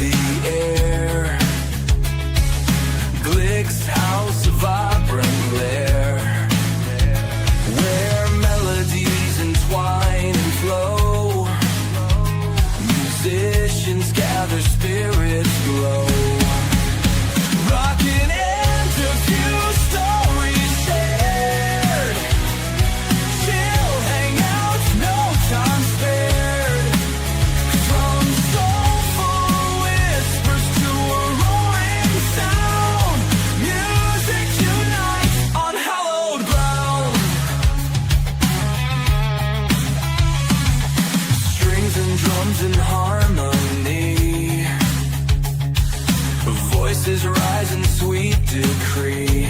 the air. Glick's house, a vibrant lair, where melodies entwine and flow. Musicians gather, spirits glow. Rockin' interview, stories shared. Chill hangouts, no time spared. From soulful whispers to a roaring sound, music unites on hallowed ground. Strings and drums in harmony, voices rise in sweet decree.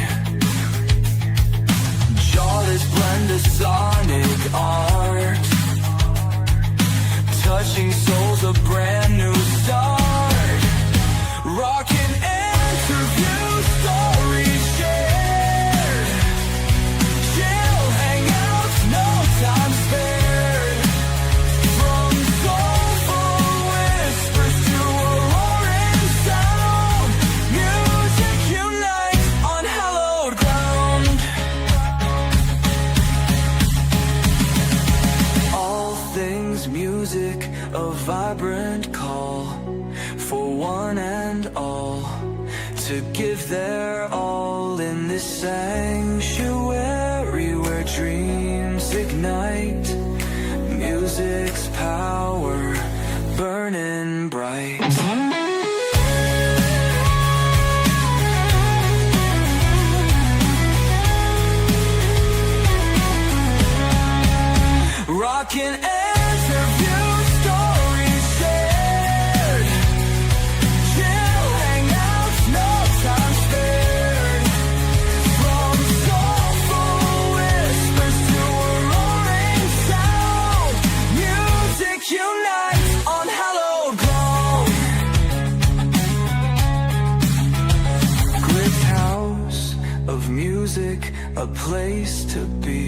Jawless blend of sonic art, touching souls, a brand new start. Rockin' interview, stories shared. Chill hangouts, no time spared. From soulful whispers to a roaring sound, music unites on hallowed ground. All things music, a vibrant call for one and all to give their all in this sanctuary where dreams ignite. Music's power burning bright. Rockin' interview, stories shared. Chill hangouts, no time spared. From soulful whispers to a roaring sound, music unites on hallowed ground. Glick house of music, a place to be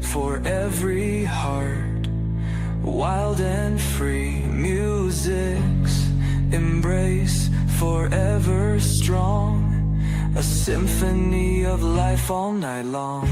for every heart, wild and free. Music's embrace, forever strong, a symphony of life all night long.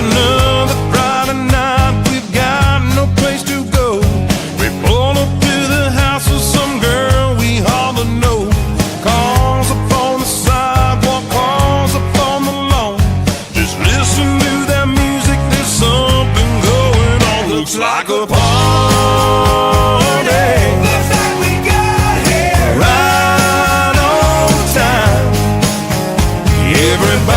Another Friday night, we've got no place to go. We pull up to the house of some girl we hardly know. Cars up on the sidewalk, cars up on the lawn. Just listen to that music, there's something going on. Looks like a party. Looks like we got here right on time. Everybody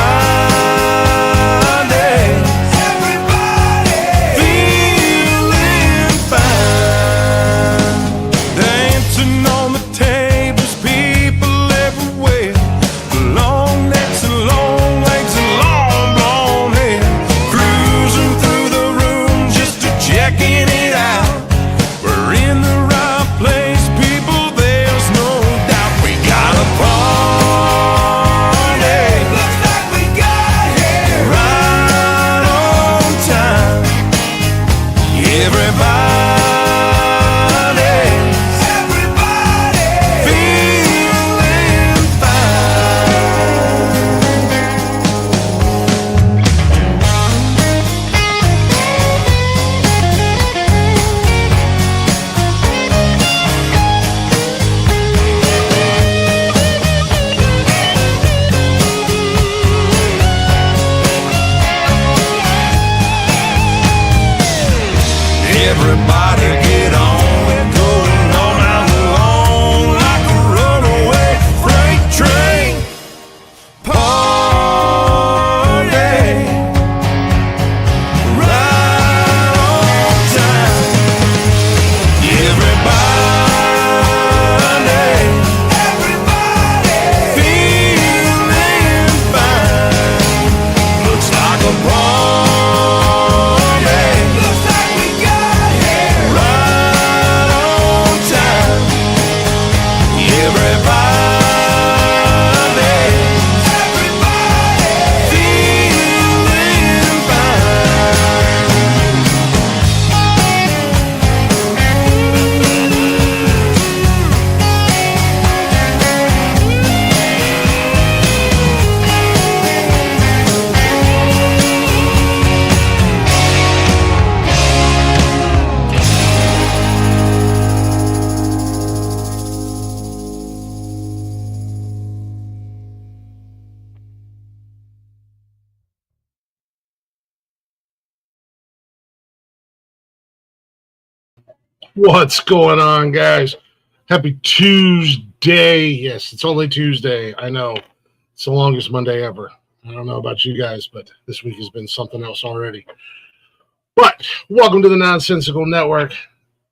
everybody get on. We're going on out along like a runaway freight train. Party right on time. Everybody feeling fine. Looks like a party. Looks like we got here What's going on, guys? Happy Tuesday. Yes, it's only Tuesday. I know. It's the longest Monday ever. I don't know about you guys, but this week has been something else already. But welcome to the Nonsensical Network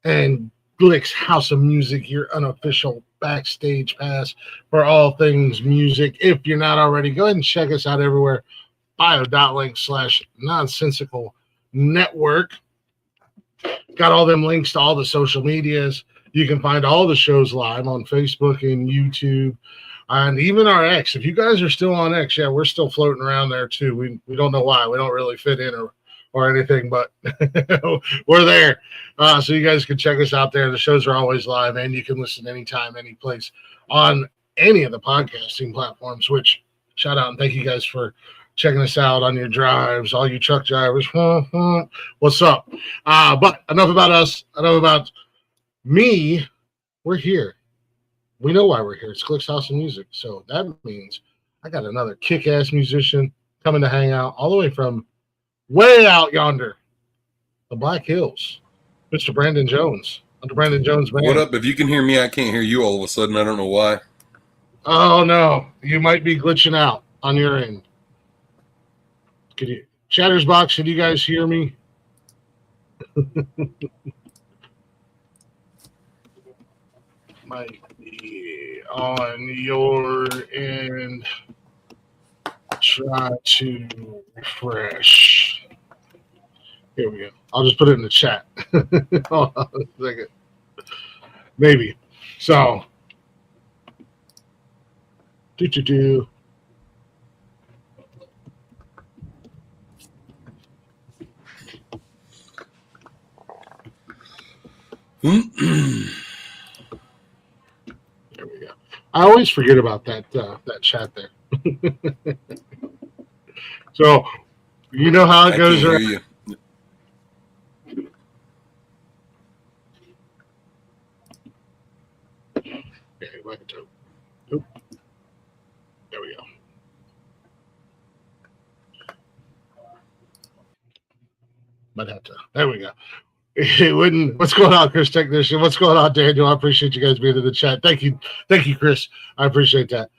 and Glick's House of Music, your unofficial backstage pass for all things music. If you're not already, go ahead and check us out everywhere. bio.link/nonsensical network. Got all them links to all the social medias. You can find all the shows live on Facebook and YouTube and even our X. If you guys are still on X, yeah, we're still floating around there too. We don't know why. We don't really fit in or anything, but we're there. So you guys can check us out there. The shows are always live, and you can listen anytime, any place on any of the podcasting platforms, which shout out and thank you guys for checking us out on your drives, all you truck drivers. What's up? But enough about us. Enough about me. We're here. We know why we're here. It's Glick's House of Music. So that means I got another kick-ass musician coming to hang out all the way from way out yonder, the Black Hills, Mr. Brandon Jones. Under Brandon Jones Band. What up? If you can hear me, I can't hear you all of a sudden. I don't know why. Oh, no. You might be glitching out on your end. Chattersbox, can you guys hear me? Might be on your end. Try to refresh. Here we go. I'll just put it in the chat. Hold on a second. Maybe. So, do. There we go. I always forget about that chat there. So you know how it goes. I can't hear you. Okay, there we go. Might have to. There we go. It wouldn't. What's going on, Chris Technician? What's going on, Daniel? I appreciate you guys being in the chat. Thank you, Chris. I appreciate that.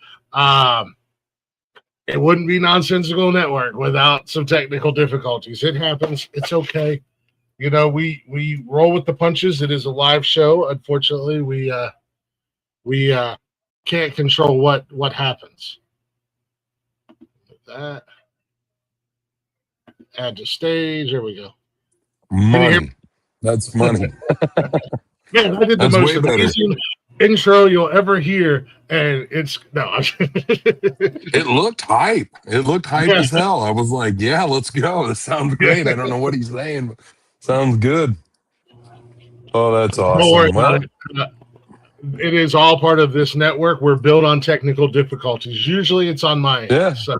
It wouldn't be Nonsensical Network without some technical difficulties. It happens. It's okay. You know, we roll with the punches. It is a live show. Unfortunately, we can't control what happens. That. Add to stage. There we go. Money. That's money. Man, I did the most amazing intro you'll ever hear, and it's no. It looked hype. It looked hype as hell. I was like, yeah, let's go. This sounds great. I don't know what he's saying, but sounds good. Oh, that's awesome. Don't worry about it. It is all part of this network. We're built on technical difficulties. Usually it's on my end. Yeah. So.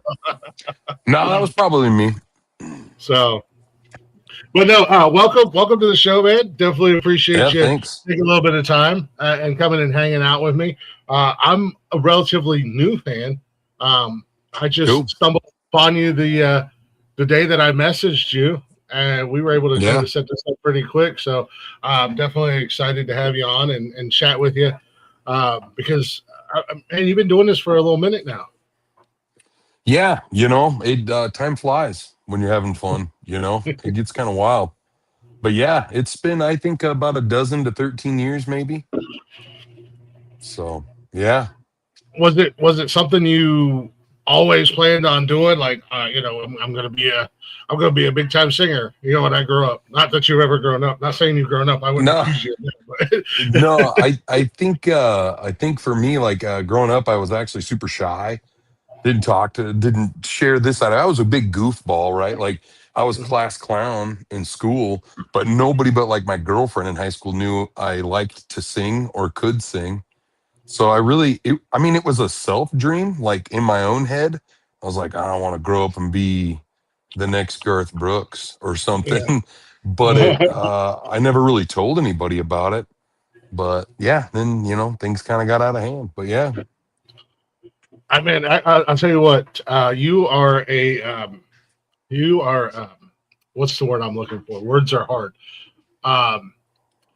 No, that was probably me. So, but no, welcome to the show, man. Definitely appreciate you taking a little bit of time and coming and hanging out with me. I'm a relatively new fan. I just stumbled upon you the day that I messaged you, and we were able to try to set this up pretty quick. So I'm definitely excited to have you on and chat with you because man, you've been doing this for a little minute now. Yeah, you know, time flies when you're having fun. You know, it gets kind of wild. But yeah, it's been, I think, about 12 to 13 years, maybe. So yeah. Was it something you always planned on doing? Like, you know, I'm gonna be a big time singer. You know, when I grow up. Not that you've ever grown up. Not saying you've grown up. I wouldn't accuse you. No, I think for me, like growing up, I was actually super shy. Didn't share this side. I was a big goofball, right? Like I was class clown in school, but nobody but like my girlfriend in high school knew I liked to sing or could sing. So it was a self dream, like in my own head. I was like, I don't want to grow up and be the next Garth Brooks or something. Yeah. But I never really told anybody about it. But yeah, then, you know, things kind of got out of hand. But yeah. I mean, I'll tell you what, you are what's the word I'm looking for? Words are hard.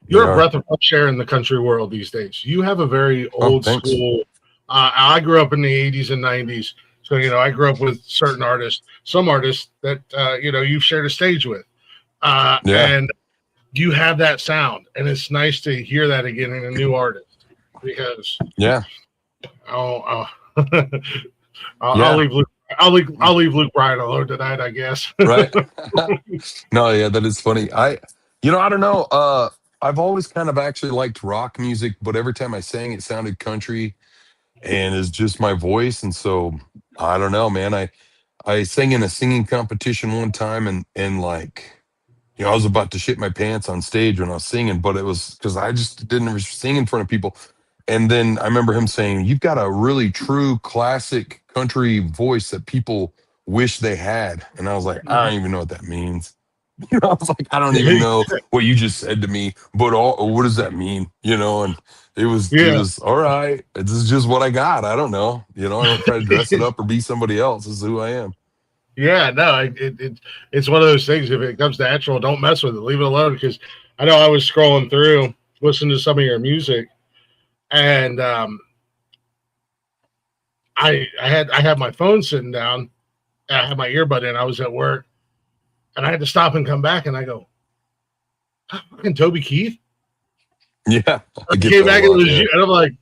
You're a Yeah. breath of fresh air in the country world these days. You have a very Oh, old thanks. school. I grew up in the 80s and 90s. So, I grew up with certain artists, some artists that, you've shared a stage with. Yeah. And you have that sound. And it's nice to hear that again in a new artist because Yeah. I'll, Yeah. leave Luke. I'll leave Luke Bryan alone tonight, I guess. Right. No, yeah, that is funny. I don't know. I've always kind of actually liked rock music, but every time I sang, it sounded country and it's just my voice. And so I don't know, man. I sang in a singing competition one time and like, I was about to shit my pants on stage when I was singing, but it was because I just didn't ever sing in front of people. And then I remember him saying, "You've got a really true classic country voice that people wish they had." And I was like, I don't even know what that means. I was like, I don't even know what you just said to me, but what does that mean? And it Yeah. was all right. This is just what I got. I don't know. I don't try to dress it up or be somebody else. This is who I am. Yeah, no, it's one of those things. If it comes natural, don't mess with it. Leave it alone. Because I know I was scrolling through, listening to some of your music, and I had my phone sitting down, and I had my earbud in. I was at work, and I had to stop and come back, and I go, "Fucking Toby Keith." Yeah, I I get came that a back and it lot. was Yeah, you, and I'm like,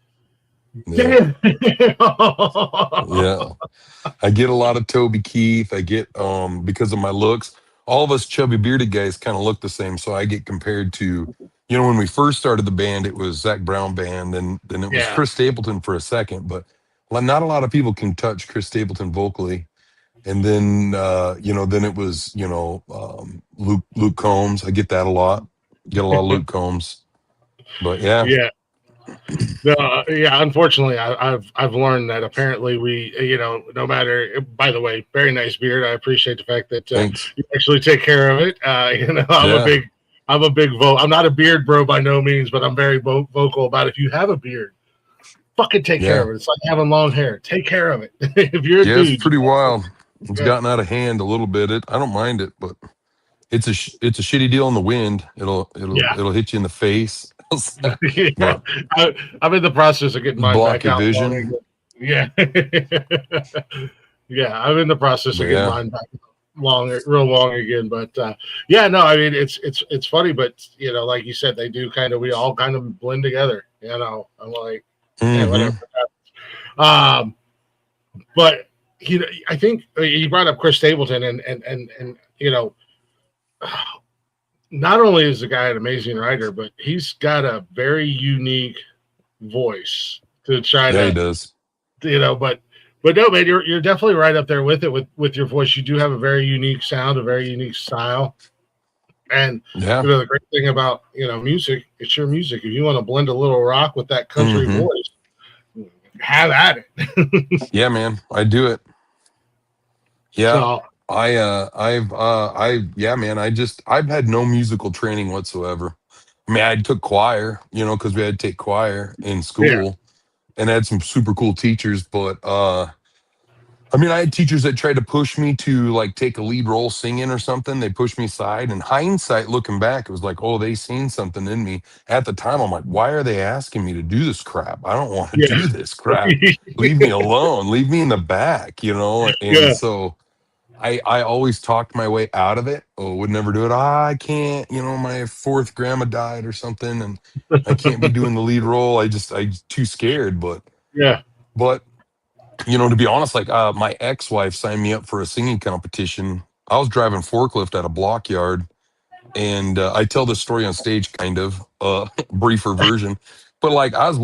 yeah, "Damn." yeah. I get a lot of Toby Keith. I get because of my looks. All of us chubby bearded guys kind of look the same, so I get compared to when we first started the band, it was Zach Brown band, and then it was Yeah, Chris Stapleton for a second, but not a lot of people can touch Chris Stapleton vocally. And then then it was Luke Combs. I get that a lot. Get a lot of Luke Combs, but yeah, yeah. No, yeah. Unfortunately, I've learned that apparently we, no matter. By the way, very nice beard. I appreciate the fact that thanks. you actually take care of it. Yeah, I'm a big I'm not a beard bro by no means, but I'm very vocal about if you have a beard, fucking take care yeah, of it. It's like having long hair. Take care of it. If you're a yeah. It's dude, pretty wild. It's yeah, gotten out of hand a little bit. I don't mind it, but it's a shitty deal in the wind. yeah, It'll hit you in the face. yeah. But I'm in the process of getting mine block back your out long vision. again. Yeah, yeah. I'm in the process But of getting yeah. mine back real long again. But yeah, no, I mean it's funny, but like you said, we all kind of blend together. I'm like, yeah, Hmm. whatever. Um, but I think you brought up Chris Stapleton, and not only is the guy an amazing writer, but he's got a very unique voice to try Yeah, he to, does. but no, man, you're definitely right up there with it with your voice. You do have a very unique sound, a very unique style. And Yeah. the great thing about music, it's your music. If you want to blend a little rock with that country Hmm. voice, have at it. Yeah, man. I do it. Yeah. So Yeah, man. I've had no musical training whatsoever. I mean, I took choir, because we had to take choir in yeah, school and I had some super cool teachers, but I mean, I had teachers that tried to push me to like take a lead role singing or something. They pushed me aside. In hindsight, looking back, it was like, oh, they seen something in me. At the time, I'm like, why are they asking me to do this crap? I don't want to yeah, do this crap. Leave me alone. Leave me in the back. And yeah, so I always talked my way out of it. Oh, would never do it. I can't, my fourth grandma died or something, and I can't be doing the lead role. I too scared. yeah, But to be honest, like my ex-wife signed me up for a singing competition. I was driving forklift at a block yard, and I tell this story on stage, kind of briefer version. But like I was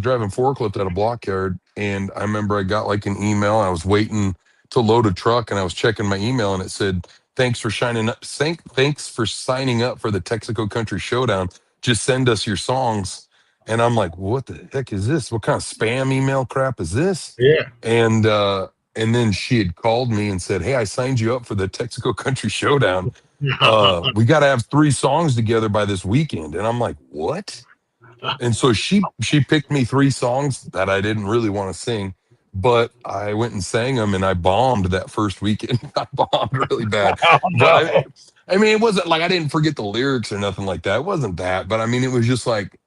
driving forklift at a block yard, and I remember I got like an email. And I was waiting to load a truck, and I was checking my email, and it said, "Thanks for signing up. Thanks for signing up for the Texaco Country Showdown. Just send us your songs." And I'm like, "What the heck is this? What kind of spam email crap is this?" yeah. And and then she had called me and said, "Hey, I signed you up for the Texaco Country Showdown. We got to have 3 songs together by this weekend." And I'm like, what? And so she picked me 3 songs that I didn't really want to sing, but I went and sang them, and I bombed that first weekend. I bombed really bad, Oh but no. I mean, it wasn't like I didn't forget the lyrics or nothing like that. It wasn't that, but I mean, it was just like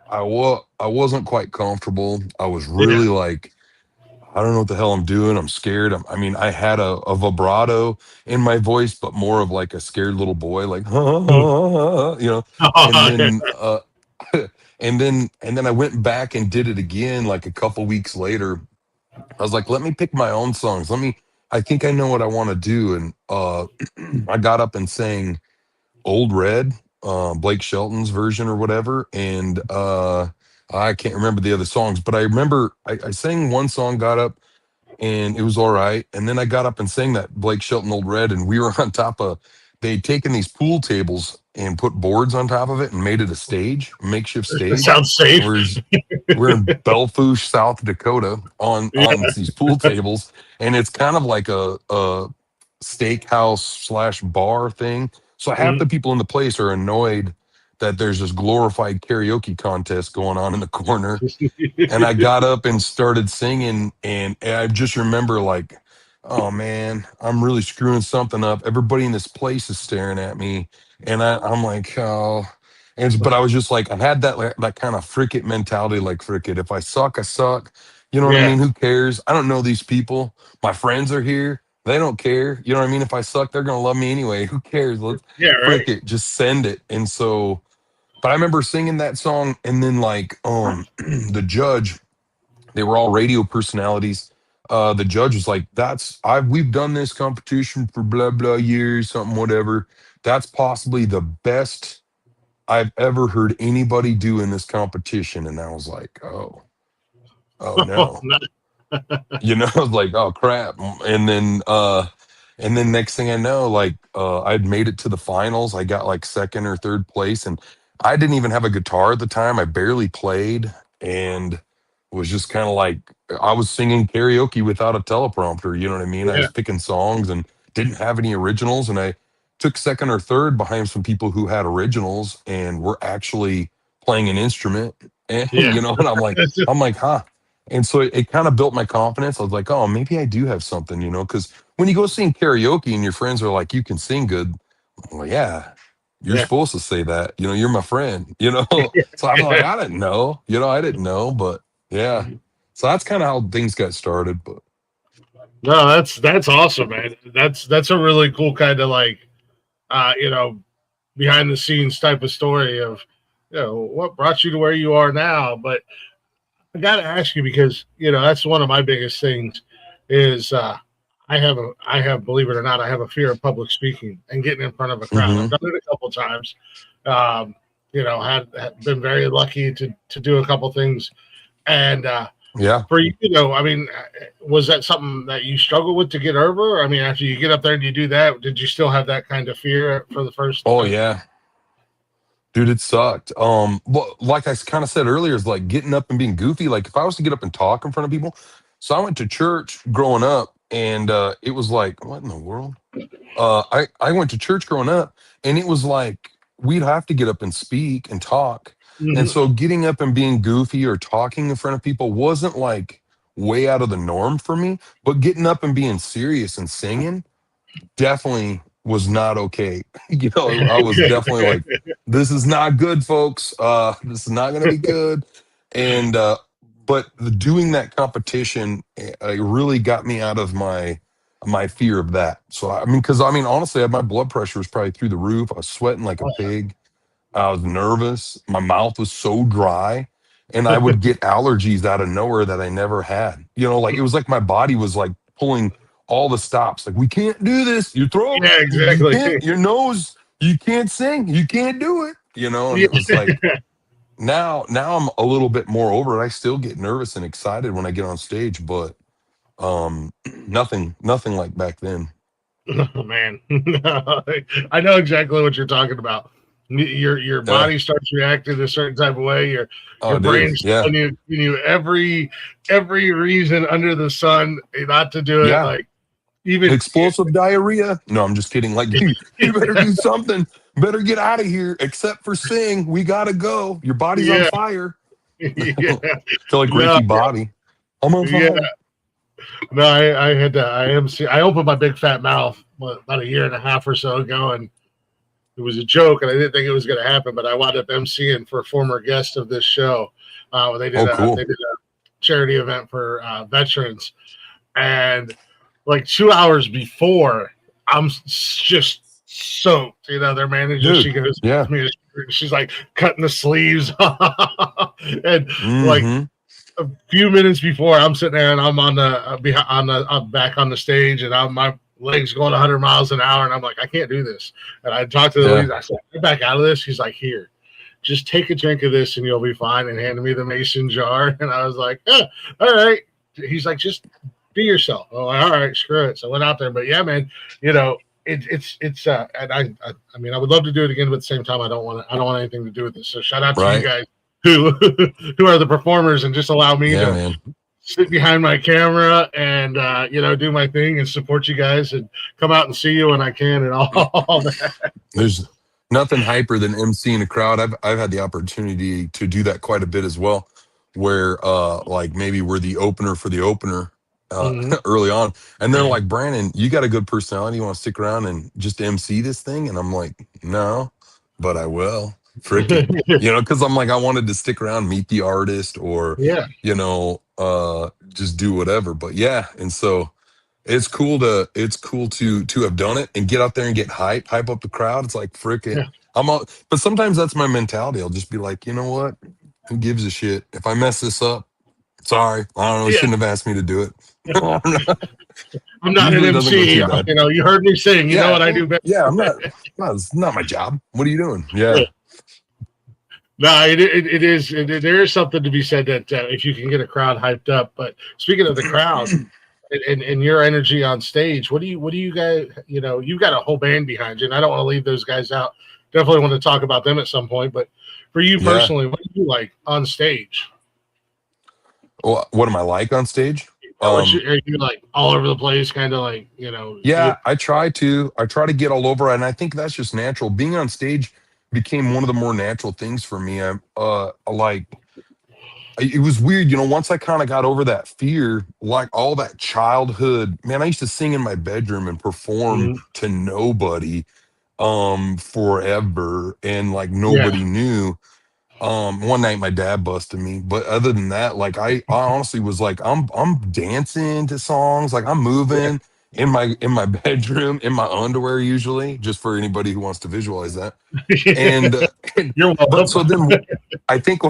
I wasn't quite comfortable. I was Yeah. really like, I don't know what the hell I'm doing. I'm scared. I mean, I had a vibrato in my voice, but more of like a scared little boy, like, Mm. you know. And Oh, then, and then I went back and did it again, like a couple weeks later. I was like, let me pick my own songs. I think I know what I want to do. And I got up and sang Old Red, Blake Shelton's version or whatever. And I can't remember the other songs, but I remember I sang one song, got up, and it was all right. And then I got up and sang that Blake Shelton Old Red, and we were on top of, they'd taken these pool tables and put boards on top of it and made it a stage, a makeshift that stage. sounds safe. We're in Belfouche, South Dakota, on Yeah. these pool tables, and it's kind of like a steakhouse slash bar thing. So half the Mm. people in the place are annoyed that there's this glorified karaoke contest going on in the corner. And I got up and started singing, and I just remember like, oh man, I'm really screwing something up. Everybody in this place is staring at me, and I'm like, oh. But I was just like, I had that kind of frick it mentality, like frick it. If I suck, I suck. You know what I Yeah. mean? Who cares? I don't know these people. My friends are here. They don't care. You know what I mean? If I suck, they're gonna love me anyway. Who cares? Let's Yeah. frick Right. it. Just send it. And so, but I remember singing that song, and then like the judge, they were all radio personalities. The judge was like, we've done this competition for blah blah years, something whatever. That's possibly the best I've ever heard anybody do in this competition. And I was like, oh no. I was like, oh crap. And then next thing I know, like I'd made it to the finals. I got like second or third place, and I didn't even have a guitar at the time. I barely played, and was just kind of like I was singing karaoke without a teleprompter. You know what I mean? I Yeah. was picking songs and didn't have any originals, and I took second or third behind some people who had originals and were actually playing an instrument. And Yeah. and I'm like, huh. And so it kind of built my confidence. I was like, oh, maybe I do have something, because when you go sing karaoke and your friends are like, you can sing good. I'm like, yeah, you're Yeah. supposed to say that. You're my friend. So I'm like, I didn't know. I didn't know, but yeah. So that's kind of how things got started. But No, that's awesome, man. That's a really cool kind of like behind the scenes type of story of what brought you to where you are now. But I got to ask you because that's one of my biggest things is I have believe it or not I have a fear of public speaking and getting in front of a crowd. I've mhm. done it a couple times. Um, had been very lucky to do a couple things and Yeah. for I mean, was that something that you struggled with to get over? I mean, after you get up there and you do that, did you still have that kind of fear for the first? Oh, yeah. Dude, it sucked. Well, like I kind of said earlier, is like getting up and being goofy. Like if I was to get up and talk in front of people, so I went to church growing up, and it was like, what in the world? I went to church growing up, and it was like we'd have to get up and speak and talk, and Mhm. so getting up and being goofy or talking in front of people wasn't like way out of the norm for me. But getting up and being serious and singing definitely was not okay. I was definitely like, this is not good, folks. This is not going to be good. And but doing that competition, it really got me out of my fear of that. So I mean, because I mean, honestly, my blood pressure was probably through the roof. I was sweating like a pig. I was nervous. My mouth was so dry. And I would get allergies out of nowhere that I never had. Like it was like my body was like pulling all the stops. Like, we can't do this. Your throat, Yeah, you exactly. can't, your nose, you can't sing. You can't do it. And Yeah. it was like now I'm a little bit more over it. I still get nervous and excited when I get on stage, but nothing like back then. Oh man, I know exactly what you're talking about. Your Yeah. body starts reacting a certain type of way. Your Oh, dude. brain's Yeah. telling you every reason under the sun not to do it. Yeah. Like even Explosive diarrhea. No, I'm just kidding. Like you better do something. Better get out of here. Except for sing. We gotta go. Your body's on yeah, fire. yeah, Feel like no, Ricky Bobby. I'm on yeah. fire. No, I had to. I opened my big fat mouth about a year and a half or so ago, and it was a joke, and I didn't think it was going to happen, but I wound up emceeing for a former guest of this show. They did cool. they did a charity event for veterans, and like 2 hours before, I'm just soaked. You know, their manager, Dude, she goes, yeah. she's like cutting the sleeves off, and like Mhm. a few minutes before, I'm sitting there and I'm on the back on the stage, and my legs going 100 miles an hour, and I'm like, I can't do this. And I talked to the lead. I said, get back out of this. He's like, here, just take a drink of this and you'll be fine. And handed me the mason jar, and I was like, all right. He's like, just be yourself. I'm like, all right, screw it. So I went out there, but yeah, man, you know, it's and I mean, I would love to do it again, but at the same time, I don't want anything to do with this. So shout out to you guys who are the performers, and just allow me to sit behind my camera and you know, do my thing and support you guys and come out and see you when I can and all that. There's nothing hyper than emceeing a crowd. I've had the opportunity to do that quite a bit as well, where like maybe we're the opener for the opener early on, and they're like, Brandon, you got a good personality, you want to stick around and just MC this thing? And I'm like, no, but I will. Freaking, you know, because I'm like, I wanted to stick around, meet the artist, or you know, just do whatever. But yeah, and so it's cool to have done it and get out there and get hype up the crowd. It's like freaking but sometimes that's my mentality. I'll just be like, you know what? Who gives a shit? If I mess this up, sorry. I don't know, you shouldn't have asked me to do it. I'm not an MC. You know, you heard me sing. You know what I do best. Yeah, it's not my job. What are you doing? Yeah. No, it is. There is something to be said that if you can get a crowd hyped up. But speaking of the crowd and your energy on stage, what do you guys? You know, you've got a whole band behind you, and I don't want to leave those guys out. Definitely want to talk about them at some point. But for you personally, what do you like on stage? Well, what am I like on stage? Are you like all over the place, kind of like, you know? Yeah, I try to get all over, and I think that's just natural. Being on stage became one of the more natural things for me. It was weird, you know, once I kind of got over that fear, like all that childhood, man, I used to sing in my bedroom and perform to nobody forever, and like nobody knew. One night my dad busted me, but other than that, like I honestly was like, I'm dancing to songs, like I'm moving in my bedroom in my underwear, usually, just for anybody who wants to visualize that. And you're welcome. But so then I think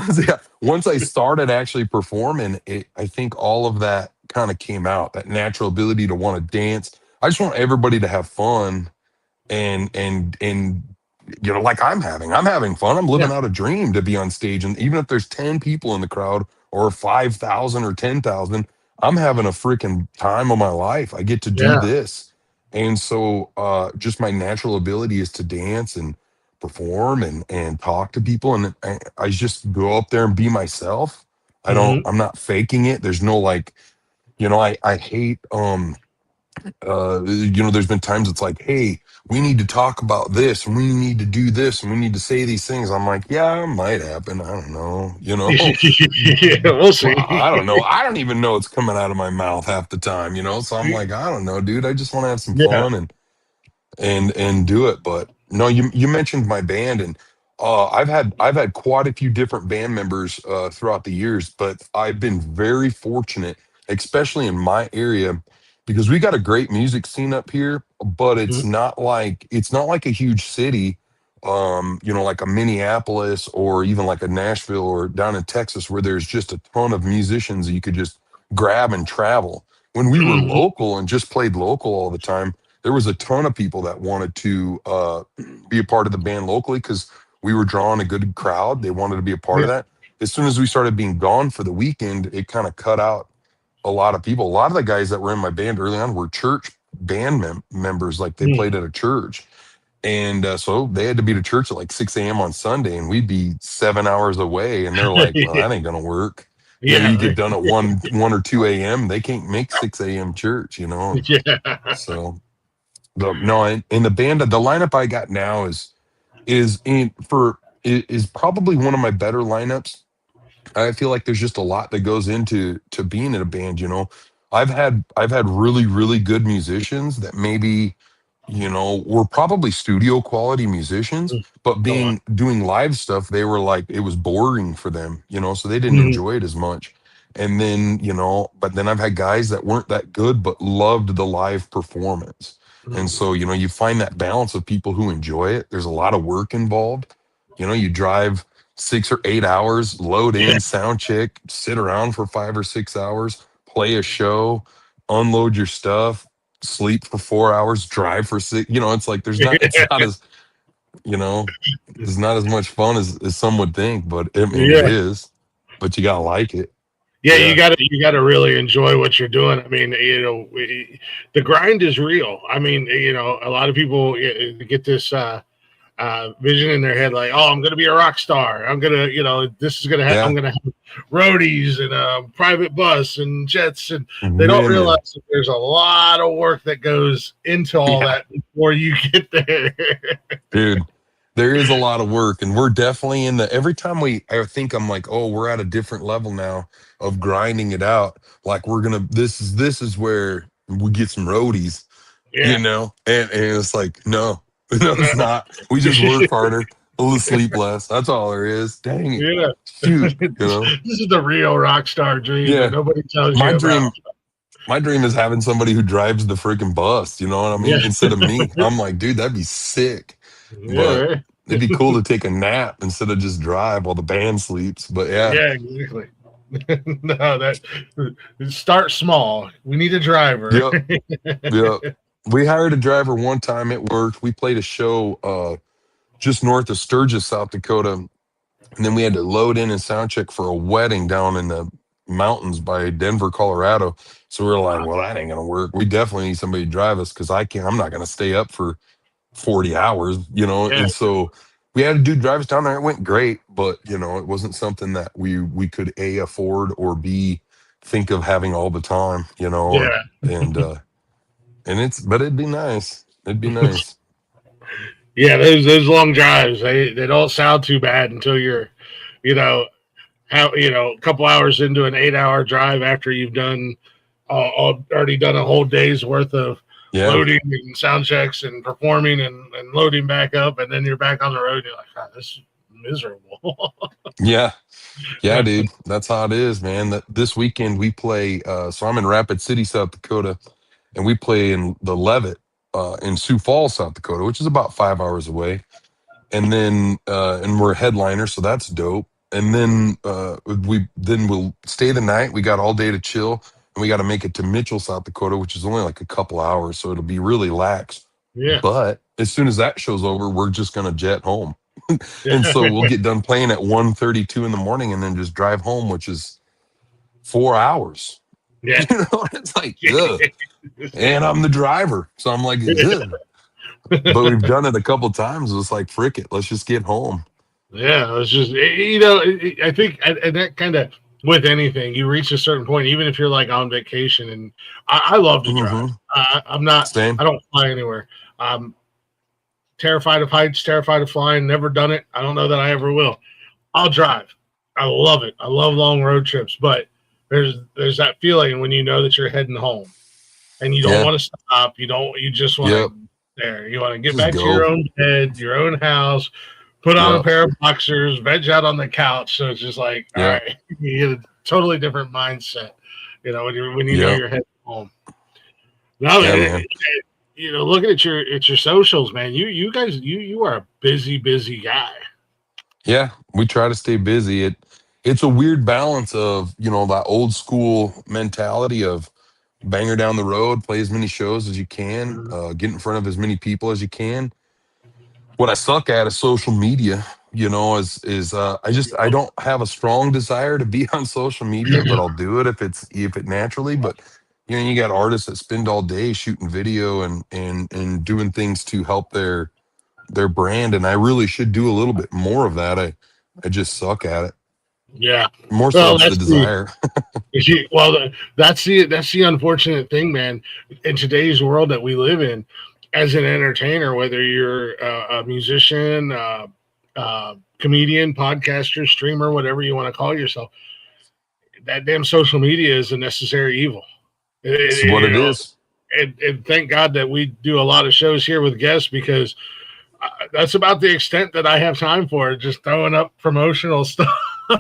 once I started actually performing, I think all of that kind of came out, that natural ability to want to dance. I just want everybody to have fun and you know, like I'm having fun. I'm living out a dream to be on stage. And even if there's 10 people in the crowd or 5,000 or 10,000, I'm having a freaking time of my life. I get to do this. And so just my natural ability is to dance and perform and talk to people. And I just go up there and be myself. I'm not faking it. There's no like, you know, I hate, you know, there's been times it's like, hey, we need to talk about this and we need to do this and we need to say these things. I'm like, yeah, it might happen. I don't know. You know, we'll see. I don't know. I don't even know it's coming out of my mouth half the time, you know? So I'm like, I don't know, dude. I just want to have some fun and do it. But no, you mentioned my band, and I've had quite a few different band members throughout the years, but I've been very fortunate, especially in my area, because we got a great music scene up here, but it's not like a huge city, you know, like a Minneapolis or even like a Nashville or down in Texas, where there's just a ton of musicians that you could just grab and travel. When we were local and just played local all the time, there was a ton of people that wanted to be a part of the band locally because we were drawing a good crowd. They wanted to be a part of that. As soon as we started being gone for the weekend, it kind of cut out a lot of people. A lot of the guys that were in my band early on were church band members, like they played at a church. And so they had to be to church at like 6 a.m. on Sunday, and we'd be 7 hours away. And they're like, well, that ain't going to work. Yeah, you get done at 1 or 2 a.m. They can't make 6 a.m. church, you know? So, no, in the band, the lineup I got now is probably one of my better lineups. I feel like there's just a lot that goes into being in a band, you know. I've had really, really good musicians that maybe were probably studio quality musicians, but Oh, wow. doing live stuff, they were like, it was boring for them, so they didn't Mhm. enjoy it as much. And then, but then I've had guys that weren't that good, but loved the live performance. And so, you find that balance of people who enjoy it. There's a lot of work involved. You drive 6 or 8 hours, load Yeah, in, sound check, sit around for 5 or 6 hours, play a show, unload your stuff, sleep for 4 hours, drive for six. It's like it's not as you know, it's not as much fun as some would think, but I mean it yeah, is. But you gotta like it. yeah. Yeah, You gotta really enjoy what you're doing. I mean, the grind is real. I mean, a lot of people get this vision in their head, like, oh, I'm gonna be a rock star. I'm gonna, this is gonna. I'm yeah, gonna have roadies and a private bus and jets, and they don't women. realize that there's a lot of work that goes into all Yeah, that before you get there. dude. There is a lot of work, and we're definitely in the. Every time I think I'm like, oh, we're at a different level now of grinding it out. Like we're gonna. This is where we get some roadies, Yeah. and it's like, no, no, it's not. We just work harder, a little sleep less. That's all there is. Dang it, Yeah. shoot, This is the real rock star dream that Yeah, nobody tells my you about. dream. My dream is having somebody who drives the freaking bus. You know what I Yeah. mean? Instead of me, I'm like, dude, that'd be sick. Yeah, But right. it'd be cool to take a nap instead of just drive while the band sleeps. But yeah, Yeah, exactly. No, that start small. We need a driver. yep, yep. We hired a driver one time. It worked. We played a show just north of Sturgis, South Dakota, and then we had to load in and sound check for a wedding down in the mountains by Denver, Colorado. So we were like, well, that ain't gonna work. We definitely need somebody to drive us because I'm not gonna stay up for 40 hours, Yeah, and so we had to do drives down there. It went great, but it wasn't something that we could A, afford, or B, think of having all the time, or yeah. but it'd be nice. It'd be nice. Yeah, those long drives, they don't sound too bad until you're, you know, a couple hours into an 8 hour drive after you've done already done a whole day's worth of Yeah. loading and sound checks and performing and loading back up, and then you're back on the road. You're like, God, this is miserable. Yeah. Yeah, dude. That's how it is, man. This weekend we play so I'm in Rapid City, South Dakota, and we play in the Levitt in Sioux Falls, South Dakota, which is about 5 hours away. And then and we're a headliner, so that's dope. And then we'll stay the night. We got all day to chill, and we got to make it to Mitchell, South Dakota, which is only like a couple hours, so it'll be really lax. Yeah, But as soon as that show's over, we're just gonna jet home, and yeah, so we'll get done playing at 1:32 in the morning, and then just drive home, which is 4 hours. yeah. It's like ugh. And I'm the driver, so I'm like ugh. But we've done it a couple times. It's like frick it, let's just get home. Yeah, it's just I think and that kind of with anything you reach a certain point, even if you're like on vacation. And I love to drive. Hmm. I'm not. Same. I don't fly anywhere. I'm terrified of heights, terrified of flying. Never done it. I don't know that I ever will. I'll drive. I love it. I love long road trips, but there's that feeling when you know that you're heading home and you don't Yeah. want to stop. You just want Yep. to there. You want to get Just back to your go. own bed, your own house, put on a Yep. pair of boxers, veg out on the couch. So it's just like, all Yep. right, you get a totally different mindset, when you know Yep. you're heading home. No, Yeah, man, man. looking at your socials, man, you guys, you are a busy guy. Yeah. We try to stay busy. It's a weird balance of, that old school mentality of banger down the road, play as many shows as you can, get in front of as many people as you can. What I suck at is social media. I don't have a strong desire to be on social media, but I'll do it if it naturally. But you got artists that spend all day shooting video and doing things to help their brand, and I really should do a little bit more of that. I just suck at it. Yeah. More so Well, it's the that's the desire. that's the unfortunate thing, man. In today's world that we live in, as an entertainer, whether you're a musician, comedian, podcaster, streamer, whatever you want to call yourself, that damn social media is a necessary evil. It's what it is. and thank God that we do a lot of shows here with guests, because that's about the extent that I have time for, just throwing up promotional stuff.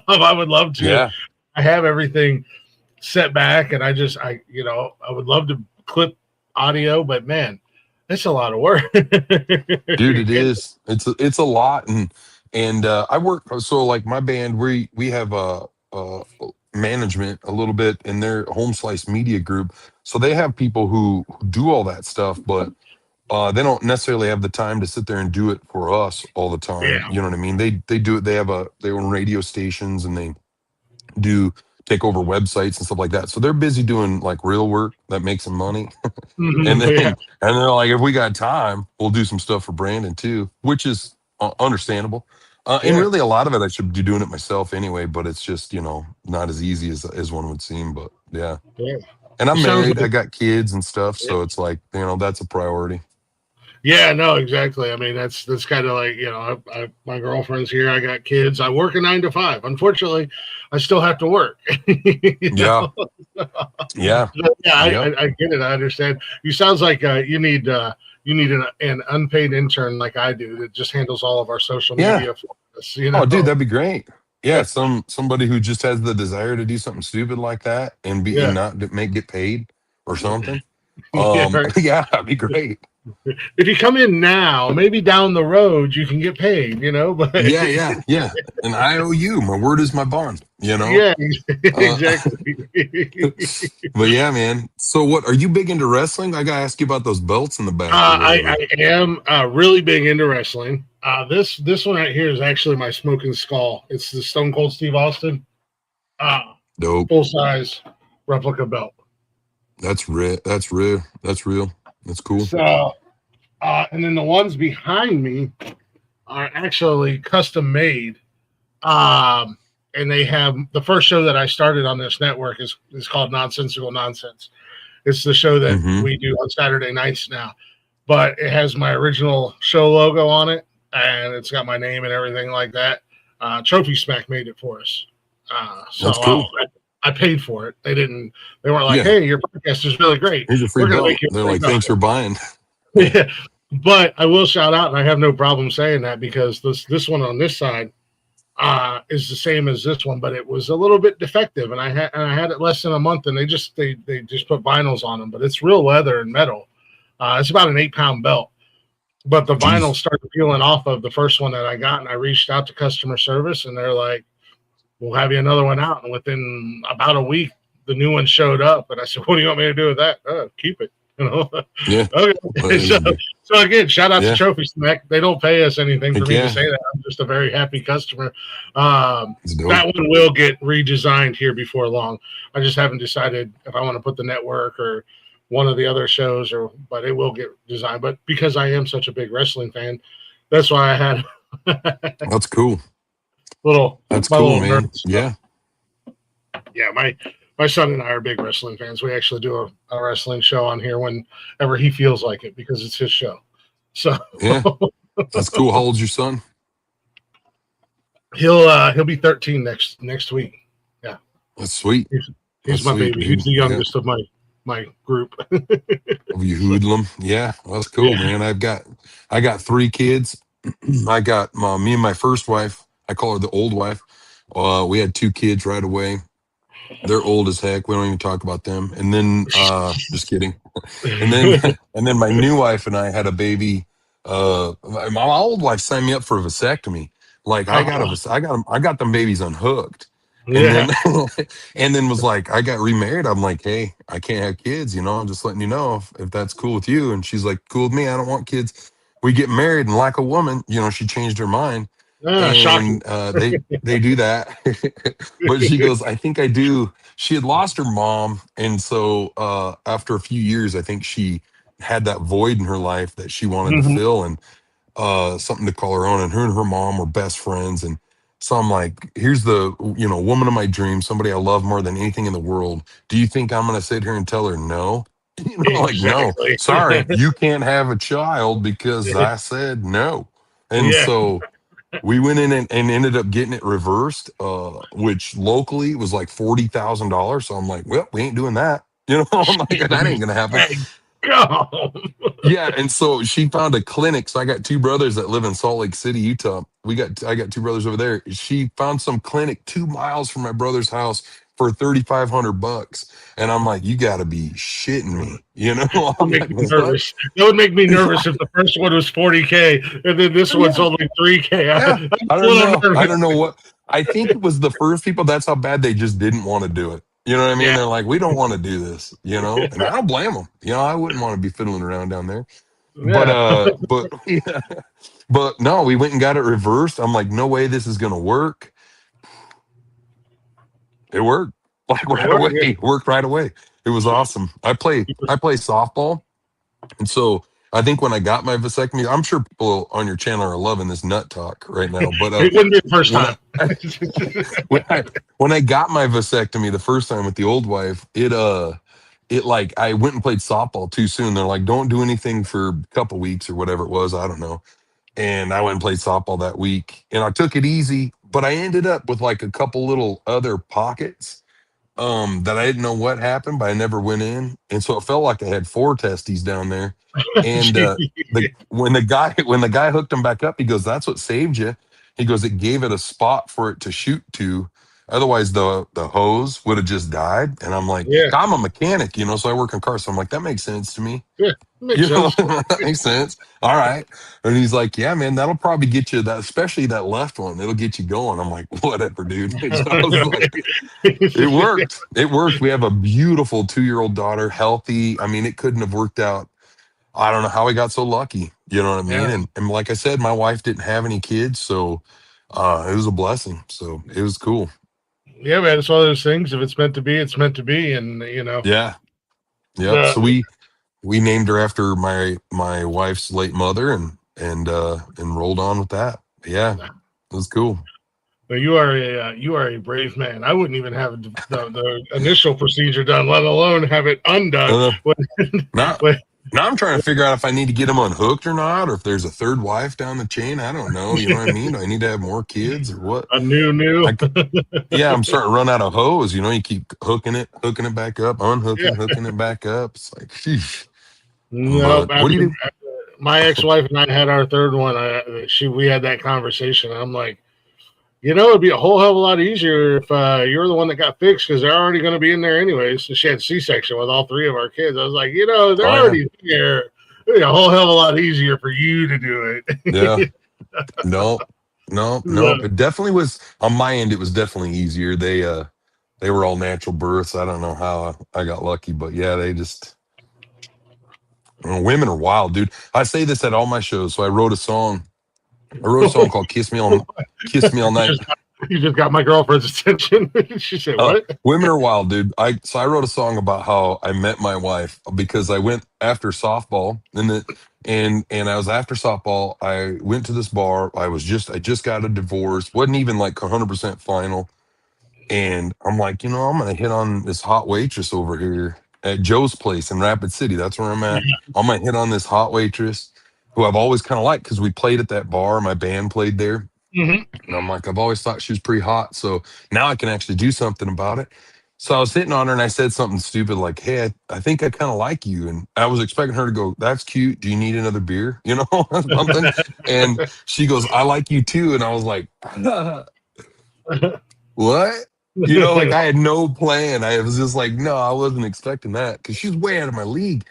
I would love to. Yeah. I have everything set back, and I would love to clip audio, but man, it's a lot of work. Dude, it is. It's a lot, and I work. So like my band, we have a management a little bit in their Home Slice Media group, so they have people who do all that stuff, but they don't necessarily have the time to sit there and do it for us all the time. Yeah. You know what I mean? They do it. They have they own radio stations, and they do take over websites and stuff like that. So they're busy doing like real work that makes them money. And then Yeah. and they're like, if we got time, we'll do some stuff for Brandon too, which is understandable. And Yeah. really, a lot of it I should be doing it myself anyway, but it's just not as easy as one would seem. But yeah, Yeah. and It I'm sounds married, I like, got kids and stuff, yeah. so it's like that's a priority. Yeah, no, exactly. I mean, that's kind of like, my girlfriend's here. I got kids. I work a 9 to 5. Unfortunately, I still have to work. Yeah, yeah, But yeah, yep, I get it. I understand. You sounds like you need an unpaid intern like I do that just handles all of our social yeah. media for us. Oh, dude, that'd be great. Yeah, somebody who just has the desire to do something stupid like that and Yeah, not get paid or something. yeah. Right. Yeah, that'd be great. If you come in now, maybe down the road you can get paid. But Yeah, yeah, yeah. And I owe you. My word is my bond. yeah, Uh, exactly. but yeah, man. So, what are you big into wrestling? I gotta ask you about those belts in the back or whatever. I am really big into wrestling. This one right here is actually my smoking skull. It's the Stone Cold Steve Austin Dope. full size replica belt. That's real. That's real. That's real. That's cool. So, and then the ones behind me are actually custom made. And they have the first show that I started on this network is called Nonsensical Nonsense. It's the show that Mm-hmm. we do on Saturday nights now, but it has my original show logo on it, and it's got my name and everything like that. Trophy Smack made it for us. So That's cool. I paid for it. They weren't like, Yeah. "Hey, your podcast is really great. Here's a free We're gonna belt. make you a They're free like, belt." thanks for buying. Yeah. But I will shout out, and I have no problem saying that, because this one on this side is the same as this one, but it was a little bit defective, and I had it less than a month, and they just put vinyls on them, but it's real leather and metal. It's about an 8-pound belt, but the vinyl started peeling off of the first one that I got, and I reached out to customer service, and they're like, "We'll have you another one out." And within about a week, the new one showed up, and I said, "What do you want me to do with that?" Keep it. Yeah. Okay. So again, shout out Yeah. to Trophy Smack. They don't pay us anything for Heck me yeah. to say that. I'm just a very happy customer. It's dope. That one will get redesigned here before long. I just haven't decided if I want to put the network or one of the other shows, but it will get designed. But because I am such a big wrestling fan, that's why I had That's cool. That's my cool, little man. nerd stuff. Yeah. Yeah, my son and I are big wrestling fans. We actually do a wrestling show on here whenever he feels like it, because it's his show. So Yeah. That's cool. How old's your son? he'll be 13 next week. Yeah, That's sweet. he's That's my sweet, baby. dude. He's the youngest of my group. Have you hoodlum? Yeah, well, that's cool, Yeah. man. I got 3 kids. I got me and my first wife. I call her the old wife. We had 2 kids right away. They're old as heck. We don't even talk about them. And then, just kidding. And then my new wife and I had a baby. My old wife signed me up for a vasectomy. Like I got them babies unhooked. And Yeah. then and then was like, I got remarried. I'm like, hey, I can't have kids, I'm just letting you know if that's cool with you. And she's like, cool with me. I don't want kids. We get married, and like a woman, she changed her mind. Shocking. And they do that. But she goes, I think I do. She had lost her mom, and so after a few years, I think she had that void in her life that she wanted to Mhm. fill, and something to call her own. And her mom were best friends. And so I'm like, here's the woman of my dreams, somebody I love more than anything in the world. Do you think I'm gonna sit here and tell her no? Like, no, Exactly. sorry, you can't have a child because I said no. And Yeah. so we went in and ended up getting it reversed, which locally was like $40,000. So I'm like, well, we ain't doing that. I'm like, that ain't gonna happen. Come. Yeah, and so she found a clinic. So I got two brothers that live in Salt Lake City, Utah. I got two brothers over there. She found some clinic 2 miles from my brother's house for $3,500, and I'm like, you got to be shitting me, you know? That would I'm make like, me what? nervous. That would make me nervous if the first one was 40K and then this one's Yeah, only 3K. yeah. I'm I a don't little know. I nervous. don't know what. I think it was the first people. That's how bad they just didn't want to do it. You know what I mean? Yeah. They're like, we don't want to do this, you know? And I don't blame them. You know, I wouldn't want to be fiddling around down there. But Yeah. yeah. But no, we went and got it reversed. I'm like, no way this is gonna work. It worked. Like It right worked. away. It worked right away. It was awesome. I play softball. And so I think when I got my vasectomy, I'm sure people on your channel are loving this nut talk right now. But It wouldn't be the first when time. I when I when I got my vasectomy the first time with the old wife, it like I went and played softball too soon. They're like, don't do anything for a couple weeks or whatever it was. I don't know. And I went and played softball that week, and I took it easy, but I ended up with like a couple little other pockets that I didn't know what happened, but I never went in. And so it felt like I had four testes down there. And the when the guy hooked them back up, he goes, "That's what saved you." He goes, "It gave it a spot for it to shoot to. Otherwise, the hose would have just died." And I'm like, Yeah. I'm a mechanic, you know, so I work on cars. So I'm like, that makes sense to me. Yeah. Makes You know, sense. that makes sense. All right. And he's like, yeah, man, that'll probably get you that, especially that left one. It'll get you going. I'm like, whatever, dude. So I was like, it worked. It worked. We have a beautiful 2-year-old daughter, healthy. I mean, it couldn't have worked out. I don't know how we got so lucky. You know what I mean? Yeah. And like I said, my wife didn't have any kids. So it was a blessing. So it was cool. Yeah, man. It's one of those things. If it's meant to be, it's meant to be. And Yeah. Yep. So the we named her after my wife's late mother and rolled on with that. Yeah, it was cool. you are a brave man. I wouldn't even have the initial procedure done, let alone have it undone. Uh, When- now, when- now I'm trying to figure out if I need to get them unhooked or not, or if there's a third wife down the chain. I don't know. You know what I mean? Do I need to have more kids or what? a new. I, yeah, I'm starting to run out of hose. You know, you keep hooking it back up, Yeah. hooking it back up. It's like, sheesh. No, But what do you do? after my ex-wife and I had our third one, we had that conversation. I'm like, it'd be a whole hell of a lot easier if you're the one that got fixed because they're already going to be in there anyways. So she had C-section with all three of our kids. I was like, they're Oh, yeah. already there. It'd be a whole hell of a lot easier for you to do it. Yeah. No. It definitely was on my end. It was definitely easier. They were all natural births. I don't know how I got lucky, but yeah, they just women are wild, dude. I say this at all my shows. So I wrote a song. Called Kiss Me All Night. You just got my girlfriend's attention. She said, "What?" Women are wild, dude. I wrote a song about how I met my wife because I went after softball and I was after softball. I went to this bar. I just got a divorce. Wasn't even like 100% final. And I'm like, I'm gonna hit on this hot waitress over here at Joe's place in Rapid City. That's where I'm at. I'm gonna hit on this hot waitress who I've always kind of liked because we played at that bar. My band played there. Mhm. And I'm like, I've always thought she was pretty hot. So now I can actually do something about it. So I was hitting on her and I said something stupid like, hey, I think I kind of like you. And I was expecting her to go, that's cute. Do you need another beer? Something. And she goes, I like you too. And I was like, what? Like I had no plan. I was just like, no, I wasn't expecting that because she's way out of my league.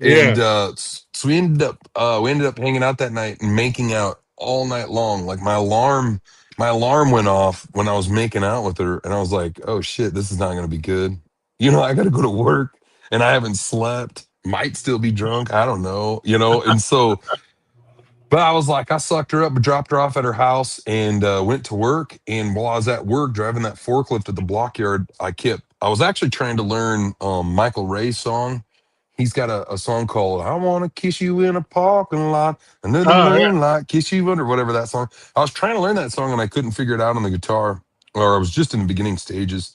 And Yeah. so we ended up hanging out that night and making out all night long. Like my alarm went off when I was making out with her, and I was like, oh shit, this is not gonna be good. I gotta go to work and I haven't slept, might still be drunk, I don't know, and so but I was like, I sucked her up, dropped her off at her house, and went to work. And while I was at work driving that forklift at the block yard, I was actually trying to learn Michael Ray's song. He's got a song called "I Want to Kiss You in a Parking Lot Under the Oh, yeah. Moonlight, Kiss You Under," whatever that song. I was trying to learn that song and I couldn't figure it out on the guitar, or I was just in the beginning stages.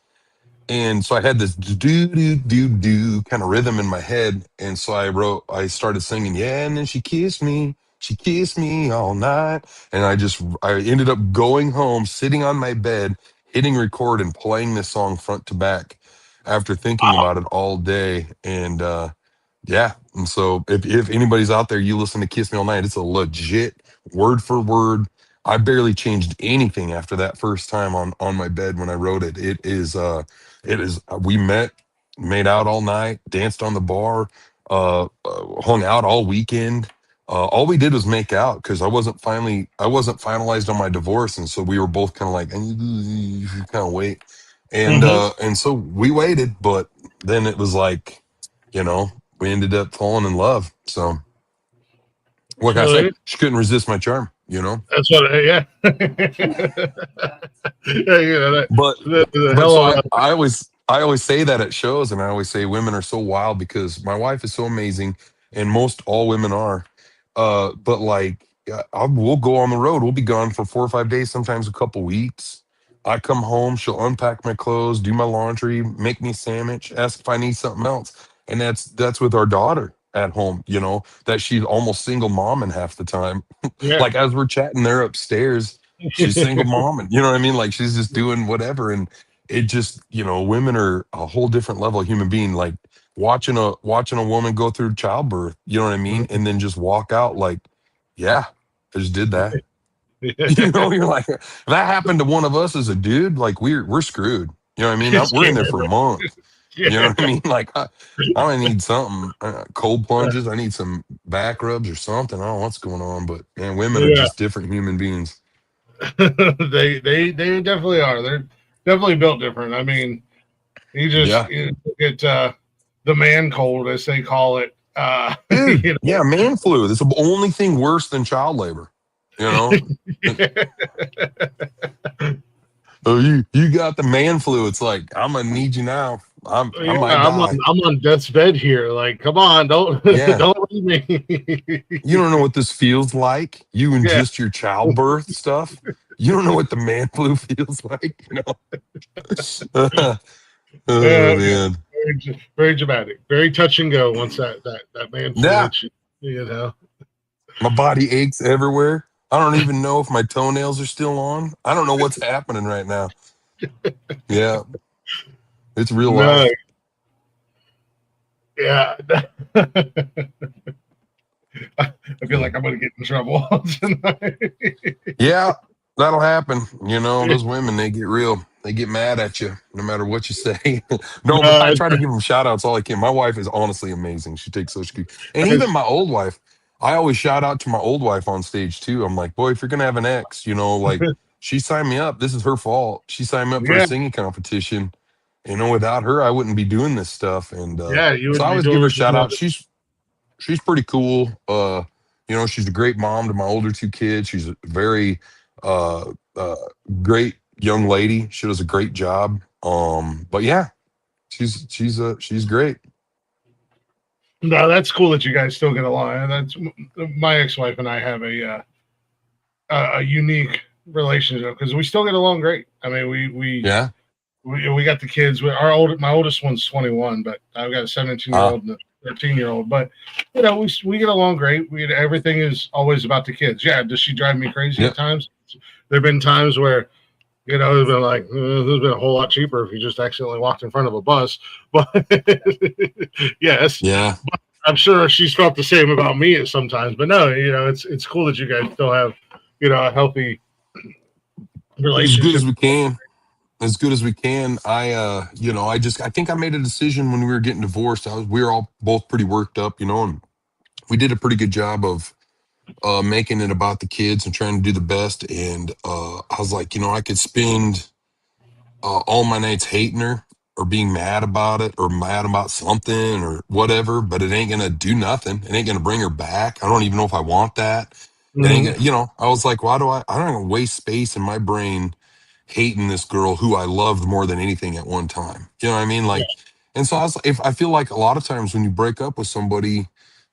And so I had this do do do do kind of rhythm in my head, and so I started singing, yeah, and then she kissed me all night, and I ended up going home, sitting on my bed, hitting record, and playing this song front to back, after thinking about it all day, and Yeah. And so if anybody's out there, you listen to Kiss Me All Night, it's a legit word for word. I barely changed anything after that first time on my bed when I wrote it. It is we met, made out all night, danced on the bar, hung out all weekend. All we did was make out because I wasn't finalized on my divorce, and so we were both kind of like you kind of wait. And so we waited, but then it was like, you know, we ended up falling in love. So what can I say? So She couldn't resist my charm, you know. that's what, yeah. Yeah, that, But the but hell so of I always say that at shows, and I always say women are so wild because my wife is so amazing, and most all women are. But like we'll go on the road. We'll be gone for 4 or 5 days, sometimes a couple weeks. I come home, she'll unpack my clothes, do my laundry, make me a sandwich, ask if I need something else. And that's with our daughter at home, you know, that she's almost single mom in half the time. yeah. Like as we're chatting there upstairs, she's single mom, and you know what I mean, like she's just doing whatever. And it just, you know, women are a whole different level of human being. Like watching a woman go through childbirth, you know what I mean, and then just walk out like, yeah, I just did that. You know, you're like, if that happened to one of us as a dude, like we're screwed. You know what I mean? We're in there for months. You know Yeah. what I mean? Like I might need something, cold plunges. I need some back rubs or something. I don't know what's going on, but man, women are Yeah. just different human beings. They definitely are. They're definitely built different. I mean, Yeah. you get the man cold, as they call it. Dude, You yeah, man flu. That's the only thing worse than child labor. You know? know. Oh, you got the man flu. It's like, I'm gonna need you now. I Yeah, might die. I'm on death's bed here. Like, come on, don't Yeah. don't leave me. You don't know what this feels like. You and Yeah, just your childbirth stuff. You don't know what the man flu feels like, you know. Oh yeah, man. very dramatic, very touch and go. Once that man flu Yeah. hits you, you know. My body aches everywhere. I don't even know if my toenails are still on. I don't know what's happening right now. Yeah. It's real No, life. yeah. I feel like I'm gonna get in trouble tonight. Yeah, that'll happen. You know, those women, they get real. They get mad at you no matter what you say. No, but I No, try to give them shout outs all I can. My wife is honestly amazing. She takes such good. And even guys, my old wife, I always shout out to my old wife on stage too. I'm like, boy, if you're going to have an ex, you know, like she signed me up. This is her fault. She signed me up for a yeah, singing competition. You know, without her, I wouldn't be doing this stuff. And yeah, you so would I be always give doing her a what you're shout doing. out. She's pretty cool. You know, she's a great mom to my older two kids. She's a very uh, uh, great young lady. She does a great job. But yeah, she's great. No, that's cool that you guys still get along. And that's my ex-wife and I have a unique relationship because we still get along great. I mean, Yeah. we got the kids. My oldest one's 21, but I've got a 17-year Uh, old and a 13-year-old. But you know, we get along great. Everything is always about the kids. Yeah, does she drive me crazy at yep. times? There've been times where it's been like this has been a whole lot cheaper if you just accidentally walked in front of a bus. But yes, Yeah. I'm sure she's felt the same about me at sometimes. But no, it's cool that you guys still have a healthy As good as relationship. we can. As good as we can. I think I made a decision when we were getting divorced. We were all both pretty worked up, you know, and we did a pretty good job of making it about the kids and trying to do the best. And I was like, you know, I could spend all my nights hating her or being mad about it or mad about something or whatever, but it ain't gonna do nothing. It ain't gonna bring her back. I don't even know if I want that. It ain't Mhm. gonna, you know, I was like, why do I don't want to waste space in my brain hating this girl who I loved more than anything at one time. You know what I mean? Yeah. Like, and so if I feel like a lot of times when you break up with somebody,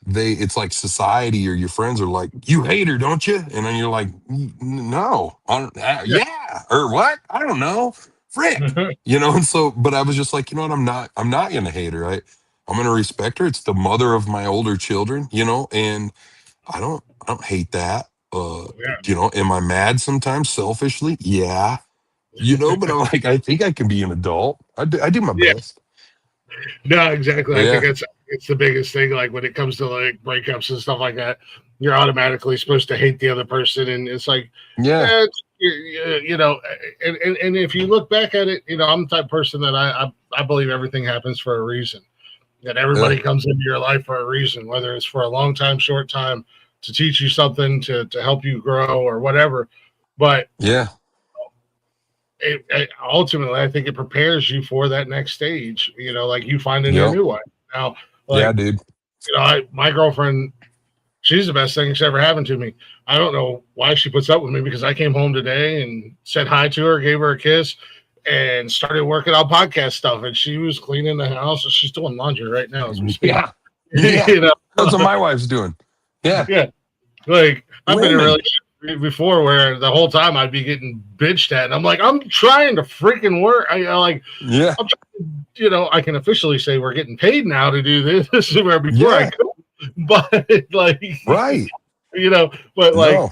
it's like society or your friends are like, you hate her, don't you? And then you're like, No, I don't, Yeah. yeah, or what? I don't know, frick, you know. And so, but I was just like, you know what? I'm not gonna hate her. I'm gonna respect her. It's the mother of my older children, you know, and I don't hate that. You know, am I mad sometimes selfishly? Yeah, you know, but I think I can be an adult. I do my Yeah. best. No, exactly. But I think yeah, that's it's the biggest thing. Like when it comes to like breakups and stuff like that, you're automatically supposed to hate the other person, and it's like, Yeah. you know, and if you look back at it, you know, I'm the type of person that I believe everything happens for a reason. That everybody Yeah. comes into your life for a reason, whether it's for a long time, short time, to teach you something, to help you grow or whatever. But Yeah. ultimately, I think it prepares you for that next stage. You know, like you finding your Yep. new wife. Now, Yeah, like, dude. you know, my girlfriend, she's the best thing that's ever happened to me. I don't know why she puts up with me because I came home today and said hi to her, gave her a kiss, and started working on podcast stuff. And she was cleaning the house, and she's doing laundry right now as we speak. Yeah. Yeah. You know, That's what my wife's doing. Yeah. yeah. Like I've been in a Women. relationship before where the whole time I'd be getting bitched at, and I'm like, I'm trying to freaking work. Yeah. I'm trying, you know, I can officially say we're getting paid now to do this. This is where before I Yeah. could, but like, Right. you know, but like, No.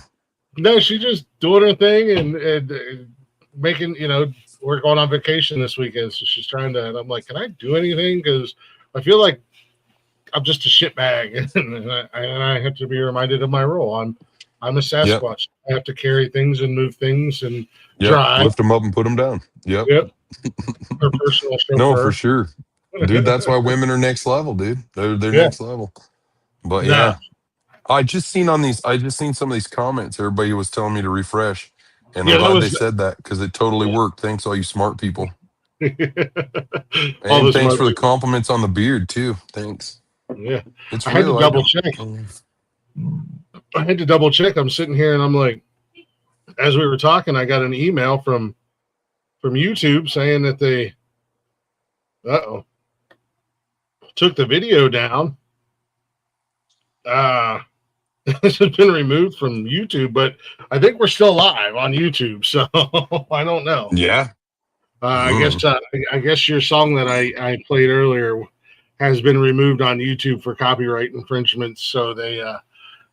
no, she's just doing her thing and making, you know, we're going on vacation this weekend, so she's trying to. And I'm like, can I do anything? Because I feel like I'm just a shit bag, and I have to be reminded of my role. I'm a Yep. Sasquatch. I have to carry things and move things and Yep. drive. Lift them up and put them down. Yep. Yep, her personal No, for chauffeur. sure. Dude, that's why women are next level, dude. They're Yeah, next level. But no, yeah. I just seen some of these comments. Everybody was telling me to refresh. And I'm yeah, that glad they was said that because it totally worked. Thanks, all you smart people. all And this thanks for the motion. compliments on the beard too. Thanks. Yeah, It's I had to real. I double don't. check. I had to double check. I'm sitting here and I'm like, as we were talking, I got an email from YouTube saying that they took the video down. This has been removed from YouTube, but I think we're still live on YouTube, so I don't know. Yeah. I guess your song that I played earlier has been removed on YouTube for copyright infringements, so they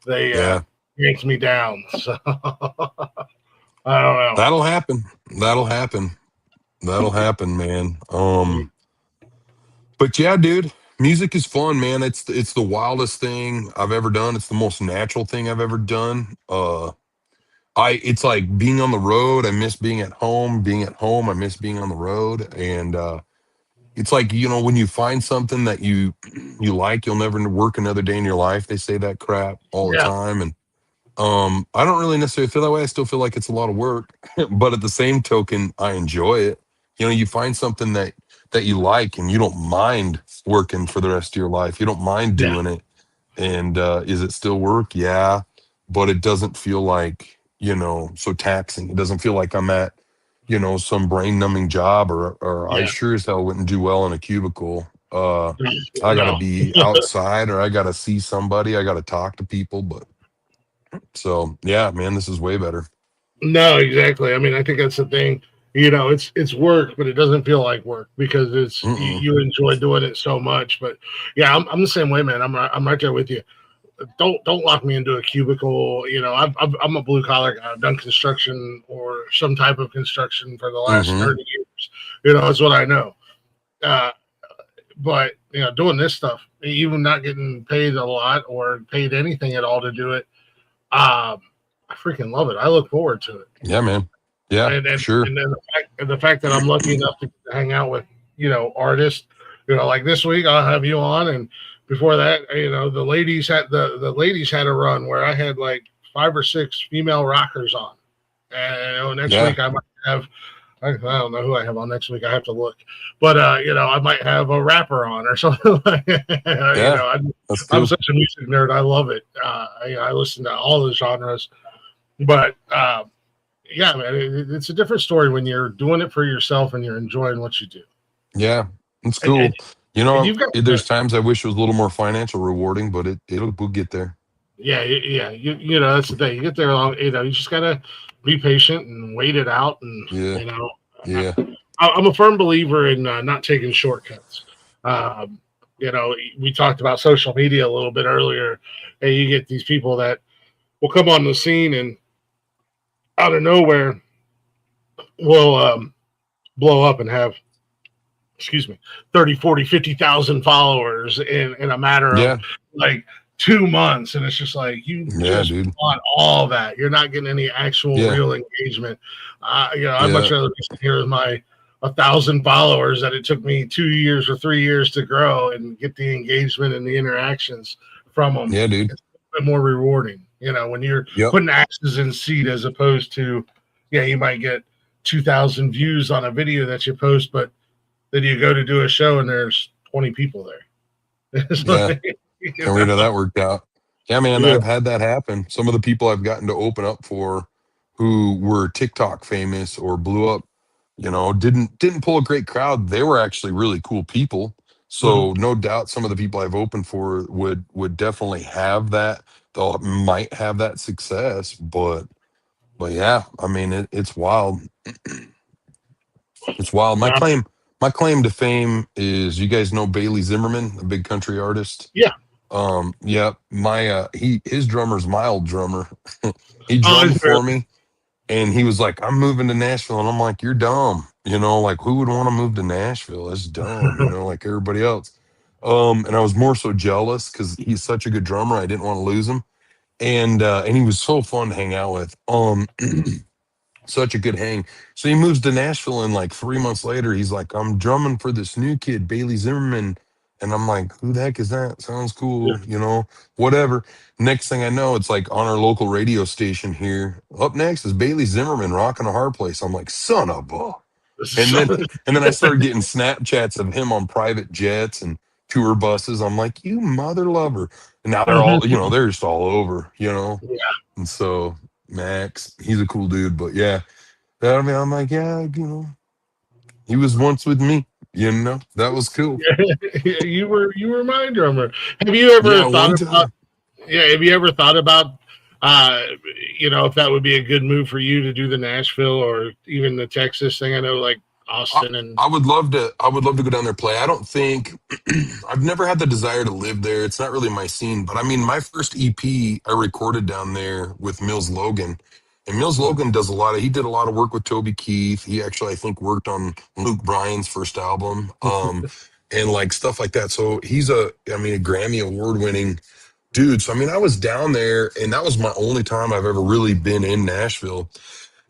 Yeah. yanked me down. So I don't know. That'll happen. That'll happen. That'll happen, man. But yeah, dude, music is fun, man. It's the wildest thing I've ever done. It's the most natural thing I've ever done. It's like being on the road. I miss being at home. Being at home, I miss being on the road. And it's like, you know, when you find something that you like, you'll never work another day in your life. They say that crap all the Yeah, time. And I don't really necessarily feel that way. I still feel like it's a lot of work, but at the same token, I enjoy it. You know, you find something that you like and you don't mind working for the rest of your life. You don't mind yeah, doing it. And is it still work? Yeah, but it doesn't feel like, you know, so taxing. It doesn't feel like I'm at, you know, some brain numbing job or I yeah. sure as hell wouldn't do well in a cubicle. I got to No, be outside or I got to see somebody. I got to talk to people, but so yeah, man, this is way better. no, exactly. I mean, I think that's the thing. You know, it's work, but it doesn't feel like work because Mm-mm. you enjoy doing it so much. But yeah, I'm the same way, man. I'm right there with you. Don't lock me into a cubicle. You know, I'm a blue collar guy. I've done construction or some type of construction for the last Mm-hmm. 30 years. You know, that's what I know. Uh, but you know, doing this stuff, even not getting paid a lot or paid anything at all to do it, I freaking love it. I look forward to it. Yeah, man. Yeah, And for and sure. and then the fact that I'm lucky enough to hang out with, you know, artists, you know, like this week I'll have you on, and before that, you know, the ladies had a run where I had like 5 or 6 female rockers on, and you know, next Yeah, week I might have. I don't know who I have on next week. I have to look, but you know, I might have a rapper on or something. Like that. You yeah, know, that's I'm cool. such a music nerd. I love it. I listen to all the genres, but yeah, man, it's a different story when you're doing it for yourself and you're enjoying what you do. Yeah, it's And cool. You know, you've got there's times I wish it was a little more financial rewarding, but we'll get there. yeah, yeah, you know that's the thing. You get there along, you know, you just gotta be patient and wait it out, and Yeah, you know, I, yeah, I'm a firm believer in not taking shortcuts. Um, you know, we talked about social media a little bit earlier, and you get these people that will come on the scene and out of nowhere will blow up and have excuse me, 30, 40, 50,000 followers in a matter of like 2 months. And it's just like, you just dude. want all that. You're not getting any actual real engagement. I'd much rather be sitting here with my 1,000 followers that it took me 2 years or 3 years to grow and get the engagement and the interactions from them. Yeah, dude. It's a bit more rewarding, when you're putting axes in seat, as opposed to, you might get 2,000 views on a video that you post, but then you go to do a show and there's 20 people there. Can't wait how that worked out. Yeah, man, I've had that happen. Some of the people I've gotten to open up for who were TikTok famous or blew up, didn't pull a great crowd. They were actually really cool people. So no doubt some of the people I've opened for would definitely have that. They might have that success, but yeah, I mean, it's wild. It's wild. My claim to fame is, you guys know Bailey Zimmerman, a big country artist. Yeah. His drummer's my old drummer. He drummed for me, and he was like, I'm moving to Nashville. And I'm like, you're dumb. Like, who would want to move to Nashville? That's dumb, like everybody else. And I was more so jealous because he's such a good drummer. I didn't want to lose him. And he was so fun to hang out with. Such a good hang. So he moves to Nashville, and like 3 months later, he's like, I'm drumming for this new kid, Bailey Zimmerman. And I'm like, who the heck is that? Sounds cool, whatever. Next thing I know, it's like on our local radio station here. Up next is Bailey Zimmerman rocking a hard place. I'm like, son of a. And then I started getting Snapchats of him on private jets and tour buses. I'm like, you mother lover. And now they're all, they're just all over, Yeah. And so Max, he's a cool dude, but yeah, I'm like, he was once with me, that was cool. You were my drummer. Have you ever thought about? Yeah, have you ever thought about, if that would be a good move for you to do the Nashville or even the Texas thing? I know, like Austin and. I would love to go down there and play. I don't think I've never had the desire to live there. It's not really my scene. But I mean, my first EP I recorded down there with Mills Logan. And Mills Logan he did a lot of work with Toby Keith. He actually, I think, worked on Luke Bryan's first album, and like stuff like that. So he's a Grammy award winning dude. So, I was down there, and that was my only time I've ever really been in Nashville.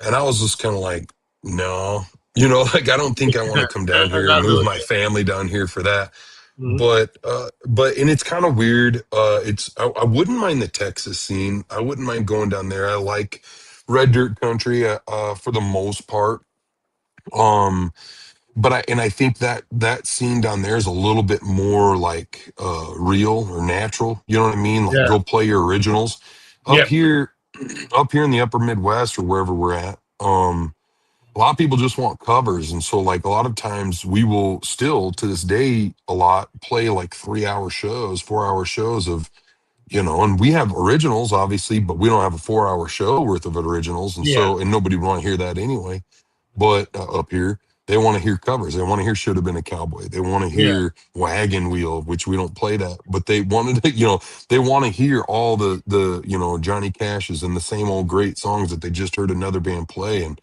And I was just kind of like, no, like, I don't think I want to come down here and move my family down here for that. But and it's kind of weird. I wouldn't mind the Texas scene. I wouldn't mind going down there. I like red dirt country, for the most part. But I think that scene down there is a little bit more like real or natural. You know what I mean? Like, go play your originals. Up here in the upper Midwest or wherever we're at, a lot of people just want covers. And so, like, a lot of times we will still, to this day, a lot play like 3-hour shows, 4-hour shows of, and we have originals, obviously, but we don't have a 4-hour show worth of originals. And so, and nobody would want to hear that anyway. But up here, they want to hear covers. They want to hear Should Have Been a Cowboy. They want to hear Wagon Wheel, which we don't play that, but they wanted to, they want to hear all the Johnny Cash's and the same old great songs that they just heard another band play. And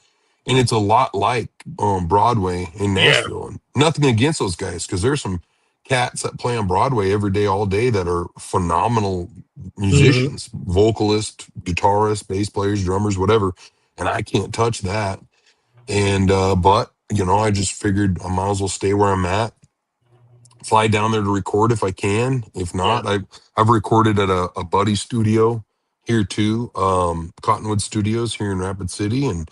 it's a lot like Broadway in Nashville. And nothing against those guys, because there's some cats that play on Broadway every day, all day, that are phenomenal musicians, vocalists, guitarists, bass players, drummers, whatever. And I can't touch that. And but I just figured I might as well stay where I'm at, fly down there to record if I can. If not, I've recorded at a buddy studio here too, Cottonwood Studios here in Rapid City, and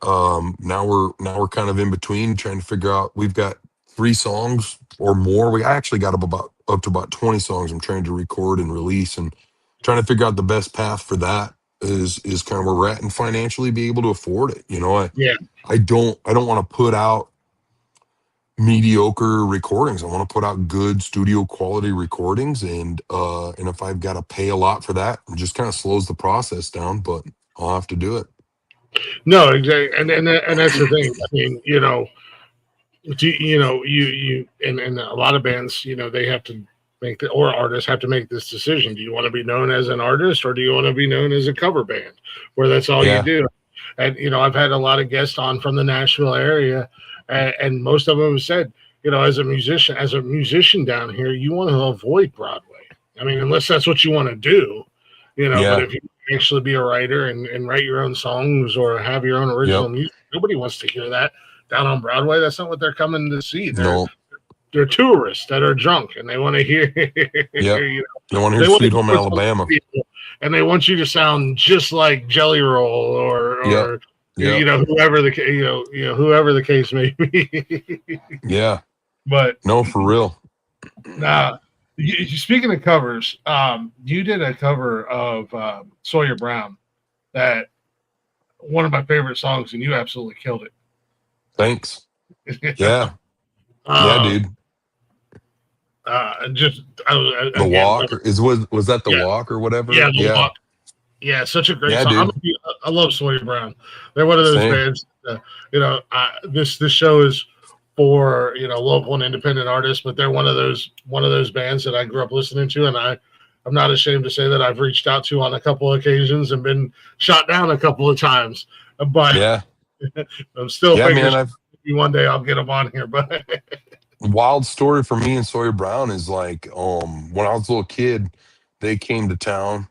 now we're kind of in between trying to figure out. We've got 3 songs or more. I actually got up to about 20 songs I'm trying to record and release, and trying to figure out the best path for that is kind of where we're at, and financially be able to afford it. I don't want to put out mediocre recordings. I want to put out good studio quality recordings, and if I've got to pay a lot for that, it just kind of slows the process down, but I'll have to do it. No, exactly, and that's the thing. I mean, you and a lot of bands, they have to or artists have to make this decision. Do you want to be known as an artist, or do you want to be known as a cover band, where that's all you do? And I've had a lot of guests on from the Nashville area, and most of them have said, as a musician down here, you want to avoid Broadway. I mean, unless that's what you want to do, but Yeah. if you actually be a writer and write your own songs or have your own original Yep. music, nobody wants to hear that down on Broadway. That's not what they're coming to see. No. They're tourists that are drunk and they want to hear, Yep. you They want to they hear want to Sweet Home hear what's on the Alabama. radio, and they want you to sound just like Jelly Roll or Yep. Yep. whoever whoever the case may be. Yeah. But No, for real. speaking of covers, you did a cover of Sawyer Brown, that one of my favorite songs, and you absolutely killed it. Thanks. Yeah. Yeah, dude. The walk was that the walk or whatever? Yeah, the walk. Yeah, such a great Yeah, song. dude. I love Sawyer Brown. They're one of those Same. bands. This show is for local and independent artists, but they're one of those bands that I grew up listening to, and I'm not ashamed to say that I've reached out to on a couple of occasions and been shot down a couple of times. But Yeah. I'm still Yeah, man. one day I'll get them on here. But Wild story for me and Sawyer Brown is like when I was a little kid, they came to town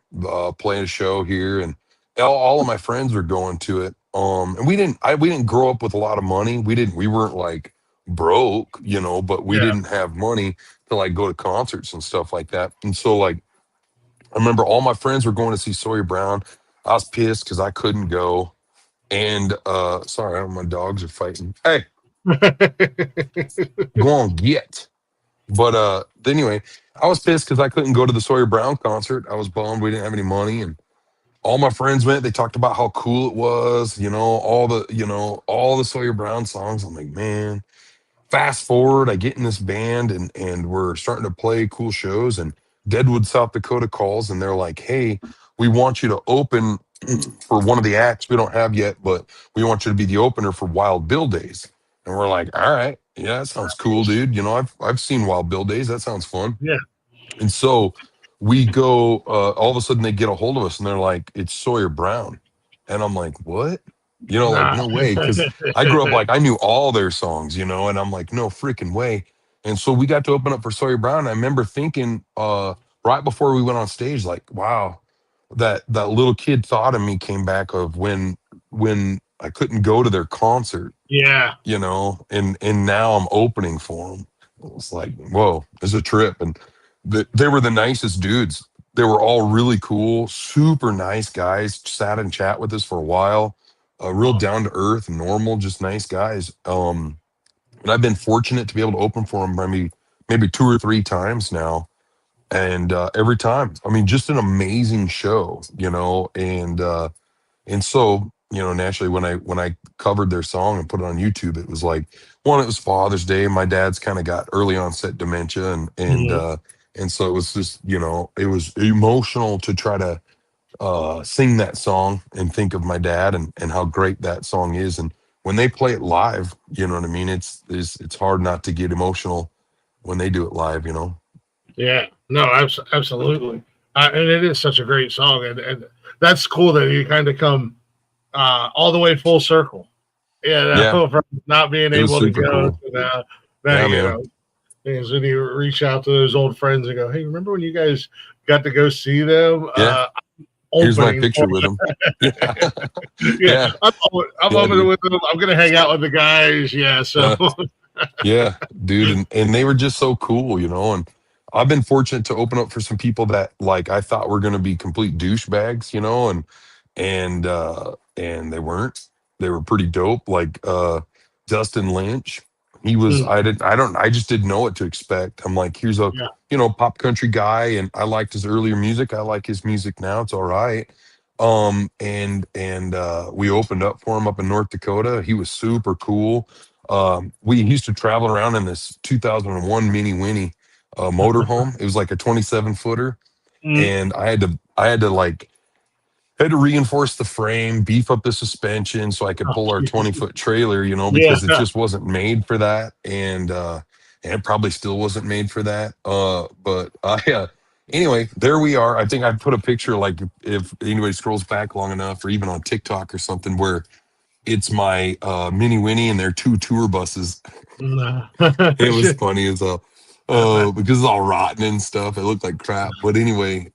playing a show here, and all of my friends were going to it. And we didn't grow up with a lot of money. We weren't like broke, but we didn't have money to like go to concerts and stuff like that. And so like I remember all my friends were going to see Sawyer Brown. I was pissed because I couldn't go. And sorry, my dogs are fighting. Hey, go on, get. But anyway, I was pissed because I couldn't go to the Sawyer Brown concert. I was bummed we didn't have any money, and all my friends went. They talked about how cool it was, all the Sawyer Brown songs. I'm like, man. Fast forward, I get in this band, and we're starting to play cool shows. And Deadwood, South Dakota calls, and they're like, hey, we want you to open for one of the acts we don't have yet, but we want you to be the opener for Wild Bill Days. And we're like, all right, yeah, that sounds cool, dude. I've seen Wild Bill Days. That sounds fun. yeah, And so we go, all of a sudden they get a hold of us and they're like, it's Sawyer Brown. And I'm like, what? Like, no way. Because I grew up like I knew all their songs, and I'm like, no freaking way. And so we got to open up for Sawyer Brown. I remember thinking right before we went on stage, like, wow, that little kid thought of me came back of when I couldn't go to their concert, yeah, and now I'm opening for them. It was like, whoa, it's a trip. And they were the nicest dudes. They were all really cool, super nice guys, sat and chat with us for a while, real down to earth, normal, just nice guys. And I've been fortunate to be able to open for them maybe 2 or 3 times now. And every time, I mean, just an amazing show, and so, naturally when I covered their song and put it on YouTube, it was like, one, it was Father's Day. My dad's kind of got early onset dementia, and so it was just, it was emotional to try to sing that song and think of my dad and how great that song is. And when they play it live, you know what I mean? It's hard not to get emotional when they do it live, Yeah, no, absolutely. And it is such a great song. And that's cool that you kind of come all the way full circle. Yeah. From not being able to go cool. to now, things when you reach out to those old friends and go, hey, remember when you guys got to go see them? Yeah. Here's my picture with them. Yeah. I'm opening with them. I'm going to hang out with the guys. Yeah. So, yeah, dude. And they were just so cool, and I've been fortunate to open up for some people that like I thought were going to be complete douchebags, and they weren't. They were pretty dope. Like Dustin Lynch, he was. I just didn't know what to expect. I'm like, here's a pop country guy, and I liked his earlier music. I like his music now. It's all right. And we opened up for him up in North Dakota. He was super cool. We used to travel around in this 2001 Mini Winnie motorhome. It was like a 27-footer, and I had to reinforce the frame, beef up the suspension so I could pull our 20-foot trailer, because it just wasn't made for that, and it probably still wasn't made for that. Anyway, there we are. I think I put a picture, like if anybody scrolls back long enough, or even on TikTok or something, where It's my Mini Winnie and their two tour buses. It was funny as hell. Because it's all rotten and stuff. It looked like crap. But anyway,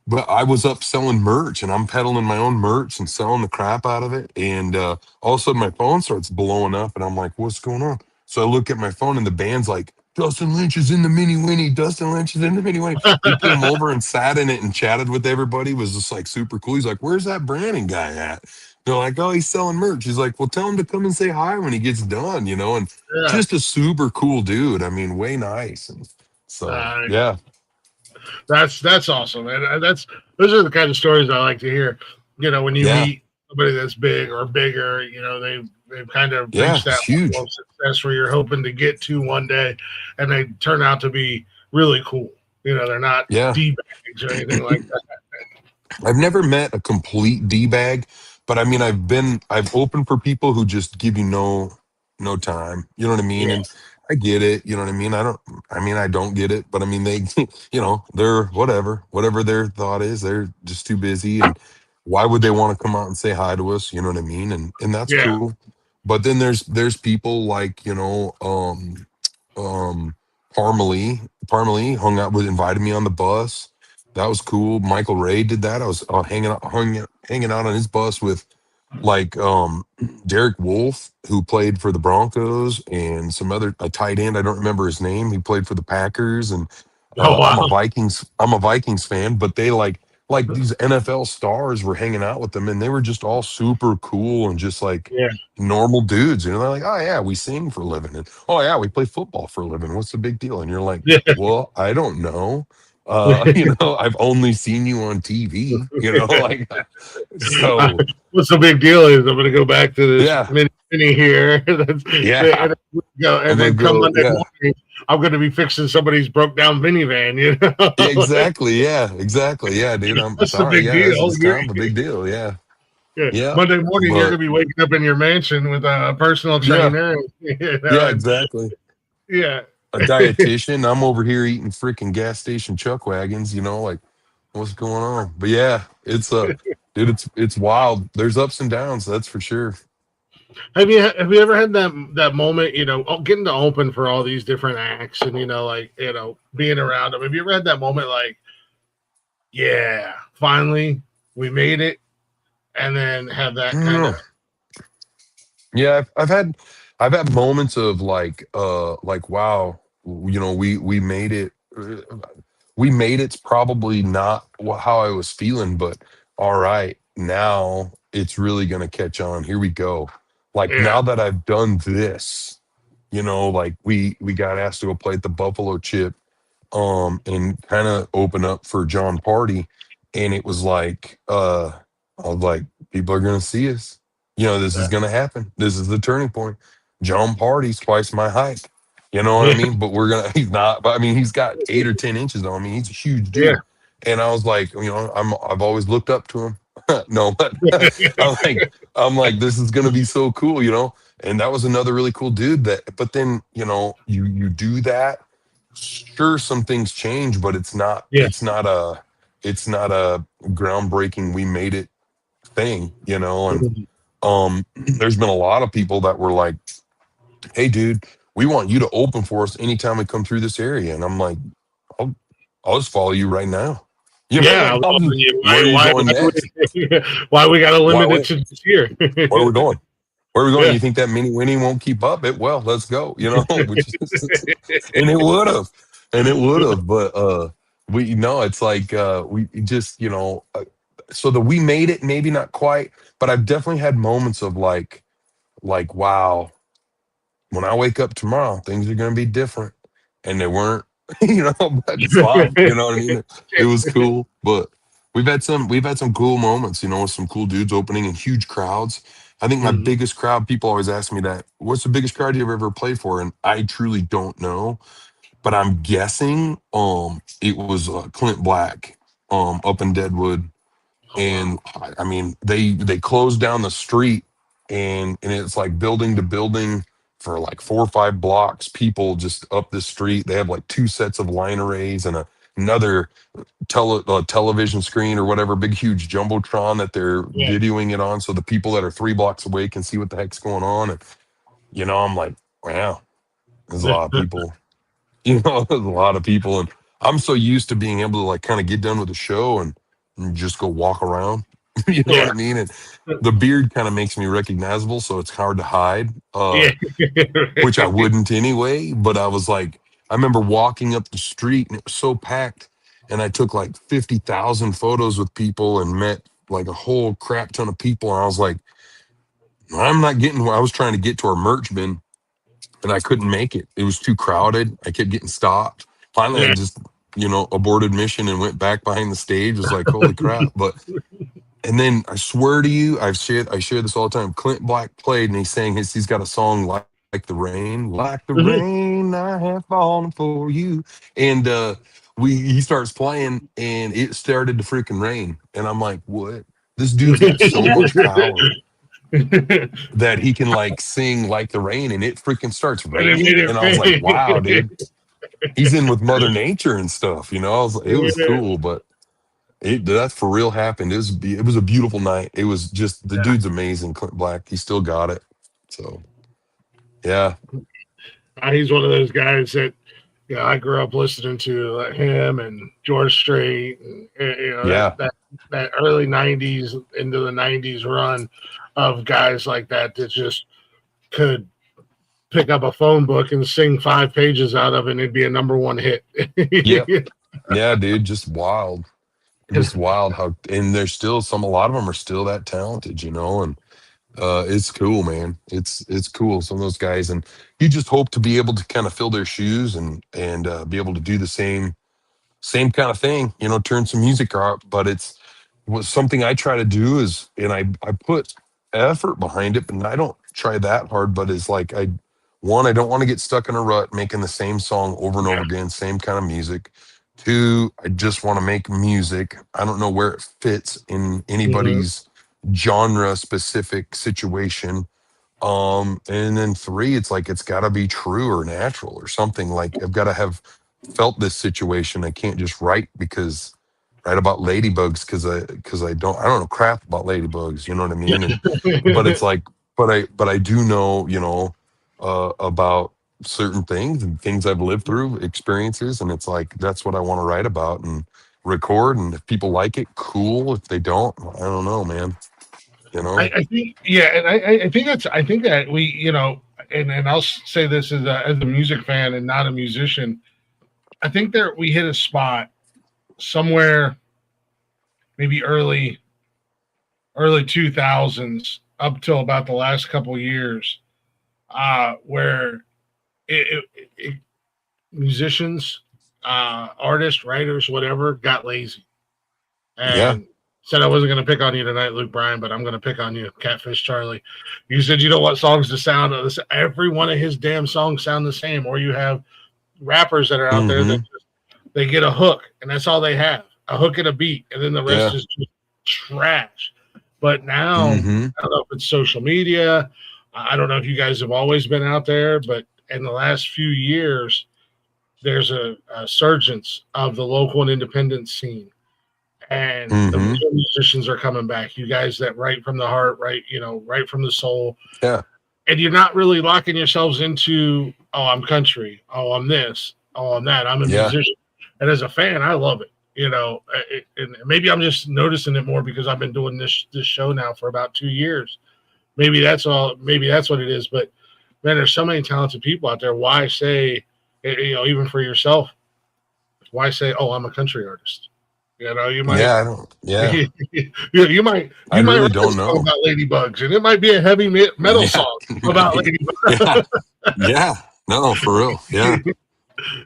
but I was up selling merch and I'm peddling my own merch and selling the crap out of it. And all of a sudden my phone starts blowing up and I'm like, what's going on? So I look at my phone and the band's like, Dustin Lynch is in the Mini Winnie. Dustin Lynch is in the Mini Winnie. He came over and sat in it and chatted with everybody. It was just like super cool. He's like, where's that Brandon guy at? They're like, oh, he's selling merch. He's like, well, tell him to come and say hi when he gets done, and Yeah. just a super cool dude. I mean, way nice. And so, Uh, yeah, that's awesome, and those are the kind of stories I like to hear. When you yeah, meet somebody that's big or bigger, they've kind of yeah, reached it's that level huge. of success where you're hoping to get to one day, and they turn out to be really cool. They're not Yeah. d bags or anything like that. I've never met a complete D bag, but I mean, I've opened for people who just give you no time. You know what I mean? Yeah, And I get it. You know what I mean? I don't get it, but I mean, they, they're whatever their thought is. They're just too busy. And why would they want to come out and say hi to us? You know what I mean? And that's yeah. cool. But then there's people like, um, Parmalee hung out with, invited me on the bus. That was cool. Michael Ray did that. I was hanging out on his bus with like Derek Wolf, who played for the Broncos, and some other a tight end. I don't remember his name. He played for the Packers, and Oh I'm a wow. Vikings fan. But they like these NFL stars were hanging out with them, and they were just all super cool and just like Yeah. normal dudes. They're like, oh yeah, we sing for a living, and oh yeah, we play football for a living. What's the big deal? And you're like, Yeah. well, I don't know. I've only seen you on TV, like so What's the big deal is I'm going to go back to this yeah, mini here. yeah. And I'm gonna then come go, Monday yeah. morning, I'm going to be fixing somebody's broke down minivan. Exactly, yeah, exactly. Yeah, dude. I'm What's the sorry. big Yeah, this deal? is kind of a big deal. Yeah. Yeah. Yeah. Monday morning, you're But going to be waking up in your mansion with a personal yeah, trainer. yeah, And exactly. yeah. A dietitian. I'm over here eating freaking gas station chuck wagons, like what's going on? But yeah, dude, it's wild. There's ups and downs, that's for sure. Have you ever had that moment, getting to open for all these different acts and being around them? Have you ever had that moment like, yeah, finally we made it, and then have that kind of Yeah, I've had moments of like wow, we made it. We made it's probably not how I was feeling, but all right, now it's really gonna catch on. Here we go. Like yeah, now that I've done this, like we got asked to go play at the Buffalo Chip, and kind of open up for John Party, and it was like, I was like, people are gonna see us. This is gonna happen. This is the turning point. John Party's twice my height. You know what I yeah, mean? But he's not, but I mean, he's got 8 or 10 inches on me. He's a huge yeah, dude. And I was like, I've always looked up to him. No, but I'm like, this is gonna be so cool. And that was another really cool dude but then, you do that. Sure, some things change, but it's not, yeah. it's not a groundbreaking, we made it thing. And there's been a lot of people that were like, hey dude, we want you to open for us anytime we come through this area. And I'm like, I'll, I'll just follow you right now. Yeah, I Like, was wondering where are you going next? why we got to Why, limit it wait, to this year? where are we going? Where are we going? Yeah. You think that mini winnie won't keep up? Well, let's go, which and it would have, but we know it's like we just, so the we made it, maybe not quite, but I've definitely had moments of like wow, when I wake up tomorrow, things are going to be different. And they weren't, but it's fine. You know what I mean? It was cool, but we've had some cool moments, with some cool dudes opening in huge crowds. I think my Mhm. biggest crowd, people always ask me that, what's the biggest crowd you've ever played for? And I truly don't know, but I'm guessing, it was Clint Black, up in Deadwood. Oh wow. And I mean, they closed down the street, and it's like building to building for like 4 or 5 blocks. People just up the street. They have like 2 sets of line arrays and a another television screen or whatever, big huge jumbotron that they're Yeah. videoing it on, so the people that are 3 blocks away can see what the heck's going on. And I'm like, wow, there's a lot of people. There's a lot of people, and I'm so used to being able to like kind of get done with the show and just go walk around. You know what Yeah. I mean? And the beard kind of makes me recognizable, so it's hard to hide. Yeah. Which I wouldn't anyway. But I was like, I remember walking up the street and it was so packed, and I took like 50,000 photos with people and met like a whole crap ton of people. And I was like, I'm not getting where I was trying to get to our merch bin, and I couldn't make it. It was too crowded. I kept getting stopped. Finally, I Yeah. just, aborted mission and went back behind the stage. It was like, holy crap. And then I swear to you, I share this all the time. Clint Black played and he sang he's got a song like the rain, like the Mhm. rain, I have fallen for you. And he starts playing and it started to freaking rain. And I'm like, what? This dude's got so much power that he can like sing like the rain and it freaking starts And it made raining. And I was like, wow, dude, he's in with Mother Nature and stuff. It was cool, but that for real happened. It was a beautiful night. It was just the dude's amazing, Clint Black. He still got it. So yeah, He's one of those guys that I grew up listening to him and George Strait, and yeah, that early '90s into the '90s run of guys like that just could pick up a phone book and sing 5 pages out of it, and it'd be a #1 hit. yep, yeah, dude, just wild. Just wild how, and there's still a lot of them are still that talented, and it's cool, man. It's cool. Some of those guys, and you just hope to be able to kind of fill their shoes and be able to do the same kind of thing, turn some music out. But it's something I try to do is, and I put effort behind it, but I don't try that hard. But it's like I don't want to get stuck in a rut making the same song over and over again, same kind of music. 2, I just want to make music. I don't know where it fits in anybody's genre specific situation. And then 3, it's like it's got to be true or natural or something. Like I've got to have felt this situation. I can't just write about ladybugs because I don't know crap about ladybugs. You know what I mean? But it's like, but I do know, about certain things and things I've lived through, experiences, and it's like that's what I want to write about and record. And if people like it, cool. If they don't, I don't know, man. I think, and I think that we, and I'll say this as a music fan and not a musician. I think that we hit a spot somewhere, maybe early 2000s up till about the last couple years, where musicians, artists, writers, whatever, got lazy and said, I wasn't going to pick on you tonight, Luke Bryan, but I'm going to pick on you, Catfish Charlie. You said you don't want songs to sound every one of his damn songs sound the same, or you have rappers that are out there that they get a hook and that's all they have, a hook and a beat, and then the rest is just trash. But now, I don't know if it's social media. I don't know if you guys have always been out there, but in the last few years, there's a surgence of the local and independent scene. And the real musicians are coming back. You guys that write from the heart, write from the soul. Yeah. And you're not really locking yourselves into, oh, I'm country. Oh, I'm this. Oh, I'm that. I'm a musician. And as a fan, I love it. And maybe I'm just noticing it more because I've been doing this show now for about 2 years. Maybe that's all. Maybe that's what it is. But man, there's so many talented people out there. Why say, even for yourself, why say, oh, I'm a country artist? You might. Yeah, I don't. Yeah, you might. I might really write don't a song know about ladybugs, and it might be a heavy metal song about ladybugs. yeah. No, for real. Yeah.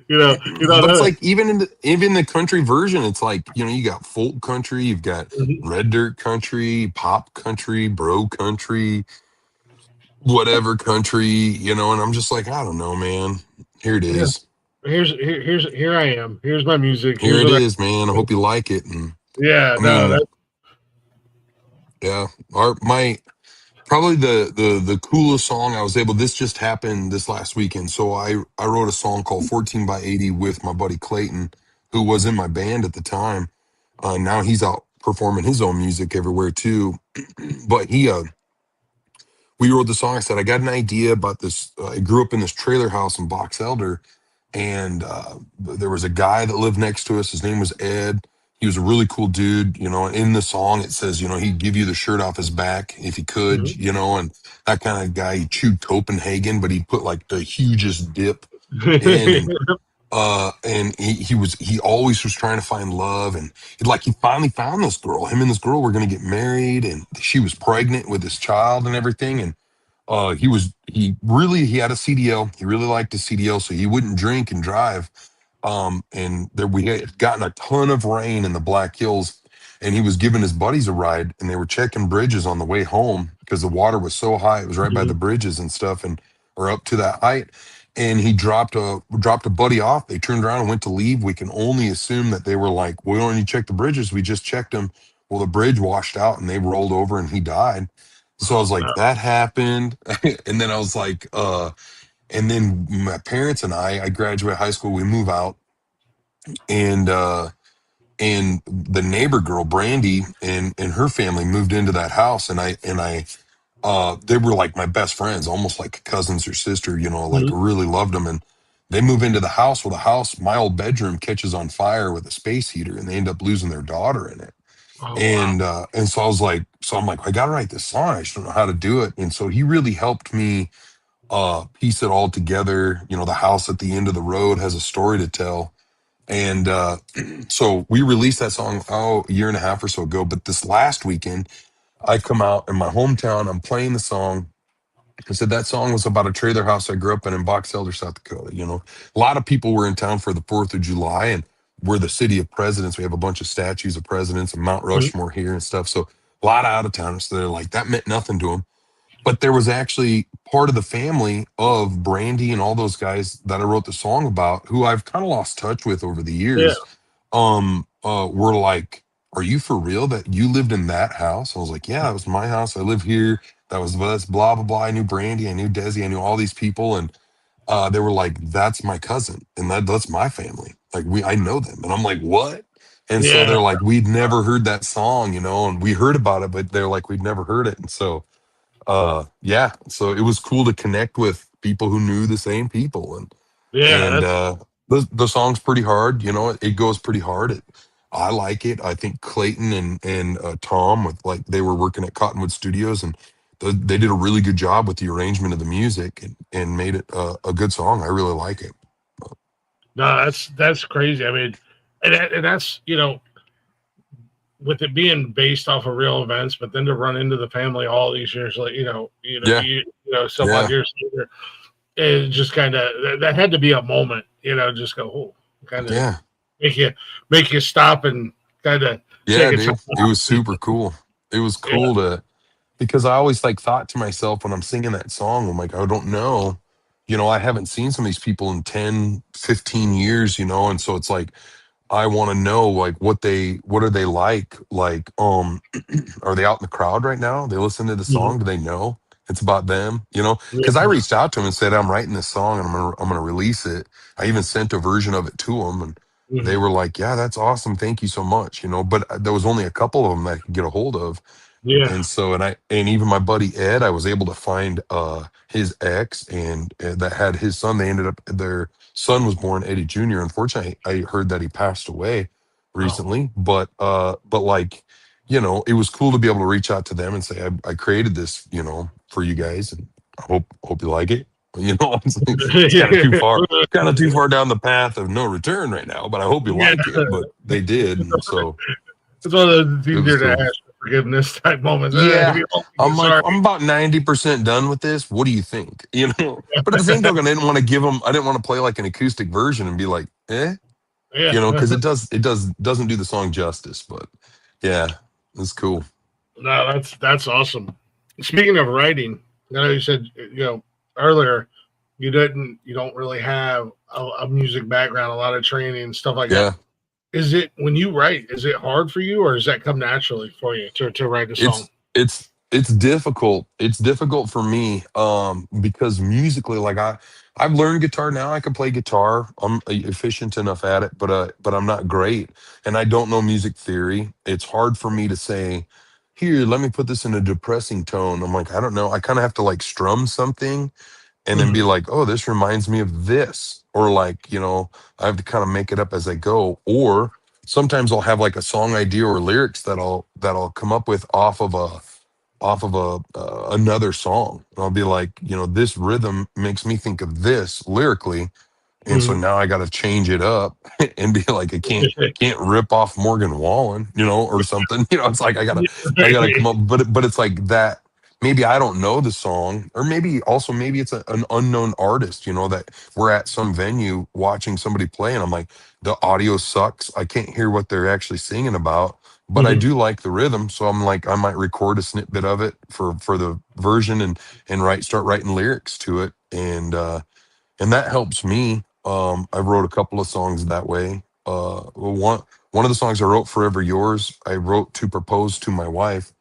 But it's like even in the country version, it's like you got folk country, you've got red dirt country, pop country, bro country, whatever country, and I'm just like, I don't know, man. Here it is. Here I am. Here's my music. Here it is, man. I hope you like it. And probably the coolest song I was able. This just happened this last weekend. So I wrote a song called 14 by 80 with my buddy Clayton who was in my band at the time. Now he's out performing his own music everywhere too. But we wrote the song. I said, I got an idea about this. I grew up in this trailer house in Box Elder, and there was a guy that lived next to us. His name was Ed. He was a really cool dude. In the song, it says, he'd give you the shirt off his back if he could, and that kind of guy. He chewed Copenhagen, but he put like the hugest dip in. And he always was trying to find love, and he finally found this girl. Him and this girl were going to get married, and she was pregnant with his child and everything. And he had a CDL. He really liked the CDL, so he wouldn't drink and drive. And there we had gotten a ton of rain in the Black Hills, and he was giving his buddies a ride, and they were checking bridges on the way home because the water was so high. It was right by the bridges and stuff, or up to that height. And he dropped a buddy off. They turned around and went to leave. We can only assume that they were like, we don't need to check the bridges. We just checked them. Well, the bridge washed out and they rolled over and he died. So I was like, that happened. And then I was like, and then my parents and I graduated high school, we move out, and the neighbor girl, Brandy, and her family moved into that house. And I they were like my best friends, almost like cousins or sister, like really loved them. And they move into the house. Well, my old bedroom catches on fire with a space heater, and they end up losing their daughter in it. And so I was like, I'm like, I got to write this song. I just don't know how to do it. And so he really helped me piece it all together. The house at the end of the road has a story to tell. And so we released that song, a year and a half or so ago. But this last weekend, I come out in my hometown, I'm playing the song. I said that song was about a trailer house I grew up in Box Elder, South Dakota. A lot of people were in town for the 4th of July, and we're the city of presidents. We have a bunch of statues of presidents and Mount Rushmore here and stuff. So a lot of out-of-towners. So they're like, that meant nothing to them. But there was actually part of the family of Brandy and all those guys that I wrote the song about, who I've kind of lost touch with over the years. Were like, are you for real that you lived in that house? I was like, yeah, that was my house. I live here. That's blah, blah, blah. I knew Brandy. I knew Desi. I knew all these people. And they were like, that's my cousin. And that's my family. Like I know them. And I'm like, what? And so they're like, we'd never heard that song, and we heard about it, but they're like, we'd never heard it. And so, so it was cool to connect with people who knew the same people. And the song's pretty hard. It goes pretty hard. I like it. I think Clayton and Tom, they were working at Cottonwood Studios, and they did a really good job with the arrangement of the music and made it a good song. I really like it. No, that's crazy. I mean, and that's with it being based off of real events, but then to run into the family all these years, like so odd years later, it just kind of that had to be a moment, just go kind of make you stop and kind of it was super cool. It was cool because I always thought to myself when I'm singing that song, I'm like, I don't know, I haven't seen some of these people in 10, 15 years, and so it's like, I want to know what are they like? Are they out in the crowd right now? They listen to the song. Do they know it's about them? Because I reached out to them and said, I'm writing this song and I'm going to release it. I even sent a version of it to them, and they were like, yeah, that's awesome. Thank you so much. But there was only a couple of them that I could get a hold of. And so, and even my buddy Ed, I was able to find his ex and that had his son. They ended up, their son was born Eddie Jr. Unfortunately, I heard that he passed away recently, but it was cool to be able to reach out to them and say, I created this, for you guys, and I hope you like it. It's kind of too far down the path of no return right now, but I hope you like it. But they did, and so it's one of those easier to ask for forgiveness type moments. I'm like, I'm about 90% done with this. What do you think? But at the same token, I didn't want to give them. I didn't want to play like an acoustic version and be like, because it doesn't do the song justice. But it's cool. No, that's awesome. Speaking of writing, I know you said earlier you don't really have a music background, a lot of training and stuff like that. When you write, is it hard for you, or does that come naturally for you to write a song? it's difficult. It's difficult for me because musically, like I've learned guitar now. I can play guitar. I'm efficient enough at it, but I'm not great, and I don't know music theory. It's hard for me to say, here, let me put this in a depressing tone. I'm like, I don't know. I kind of have to like strum something and then be Mhm. like, oh, this reminds me of this, or like, I have to kind of make it up as I go. Or sometimes I'll have like a song idea or lyrics that I'll come up with off of another song. And I'll be like, this rhythm makes me think of this lyrically, and so Mhm. now I got to change it up and be like, I can't rip off Morgan Wallen, or something. It's like I gotta come up, but it's like that. Maybe I don't know the song, or maybe it's an unknown artist. That we're at some venue watching somebody play, and I'm like, the audio sucks. I can't hear what they're actually singing about, but I Mhm. do like the rhythm. So I'm like, I might record a snippet of it for the version and start writing lyrics to it, and that helps me. I wrote a couple of songs that way. One of the songs I wrote, "Forever Yours," I wrote to propose to my wife.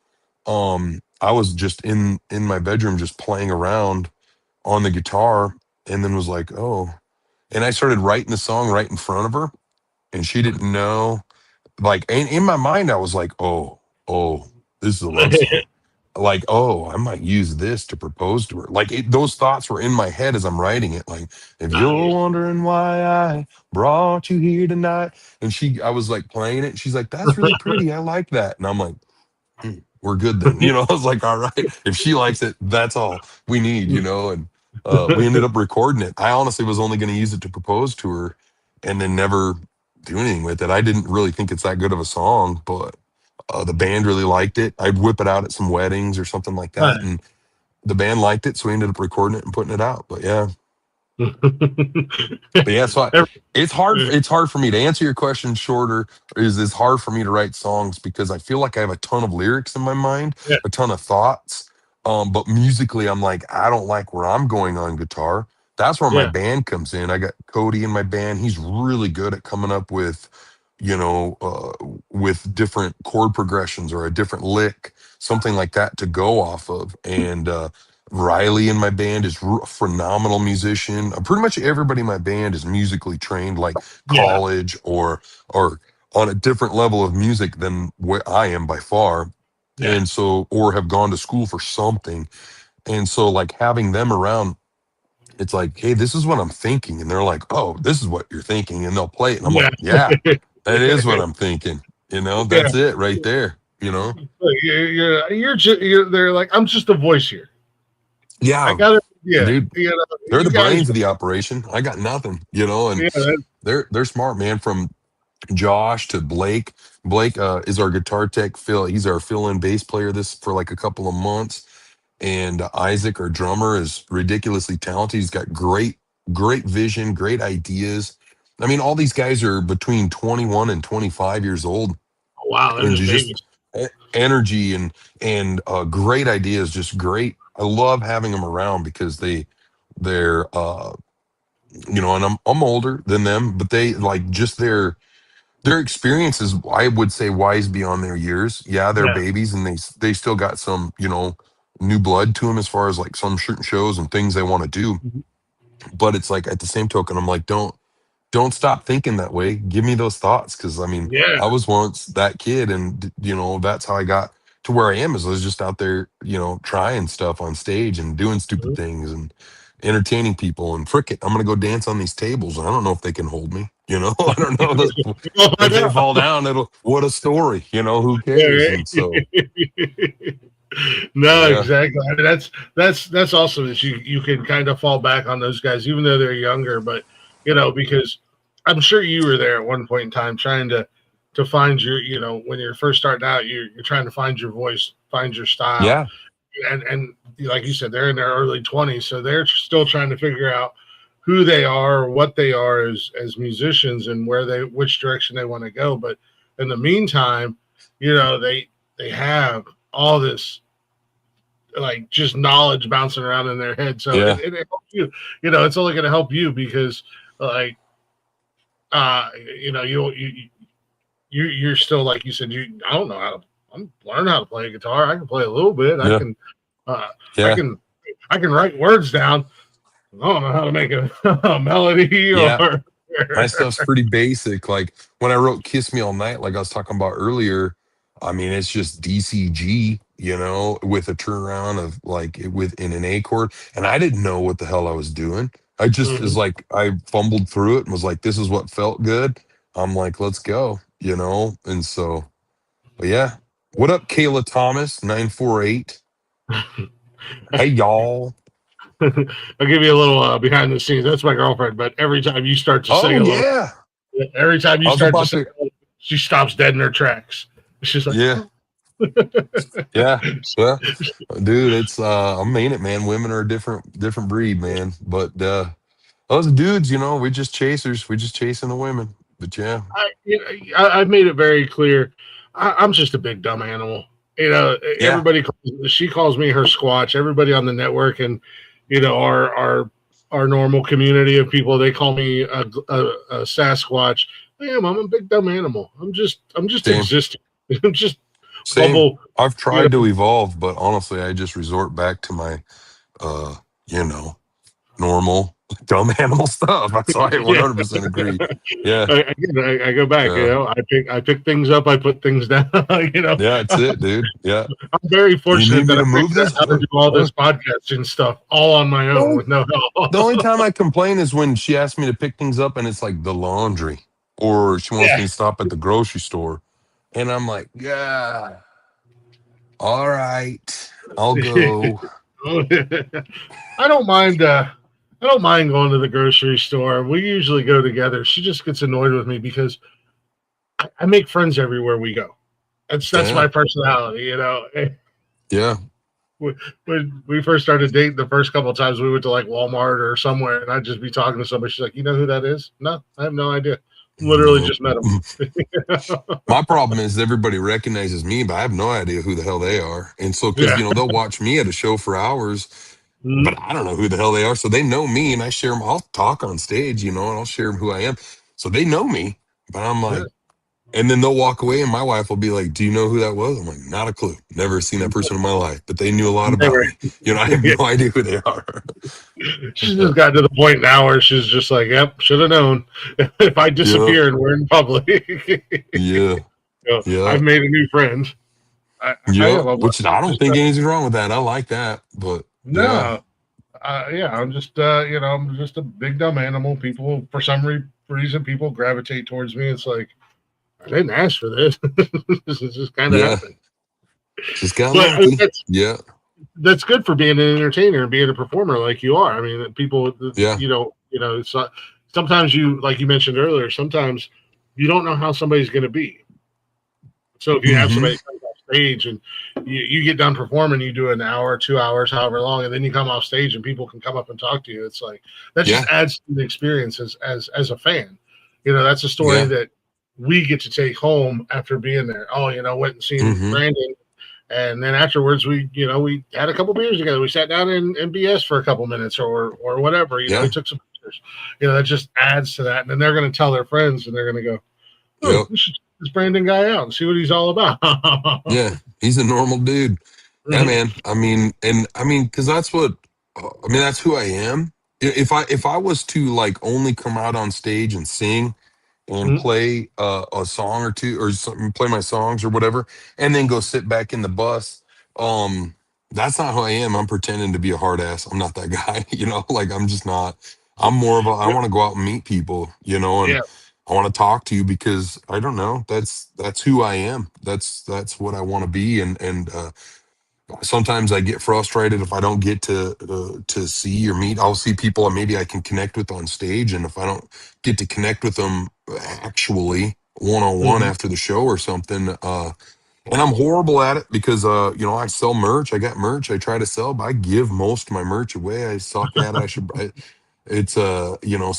I was just in my bedroom, just playing around on the guitar, and then was like, "Oh," and I started writing the song right in front of her, and she didn't know. Like, and in my mind, I was like, "Oh, this is a love song." Like, oh, I might use this to propose to her. Like those thoughts were in my head as I'm writing it. Like, if you're Nice. wondering why I brought you here tonight, and I was like playing it. And she's like, that's really pretty. I like that. And I'm like, we're good then. I was like, all right, if she likes it, that's all we need. And we ended up recording it. I honestly was only going to use it to propose to her and then never do anything with it. I didn't really think it's that good of a song, but the band really liked it. I'd whip it out at some weddings or something like that, and the band liked it, so we ended up recording it and putting it out. But yeah, so it's hard. It's hard for me to answer your question. Shorter is it's hard for me to write songs because I feel like I have a ton of lyrics in my mind, Yeah. a ton of thoughts. But musically, I'm like, I don't like where I'm going on guitar. That's where my Yeah. band comes in. I got Cody in my band. He's really good at coming up with different chord progressions or a different lick, something like that to go off of. And Riley in my band is a phenomenal musician. Pretty much everybody in my band is musically trained, like Yeah. college or on a different level of music than what I am by far. Yeah. And so, or have gone to school for something. And so, like having them around, it's like, hey, this is what I'm thinking. And they're like, oh, this is what you're thinking. And they'll play it. And I'm Yeah. like, yeah, that is what I'm thinking. Yeah. That's it right there. Look, they're like, I'm just a voice here. I Yeah, got it. Yeah. dude, they're You the guys. brains of the operation. I got nothing. And Yeah. they're smart, man. From Josh to Blake. Blake is our guitar tech. Phil, he's our fill-in bass player this for like a couple of months. And Isaac, our drummer, is ridiculously talented. He's got great vision, great ideas. I mean, all these guys are between 21 and 25 years old, Wow. They're and just just babies. energy and great ideas, just great. I love having them around because they're and I'm older than them, but they like just their experiences, I would say, wise beyond their years. Yeah, they're Yeah. babies, and they still got some new blood to them as far as like some certain shows and things they want to do. Mhm. But it's like at the same token, I'm like, don't stop thinking that way. Give me those thoughts, because I mean, Yeah. I was once that kid, and that's how I got to where I am. Is I was just out there, trying stuff on stage and doing stupid Mhm. things and entertaining people. And frick it, I'm gonna go dance on these tables. I don't know if they can hold me. I don't know Well, I if they know. fall down. It'll what a story. Who cares? Yeah, And so right. No, yeah, exactly. I mean, that's awesome that you can kind of fall back on those guys, even though they're younger. But because I'm sure you were there at one point in time trying to find your, when you're first starting out, you're trying to find your voice, find your style, yeah, and like you said, they're in their early 20s, so they're still trying to figure out who they are, or what they are as musicians, and which direction they want to go. But in the meantime, they have all this like just knowledge bouncing around in their head. So yeah, it helps you. It's only going to help you because like you you're still, like you said, I don't know how to I'm learning how to play guitar. I can play a little bit. I Yeah. can, uh, I Yeah. can, I can write words down. I don't know how to make a melody Yeah. or. My stuff's pretty basic. Like when I wrote Kiss Me All Night, like I was talking about earlier, I mean, it's just DCG, with a turnaround of like within an A chord. And I didn't know what the hell I was doing. I just is Mhm. like, I fumbled through it and was like, this is what felt good. I'm like, let's go, And so, but yeah. What up, Kayla Thomas, 948? Hey, y'all. I'll give you a little behind the scenes. That's my girlfriend. But every time you start to sing Oh, a little, yeah. every time you I was start to about sing, to, she stops dead in her tracks. She's like, yeah. oh. Yeah. Well, dude, it's I mean it, man. Women are a different breed, man. But us dudes, we're just chasers. We're just chasing the women. But yeah. I've made it very clear. I'm just a big dumb animal. Yeah. She calls me her squatch. Everybody on the network and our normal community of people, they call me a Sasquatch. I'm a big dumb animal. I'm just Same. existing. I'm just Same. bubble. I've You tried know, to evolve, but honestly, I just resort back to my uh, you know, normal dumb animal stuff. That's why I yeah. 100% agree. Yeah. I go back. Yeah. I pick things up. I put things down. Yeah, that's it, dude. Yeah. I'm very You fortunate need me that I to move figured out this? how to do all Uh, this podcasting stuff all on my The own only, with no the help. only time I complain is when she asks me to pick things up and it's like the laundry, or she wants Yeah. me to stop at the grocery store. And I'm like, yeah, all right, I'll go. I don't mind. I don't mind going to the grocery store. We usually go together. She just gets annoyed with me because I make friends everywhere we go. That's Yeah, my personality. yeah. When we first started dating, the first couple of times we went to like Walmart or somewhere, and I'd just be talking to somebody. She's like, "You know who that is?" No, I have no idea. Literally No. just met him. My problem is everybody recognizes me, but I have no idea who the hell they are. And so, because, Yeah. they'll watch me at a show for hours, but Mhm. I don't know who the hell they are. So they know me and I share them. I'll talk on stage, and I'll share who I am. So they know me, but I'm Yeah. like, and then they'll walk away and my wife will be like, do you know who that was? I'm like, not a clue. Never seen that person in my life, but they knew a lot about Never. me. I have no idea who they are. She's just gotten to the point now where she's just like, "Yep, should have known." If I Yeah. disappear and we're in public, Yeah. Yeah. I've made a new friend. I Yeah. am. Which I don't Just think anything's wrong with that. I like that. But yeah. no. Yeah, I'm just I'm just a big dumb animal. People, for some reason, people gravitate towards me. It's like I didn't ask for this. This just kind of Yeah. happened. Just got But lucky. Yeah. that's good for being an entertainer and being a performer like you are. I mean, people, Yeah. it's sometimes you, like you mentioned earlier, sometimes you don't know how somebody's going to be. So if you have Hmm. somebody come off stage and you get done performing, you do an hour, 2 hours, however long, and then you come off stage and people can come up and talk to you. It's like that Yeah. just adds to the experience as a fan. That's a story Yeah. that we get to take home after being there. Oh, went and seen Hmm. Brandon, and then afterwards we had a couple beers together. We sat down and BS for a couple minutes or whatever. We Yeah. took some pictures. That just adds to that. And then they're going to tell their friends, and they're going to go, "Oh, Yep. we should check this Brandon guy out and see what he's all about." Yeah. He's a normal dude. Yeah, man. Because that's that's who I am. If I was to like only come out on stage and sing and Mhm. play a song or two or something, play my songs or whatever, and then go sit back in the bus, that's not who I am. I'm pretending to be a hard ass. I'm not that guy. Like I'm just not. I'm more of a. I want to go out and meet people. And Yeah, I want to talk to you because I don't know. That's who I am. That's what I want to be. And sometimes I get frustrated if I don't get to see or meet. I'll see people and maybe I can connect with on stage, and if I don't get to connect with them actually one on one mhm. after the show or something, and I'm horrible at it because I sell merch. I got merch I try to sell, but I give most of my merch away. I suck at it. It's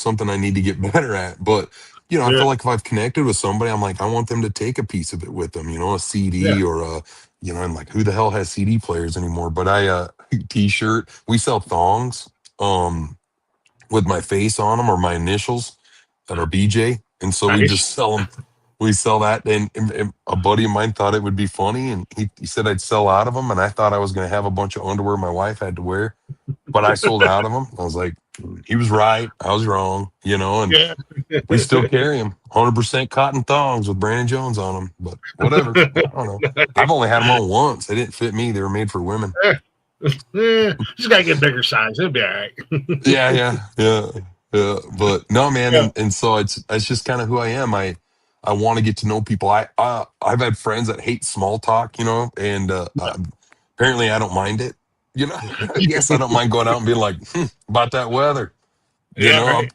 something I need to get better at. But I Yeah, feel like if I've connected with somebody, I'm like I want them to take a piece of it with them. A yeah. CD or a I'm like, who the hell has CD players anymore? But I t-shirt. We sell thongs with my face on them or my initials that are BJ, and so we just Nice. sell them. we sell that, and a buddy of mine thought it would be funny, and he said I'd sell out of them, and I thought I was going to have a bunch of underwear my wife had to wear, but I sold out of them. I was like, he was right, I was wrong, and Yeah. we still carry them, 100% cotton thongs with Brandon Jones on them. But whatever, I don't know. I've only had them on once. They didn't fit me. They were made for women. Just gotta get bigger size. It'll be all right. Yeah. But no, man, Yeah. and so it's just kind of who I am. I want to get to know people. I've had friends that hate small talk, and apparently I don't mind it. I guess I don't mind going out and being like about that weather. Yeah, right.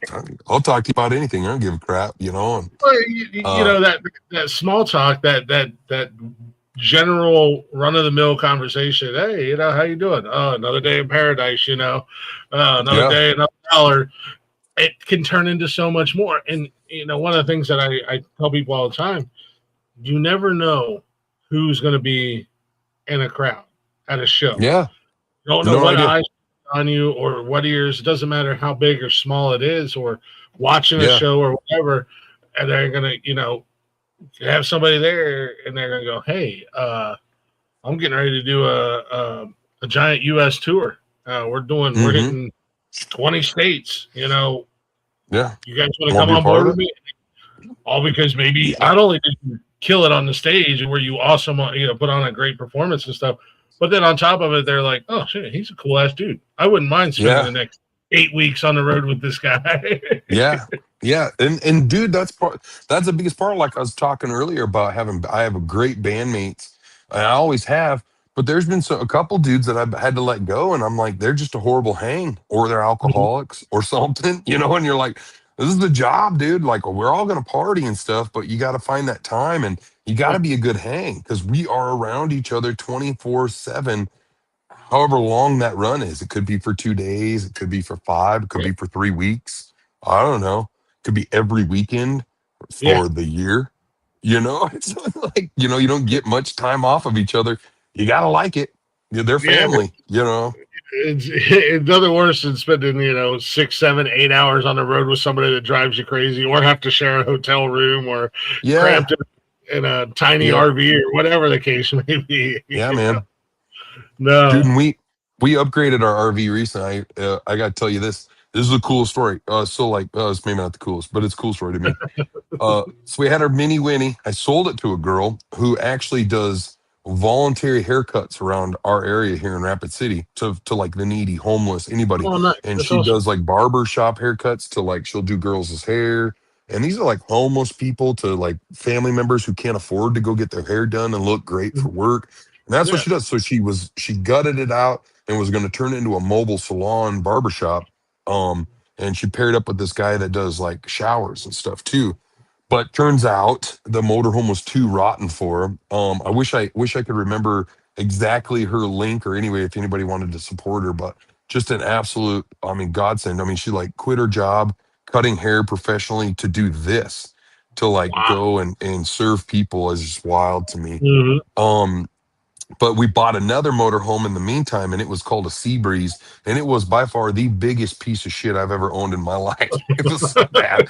I'll talk to you about anything. I don't give a crap. And Well, that small talk, that general run of the mill conversation. Hey, how you doing? Oh, another day in paradise. Another yeah, day, another dollar. It can turn into so much more. And one of the things that I tell people all the time, you never know who's going to be in a crowd at a show. yeah, You don't know no what idea. eyes on you or what ears. It doesn't matter how big or small it is, or watching a Yeah, show or whatever. And they're gonna, have somebody there, and they're gonna go, "Hey, I'm getting ready to do a giant U.S. tour. We're hmm hitting 20 states. yeah. You guys want to Want come to be a on part board of with it? me?" All because maybe Yeah, not only did you kill it on the stage where you awesome, put on a great performance and stuff, but then on top of it, they're like, "Oh shit, he's a cool ass dude. I wouldn't mind spending yeah. the next 8 weeks on the road with this guy." Yeah. Yeah. And dude, that's the biggest part. Like I was talking earlier about I have a great bandmates, and I always have, but there's been a couple dudes that I've had to let go, and I'm like, they're just a horrible hang, or they're Mhm. alcoholics or something, and you're like, this is the job, dude. Like we're all gonna party and stuff, but you gotta find that time, and you gotta Yeah, be a good hang because we are around each other 24/7, however long that run is. It could be for 2 days, it could be for five, it could yeah, be for 3 weeks. I don't know. It could be every weekend yeah, for the year. It's not like, you don't get much time off of each other. You gotta like it. They're yeah. family. It's nothing worse than spending 6, 7, 8 hours on the road with somebody that drives you crazy, or have to share a hotel room, or Yeah. cramped in a tiny Yep. RV, or whatever the case may be. Yeah, man. Dude, No. and we upgraded our RV recently. I gotta tell you this. This is a cool story. So like, it's maybe not the coolest, but it's a cool story to me. So we had our mini Winnie. I sold it to a girl who actually does voluntary haircuts around our area here in Rapid City to like the needy, homeless, anybody. Oh, nice. And That's she awesome. does like barber shop haircuts to like she'll do girls' hair. And these are like homeless people to like family members who can't afford to go get their hair done and look great for work. And that's what Yeah. she does. So she gutted it out and was going to turn it into a mobile salon barbershop. And she paired up with this guy that does like showers and stuff too, but turns out the motorhome was too rotten for her. I wish I could remember exactly her link or anyway if anybody wanted to support her, but just an absolute, I mean, godsend. I mean, she like quit her job cutting hair professionally to do this, to like Wow. go and serve people is just wild to me. Hmm. Um, but we bought another motorhome in the meantime, and it was called a Sea Breeze, and it was by far the biggest piece of shit I've ever owned in my life. It was so bad.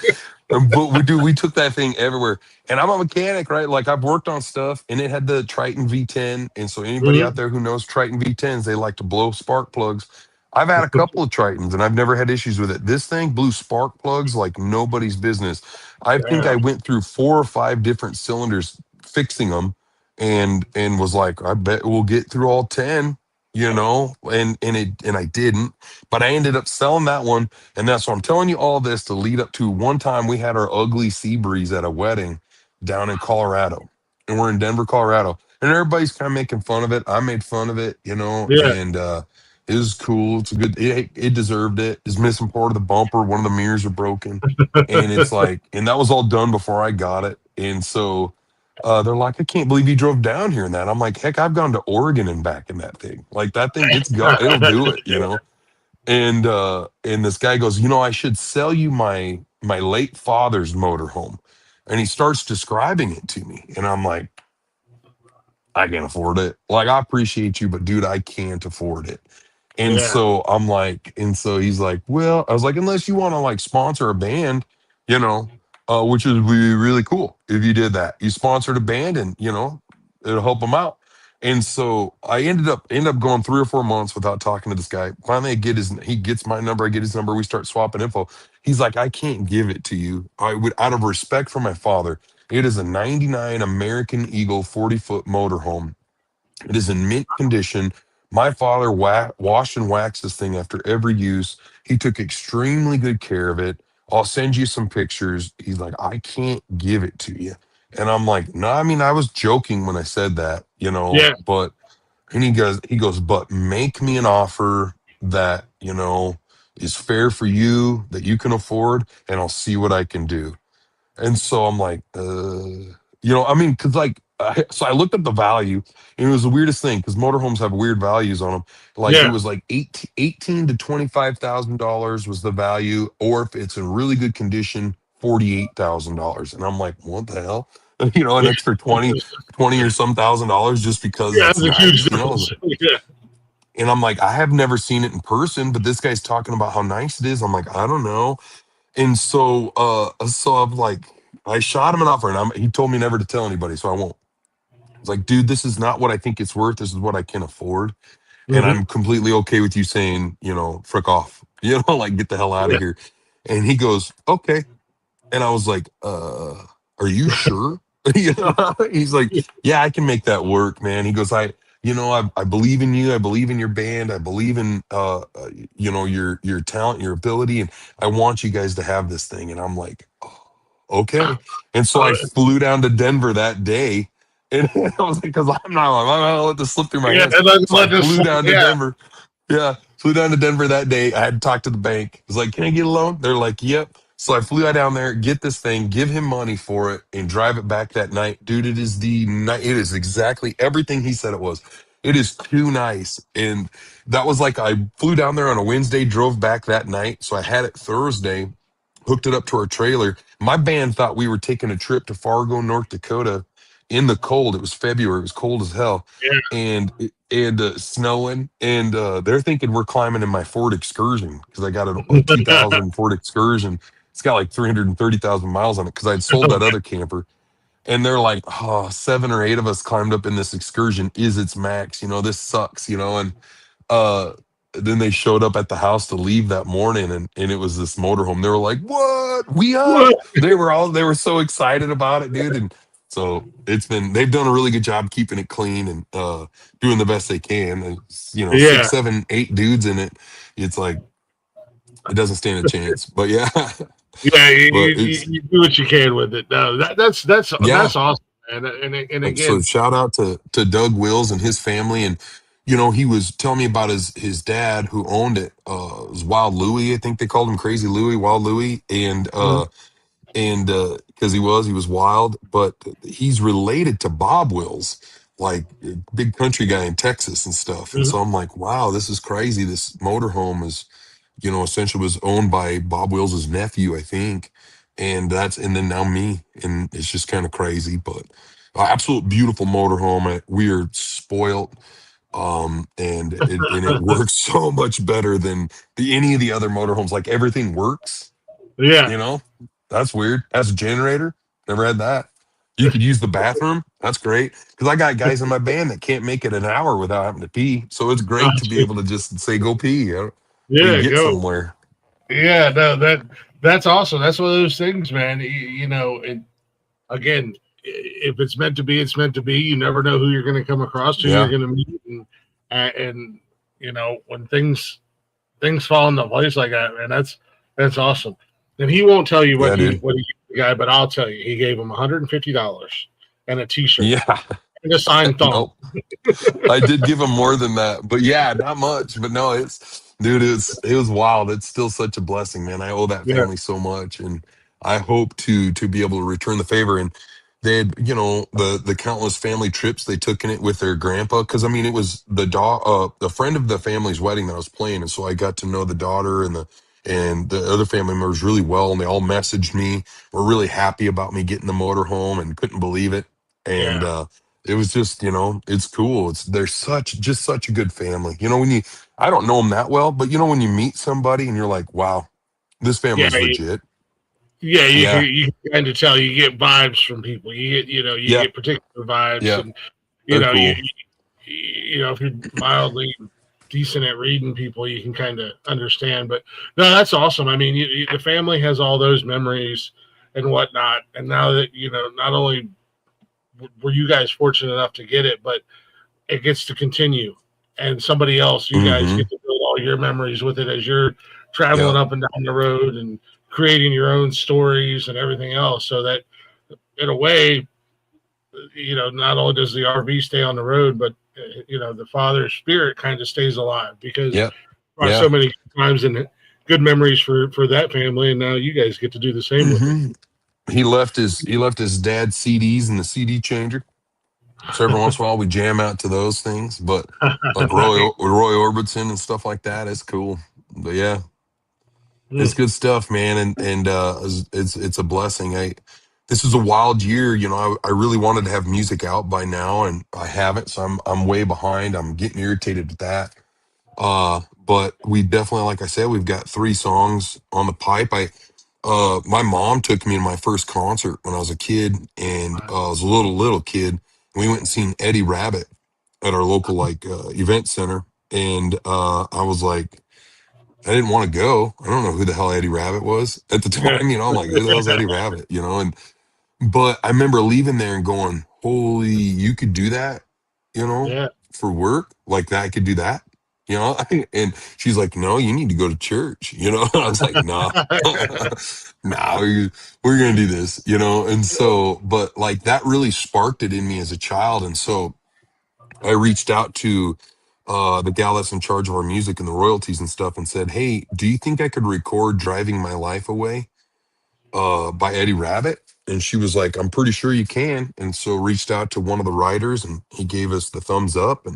But we took that thing everywhere. And I'm a mechanic, right? Like I've worked on stuff, and it had the Triton V10. And so anybody out Hmm. there who knows Triton V10s, they like to blow spark plugs. I've had a couple of Tritons, and I've never had issues with it. This thing blew spark plugs like nobody's business. I think I Damn. went through 4 or 5 different cylinders fixing them, and was like, I bet we'll get through all 10, and I didn't, but I ended up selling that one. And that's what I'm telling you, all this to lead up to one time we had our ugly sea breeze at a wedding down in Colorado, and we're in Denver, Colorado, and everybody's kind of making fun of it. I made fun of it, Yeah. and it was cool. It's a good, it deserved it. It's missing part of the bumper, one of the mirrors are broken, and it's like, and that was all done before I got it. And so they're like, I can't believe you drove down here in that. I'm like, heck, I've gone to Oregon and back in that thing. Like that thing, it'll do it. And this guy goes, I should sell you my late father's motorhome. And he starts describing it to me. And I'm like, I can't afford it. Like, I appreciate you, but dude, I can't afford it. And Yeah. so he's like, well, I was like, unless you want to like sponsor a band, you know, which would be really cool if you did that. You sponsored a band, and it'll help them out. And so I ended up going 3 or 4 months without talking to this guy. Finally, he gets my number. I get his number. We start swapping info. He's like, I can't give it to you. I would, out of respect for my father. It is a '99 American Eagle 40-foot motorhome. It is in mint condition. My father washed and waxed this thing after every use. He took extremely good care of it. I'll send you some pictures. He's like, I can't give it to you. And I'm like, no, I mean, I was joking when I said that, Yeah. but, and he goes, but make me an offer that, is fair for you, that you can afford, and I'll see what I can do. And so I'm like, I mean, because so I looked up the value, and it was the weirdest thing because motorhomes have weird values on them. Like it Yeah. was like 18 to $25,000 was the value, or if it's in really good condition, $48,000. And I'm like, what the hell? An Yeah. extra 20 or some $1,000 just because Yeah, it's that's a huge nice. difference. Yeah. And I'm like, I have never seen it in person, but this guy's talking about how nice it is. I'm like, I don't know. And so I'm like, I shot him an offer, and he told me never to tell anybody, so I won't. I was like, dude, this is not what I think it's worth. This is what I can afford, and Hmm. I'm completely okay with you saying, frick off, like get the hell out of Yeah. here. And he goes, okay. And I was like, are you sure? He's like, yeah, I can make that work, man. He goes, I believe in you. I believe in your band. I believe in, your talent, your ability. And I want you guys to have this thing. And I'm like, oh, okay. And so I Uh, flew down to Denver that day. And I was like, because I'm not gonna let this slip through my yeah. hands. And then So I let this flew slide. down to Yeah. Denver. Yeah, flew down to Denver that day. I had to talk to the bank. I was like, "Can I get a loan?" They're like, "Yep." So I flew out down there, get this thing, give him money for it, and drive it back that night. Dude, it is the night. It is exactly everything he said it was. It is too nice, and that was like I flew down there on a Wednesday, drove back that night. So I had it Thursday, hooked it up to our trailer. My band thought we were taking a trip to Fargo, North Dakota, in the cold. It was February. It was cold as hell, Yeah. and snowing, and they're thinking we're climbing in my Ford Excursion because I got a 2000 Ford Excursion. It's got like 330,000 miles on it because I'd sold that other camper. And they're like, oh, 7 or 8 of us climbed up in this Excursion. Is its max? This sucks. And uh then they showed up at the house to leave that morning, and it was this motorhome. They were like, what, we up? What? They were so excited about it, dude. And so they've done a really good job keeping it clean and doing the best they can. And, Yeah. 6, 7, 8 dudes in it. It's like it doesn't stand a chance. But yeah. Yeah. But it's You do what you can with it. No, yeah. that's awesome. And So again, shout out to Doug Wills and his family, and he was telling me about his dad who owned it. It was Wild Louie, I think they called him Crazy Louie, Wild Louie, mhm, and because he was wild, but he's related to Bob Wills, like a big country guy in Texas and stuff. And mhm. so I'm like, wow, this is crazy. This motorhome is essentially was owned by Bob Wills's nephew, I think. And then now me. And it's just kind of crazy, but absolute beautiful motorhome. We are spoiled. And it works so much better than any of the other motorhomes. Like everything works, Yeah. you know, that's weird. Has a generator. Never had that. You could use the bathroom. That's great. Because I got guys in my band that can't make it an hour without having to pee. So it's great to be able to just say, go pee. We can Yeah. get Go. somewhere. Yeah. No, that's awesome. That's one of those things, man. And again, if it's meant to be, it's meant to be. You never know who you're going to come across, who you're Yeah. going to meet, and when things fall into place like that, man, that's awesome. And he won't tell you Yeah, dude. what he gave the guy, but I'll tell you, he gave him $150 and a T-shirt Yeah. and a signed thumb. Nope. I did give him more than that, but yeah, not much. But no, dude, it was wild. It's still such a blessing, man. I owe that Yeah, family so much, and I hope to be able to return the favor. And they had, the countless family trips they took in it with their grandpa. Because I mean, it was the friend of the family's wedding that I was playing, and so I got to know the daughter and the other family members really well, and they all messaged me. Were really happy about me getting the motorhome and couldn't believe it. And yeah, it was just, it's cool. They're such a good family. I don't know them that well, but when you meet somebody and you're like, wow, this yeah. family's legit. Yeah, Yeah, you can kind of tell. You get vibes from people. You yeah, get particular vibes, yeah. and you They're know, cool. if you're mildly decent at reading people, you can kind of understand. But no, that's awesome. I mean, the family has all those memories and whatnot, and now that not only were you guys fortunate enough to get it, but it gets to continue, and somebody else, you guys Mm-hmm. get to build all your memories with it as you're traveling Yeah. up and down the road and creating your own stories and everything else. So that, in a way, not only does the RV stay on the road, but the father's spirit kind of stays alive because Yeah. brought Yeah. so many times and good memories for that family, and now you guys get to do the same with it. Mm-hmm. He left his dad's CDs in the CD changer. So every once in a while we jam out to those things, but like Roy Orbison and stuff like that, it's cool. But yeah, it's Mm, good stuff, man, and it's a blessing. This is a wild year, I really wanted to have music out by now, and I haven't, so I'm way behind. I'm getting irritated with that. But we definitely, like I said, we've got 3 songs on the pipe. My mom took me to my first concert when I was a kid, and I was a little kid. We went and seen Eddie Rabbit at our local event center, and I was like, I didn't want to go. I don't know who the hell Eddie Rabbit was at the yeah, time. I'm like, who the hell's Eddie Rabbit? And but I remember leaving there and going, holy, you could do that, yeah. for work like that. I could do that, and she's like, no, you need to go to church, I was like, no, no, we're going to do this, and so, but like that really sparked it in me as a child. And so I reached out to the gal that's in charge of our music and the royalties and stuff and said, hey, do you think I could record Driving My Life Away by Eddie Rabbit? And she was like, I'm pretty sure you can. And so reached out to one of the writers, and he gave us the thumbs up.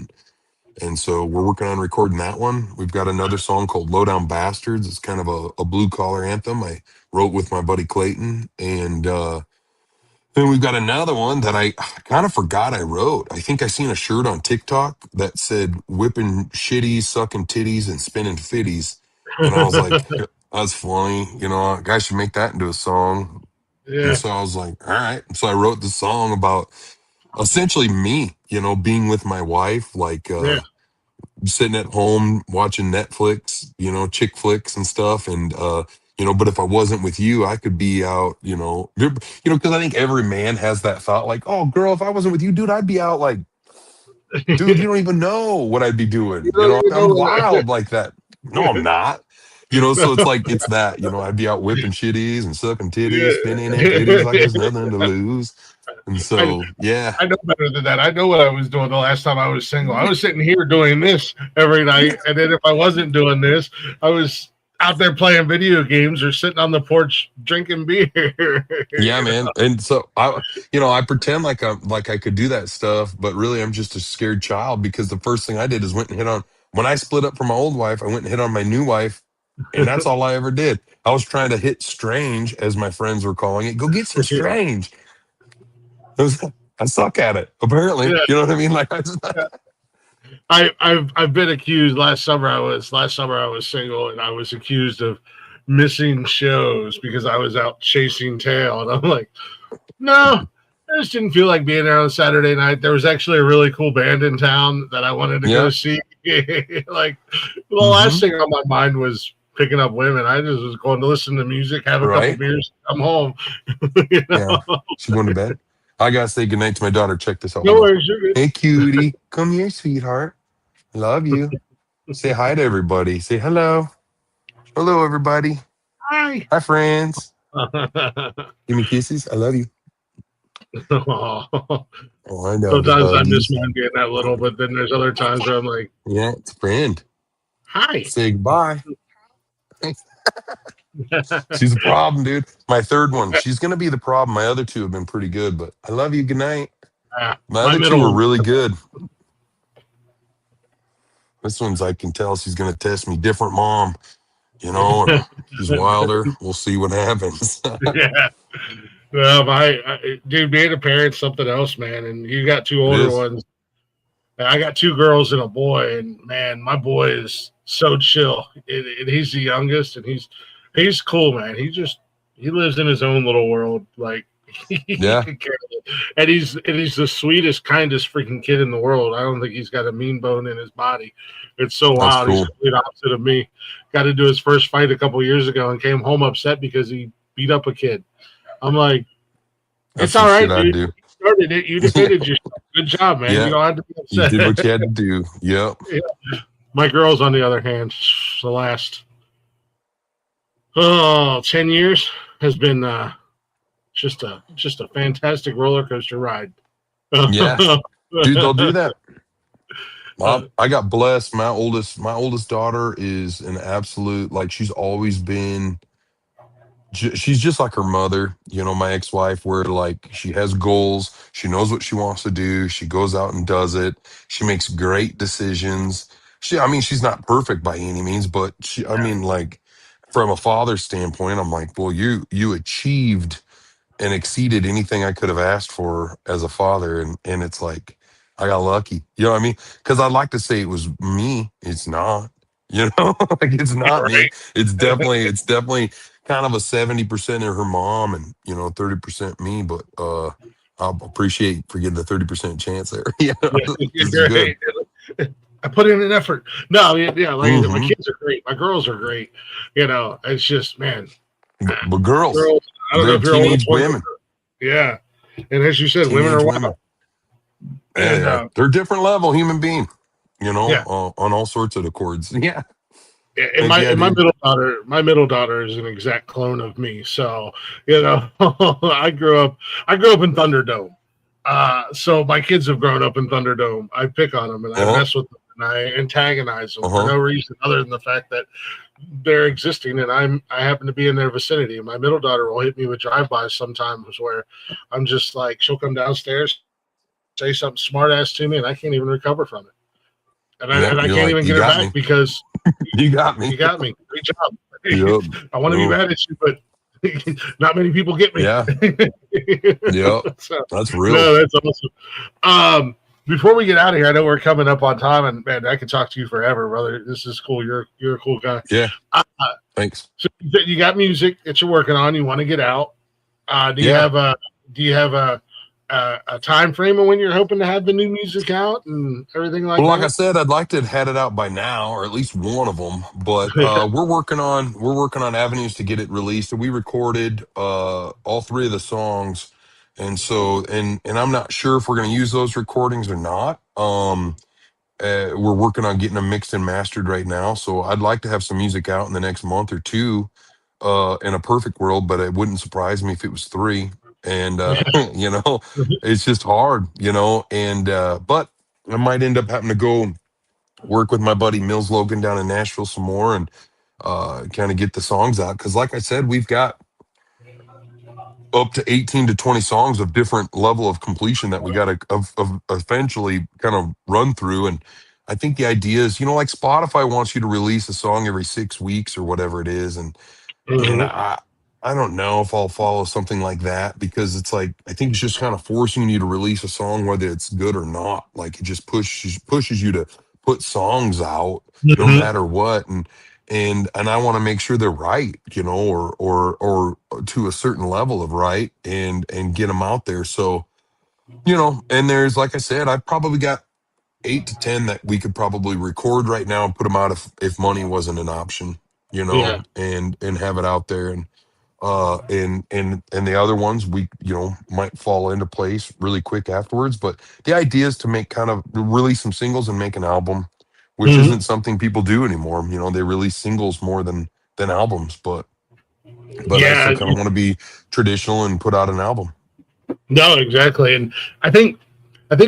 And so we're working on recording that one. We've got another song called Low Down Bastards. It's kind of a blue collar anthem I wrote with my buddy Clayton. And then we've got another one that I kind of forgot I wrote. I think I seen a shirt on TikTok that said whipping shitties, sucking titties, and spinning fitties. And I was like, that's funny. A guy should make that into a song. And Yeah, so I was like, all right. So I wrote the song about essentially me, being with my wife, like yeah. sitting at home watching Netflix, chick flicks and stuff. And, but if I wasn't with you, I could be out, because I think every man has that thought like, oh, girl, if I wasn't with you, dude, I'd be out like, dude, you don't even know what I'd be You doing. don't even I'm know wild like that. No, I'm not. So it's like, it's that, I'd be out whipping shitties and sucking titties, spinning at titties like there's nothing to that. lose. And I, so, yeah. I know better than that. I know what I was doing the last time I was single. I was sitting here doing this every night, and then if I wasn't doing this, I was out there playing video games or sitting on the porch drinking beer. Yeah, man. And so I pretend like I could do that stuff, but really I'm just a scared child because the first thing I did is went and hit on when I split up from my old wife, I went and hit on my new wife, and that's all I ever did. I was trying to hit strange, as my friends were calling it. Go get some strange. I suck at it, apparently. Yeah, You know what I mean? Like I've been accused. Last summer I was single, and I was accused of missing shows because I was out chasing tail, and I'm like, no. I just didn't feel like being there on Saturday night. There was actually a really cool band in town that I wanted to go yeah. see. Like the last Hmm. thing on my mind was picking up women. I just was going to listen to music, have a couple Right. beers, come home. Yeah. She going to bed. I gotta say goodnight to my daughter. Check this out. No Hold on. worries, you're good. Hey cutie. Come here, sweetheart. Love you. Say hi to everybody. Say hello. Hello, everybody. Hi. Hi, friends. Give me kisses. I love you. Aw. Oh, I know the Sometimes I miss huggies. mine being that little, but then there's other times where I'm like, Yeah, it's a friend. hi. Say goodbye. She's a problem, dude. My third one. She's gonna be the problem. My other two have been pretty good, but I love you. Good night. My My other two were middle really good. This one's I can tell she's gonna test me. Different mom, and one. she's wilder. We'll see what happens. Yeah. Well, dude, being a parent's something else, man. And you got two It older is. ones. And I got 2 girls and a boy, and man, my boy is so chill. And he's the youngest, and he's cool, man. he lives in his own little world. Like he Yeah, could care less. And he's the sweetest, kindest freaking kid in the world. I don't think he's got a mean bone in his body. It's so that's wild. He's cool. the complete opposite of me. Got to do his first fight a couple years ago and came home upset because he beat up a kid. I'm like, That's it's some all shit right, I'd dude. do. You started it. You Yeah, defended yourself. Good job, man. You yeah. don't have to be You did upset. what you had to do. Yep. My girls, on the other hand, the last 10 years has been just a fantastic roller coaster ride. Yeah, dude, they'll do that. Uh, I got blessed. My oldest daughter is an absolute, like, she's always been. She's just like her mother, my ex-wife, where like she has goals, she knows what she wants to do, she goes out and does it, she makes great decisions. I mean, she's not perfect by any means, but I mean, like, from a father's standpoint, I'm like, well, you achieved and exceeded anything I could have asked for as a father. And it's like, I got lucky. You know what I mean? Because I'd like to say it was me. It's not, like, it's not me. right? It's definitely kind of a 70% of her mom and, 30% me. But I appreciate for getting the 30% chance there. Yeah, Yeah, this is you're good. right. I put in an effort. No, yeah, like I said, my Hmm. kids are great. My girls are great. It's just, man, But girls, girls. I don't know they're if you're old teenage enough. women. Yeah, and as you said, women Teenage are women. wild. Yeah, And yeah. They're a different level human being, yeah, on all sorts of accords. Yeah. and Heck my yeah, and dude. my middle daughter is an exact clone of me. So I grew up in Thunderdome. So my kids have grown up in Thunderdome. I pick on them and I Uh-huh. mess with them and I antagonize them for Uh-huh. no reason other than the fact that they're existing and I happen to be in their vicinity. My middle daughter will hit me with drive-bys sometimes where I'm just like, she'll come downstairs, say something smart ass to me, and I can't even recover from it. And I, Yep. and I You're can't like, even you get her got back me. because You got me. you got me. Great Yep. job. I want to be Oh, mad at you, but not many people get me. yeah. Yep. So, That's real. no, that's awesome. Before we get out of here, I know we're coming up on time, and man, I could talk to you forever, brother. This is cool. You're a cool guy. Yeah. Uh, Thanks. so you got music that you're working on. You want to get out. Do you Yeah. have a time frame of when you're hoping to have the new music out and everything like Well, like I that? said, I'd like to have had it out by now, or at least one of them. But we're working on avenues to get it released. And we recorded all three of the songs, and so and I'm not sure if we're going to use those recordings or not. We're working on getting them mixed and mastered right now. So I'd like to have some music out in the next month or two, in a perfect world, but it wouldn't surprise me if it was three. And it's just hard, and but I might end up having to go work with my buddy Mills Logan down in Nashville some more and kind of get the songs out. Cause like I said, we've got up to 18 to 20 songs of different level of completion that we got to of eventually kind of run through. And I think the idea is, like Spotify wants you to release a song every 6 weeks or whatever it is. And Mhm. I don't know if I'll follow something like that, because it's like, I think it's just kind of forcing you to release a song, whether it's good or not. Like, it just pushes you to put songs out no Mhm. matter what. And I want to make sure they're right, or to a certain level of right, and get them out there. So, and there's, like I said, I've probably got 8 to 10 that we could probably record right now and put them out if money wasn't an option, Yeah. and have it out there. And the other ones we might fall into place really quick afterwards. But the idea is to make kind of release some singles and make an album, which Mhm. isn't something people do anymore. They release singles more than albums, but I Yeah. still kind of want to be traditional and put out an album. No, exactly. And I think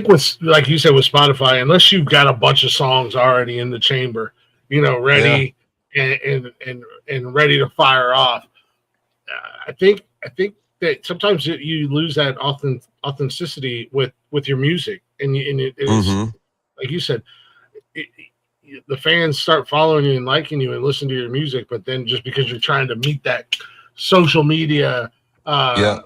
with, like you said, with Spotify, unless you've got a bunch of songs already in the chamber, Yeah. ready and ready to fire off, I think that sometimes you lose that authenticity with your music, and it is Mm-hmm. like you said, it, the fans start following you and liking you and listen to your music, but then just because you're trying to meet that social media Yeah.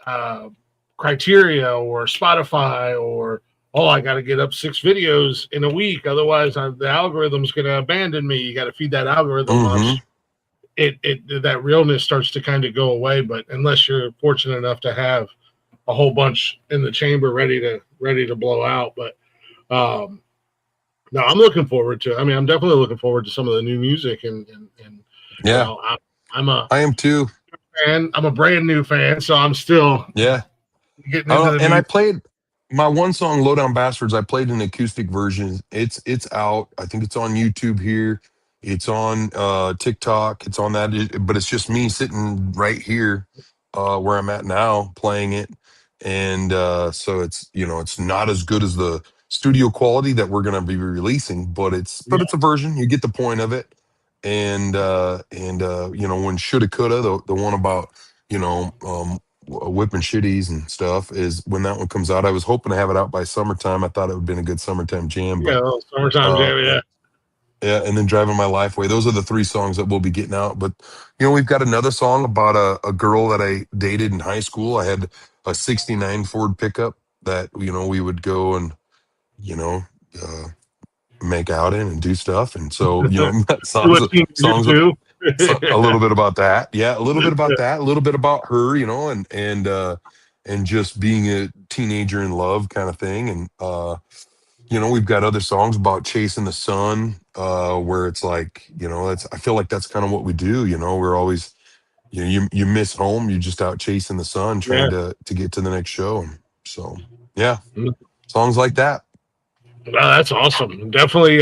uh, uh, criteria or Spotify or I got to get up 6 videos in a week, otherwise the algorithm's going to abandon me. You got to feed that algorithm Mm-hmm. that realness starts to kind of go away. But unless you're fortunate enough to have a whole bunch in the chamber ready to blow out. But no, I'm looking forward to. I mean, I'm definitely looking forward to some of the new music, and you Yeah, know, I'm a I am too. fan. I'm a brand new fan, so I'm still Yeah. getting into the And I music. played my one song, "Low Down Bastards." I played an acoustic version. It's out. I think it's on YouTube here. It's on TikTok. It's on that, but it's just me sitting right here where I'm at now playing it. And so it's it's not as good as the studio quality that we're gonna be releasing, but Yeah, it's a version. You get the point of it. When shoulda coulda the one about whipping shitties and stuff is when that one comes out. I was hoping to have it out by summertime. I thought it would have been a good summertime jam, yeah, but well, summertime uh, jam. Yeah, yeah, and then driving my life away. Those are the three songs that we'll be getting out. But we've got another song about a girl that I dated in high school. I had a '69 Ford pickup that we would go and you know uh, make out in and do stuff. And so songs what teenagers songs do. so a little bit about that. Yeah, a little bit about that, a little bit about her, and just being a teenager in love kind of thing. And we've got other songs about chasing the sun, where it's like, that's I feel like that's kind of what we do, we're always you miss home, you're just out chasing the sun Yeah. trying to get to the next show. And so yeah, songs like that. Wow, that's awesome. Definitely,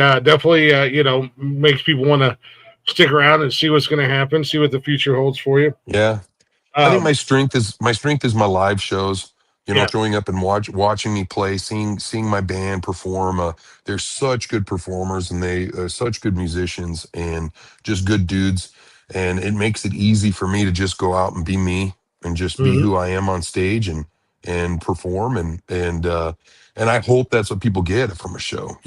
makes people want to stick around and see what's going to happen, see what the future holds for you. Yeah. I think Um, my strength is my live shows. yeah, Showing up and watching me play, seeing my band perform. They're such good performers, and they are such good musicians, and just good dudes. And it makes it easy for me to just go out and be me, and just be mhm, who I am on stage, and perform, and I hope that's what people get from a show.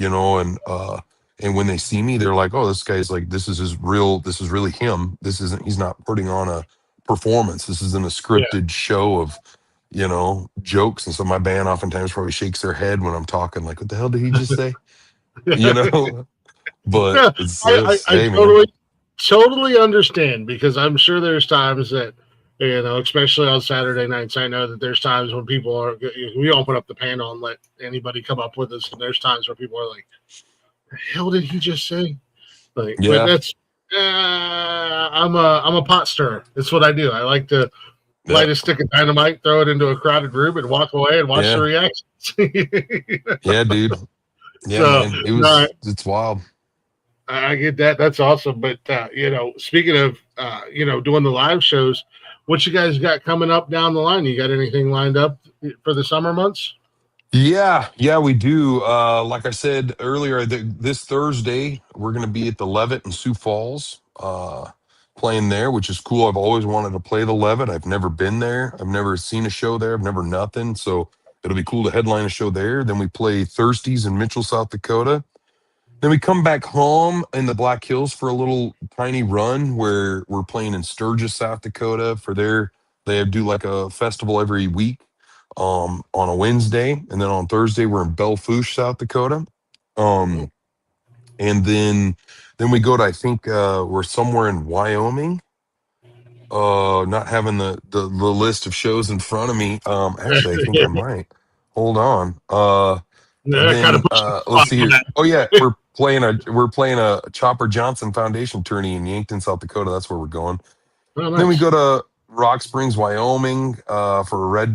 And when they see me, they're like, "Oh, this guy's like this is his real. This is really him. He's not putting on a performance. This isn't a yeah, scripted show of jokes." And so my band oftentimes probably shakes their head when I'm talking, like, "What the hell did he just say?" you know but yeah. I hey, man. totally understand, because I'm sure there's times that, especially on Saturday nights, I know that there's times when people are, we open up the panel and let anybody come up with us, and there's times where people are like, "The hell did he just say?" Like, but Yeah, that's I'm a pot stirrer. That's what I do. I like to yeah, light a stick of dynamite, throw it into a crowded room, and walk away and watch the yeah, reactions. yeah, dude. Yeah, So man, no, it's wild. I get that. That's awesome. But speaking of doing the live shows, what you guys got coming up down the line? You got anything lined up for the summer months? Yeah, we do. Like I said earlier, this Thursday we're going to be at the Levitt in Sioux Falls, playing there, which is cool. I've always wanted to play the Levitt. I've never been there. I've never seen a show there. I've never nothing. So it'll be cool to headline a show there. Then we play Thirsties in Mitchell, South Dakota. Then we come back home in the Black Hills for a little tiny run where we're playing in Sturgis, South Dakota for they do like a festival every week on a Wednesday. And then on Thursday, we're in Belle Fourche, South Dakota. Um, and then we go to, I think we're somewhere in Wyoming. Not having the list of shows in front of me. Actually, I think I might. Hold on. And Yeah, kind of then pushing the let's spot see on here. that. Oh yeah, we're playing a Chopper Johnson Foundation tourney in Yankton, South Dakota. That's where we're going. Oh, Then we nice. go to Rock Springs, Wyoming, for a Red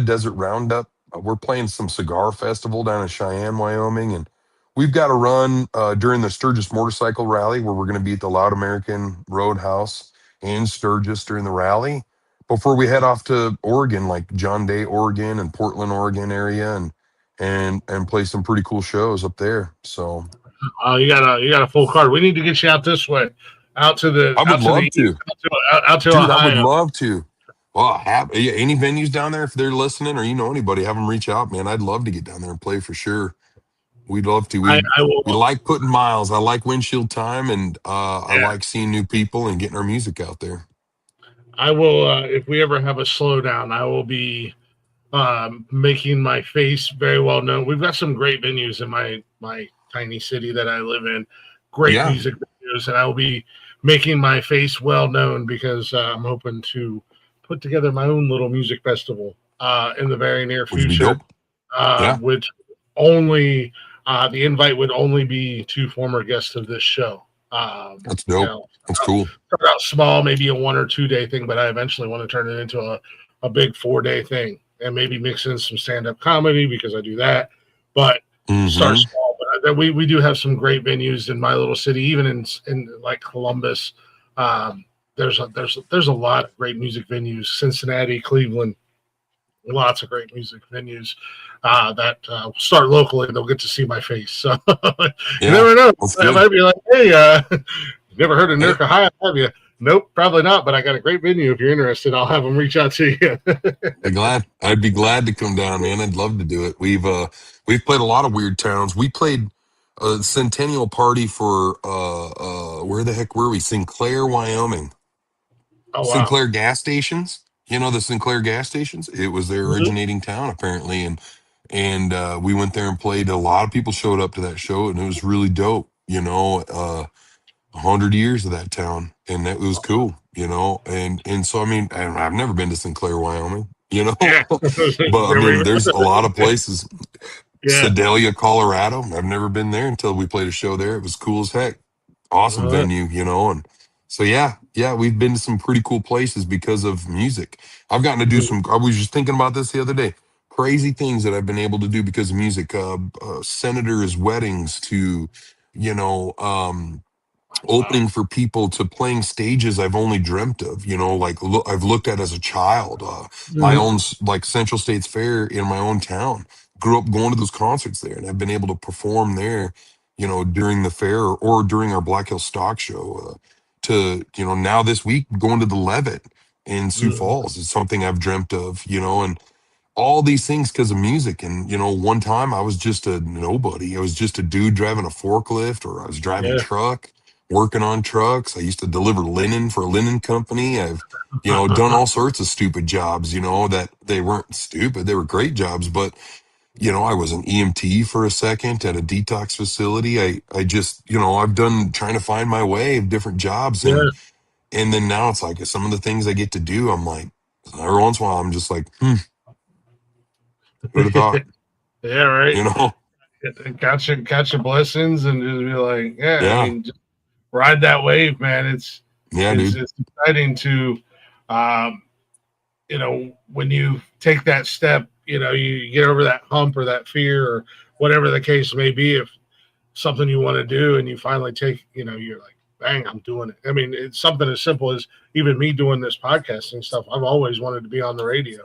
Desert Roundup. We're playing some cigar festival down in Cheyenne, Wyoming, and we've got a run during the Sturgis Motorcycle Rally where we're going to be at the Loud American Roadhouse in Sturgis during the rally before we head off to Oregon, like John Day, Oregon, and Portland, Oregon area, and play some pretty cool shows up there. So You got a full card. We need to get you out this way, I would out to the love east, to. out to Dude, I would Ohio. love to. Well, have any venues down there if they're listening, or anybody, have them reach out, man. I'd love to get down there and play for sure. We'd love to. I We will. like putting miles. I like windshield time, and I Yeah, like seeing new people and getting our music out there. I will. If we ever have a slowdown, I will be making my face very well known. We've got some great venues in my tiny city that I live in. Great Yeah, music venues, and I will be making my face well known because I'm hoping to put together my own little music festival in the very near Would be future, dope. Yeah, which only the invite would only be to former guests of this show. that's You dope. know, That's cool. start out small, maybe a 1 or 2 day thing, but I eventually want to turn it into a big 4 day thing and maybe mix in some stand up comedy because I do that. But start Mm-hmm. small. But we do have some great venues in my little city, even in like Columbus. Um, there's a lot of great music venues. Cincinnati, Cleveland, lots of great music venues that start locally. They'll get to see my face. So you Yeah, never know. that's I good. might be like, hey, you never heard of Hey, Nurka High, have you? Nope, probably not. But I got a great venue. If you're interested, I'll have them reach out to you. I'd be glad to come down, man. I'd love to do it. We've played a lot of weird towns. We played a centennial party for where the heck were we? Sinclair, Wyoming. Oh wow. Sinclair gas stations. You know the Sinclair gas stations? It was their Mhm. originating town apparently, and we went there and played. A lot of people showed up to that show, and it was really dope. 100 years of that town, and it was cool. And so I mean, I've never been to Sinclair, Wyoming. Yeah. But I Never mean, even- there's a lot of places. yeah. Sedalia, Colorado. I've never been there until we played a show there. It was cool as heck. Awesome Uh, venue, and so yeah, we've been to some pretty cool places because of music. I've gotten to do mhm. some. I was just thinking about this the other day. Crazy things that I've been able to do because of music. Senators' weddings to, you know, Wow. opening for people to playing stages I've only dreamt of, like I've looked at as a child. My Mhm. own like Central States Fair in my own town. Grew up going to those concerts there, and I've been able to perform there, during the fair or during our Black Hill Stock Show. Now this week going to the Levitt in Sioux Mhm. Falls is something I've dreamt of, and all these things because of music. And one time I was just a nobody. I was just a dude driving a forklift, or I was driving Yeah. truck, working on trucks. I used to deliver linen for a linen company. I've done all sorts of stupid jobs, that they weren't stupid, they were great jobs. But I was an EMT for a second at a detox facility. I just, I've done trying to find my way of different jobs. yeah. And then now it's like some of the things I get to do, I'm like, every once in a while I'm just like, who'd have thought? Yeah. Right. You know? Catch your blessings and just be like, yeah. I Yeah. mean, just ride that wave, man. Yeah, dude. It's exciting to, um, when you take that step, you get over that hump or that fear or whatever the case may be. If something you want to do and you finally take, you're like, bang, I'm doing it. I mean, it's something as simple as even me doing this podcasting stuff. I've always wanted to be on the radio.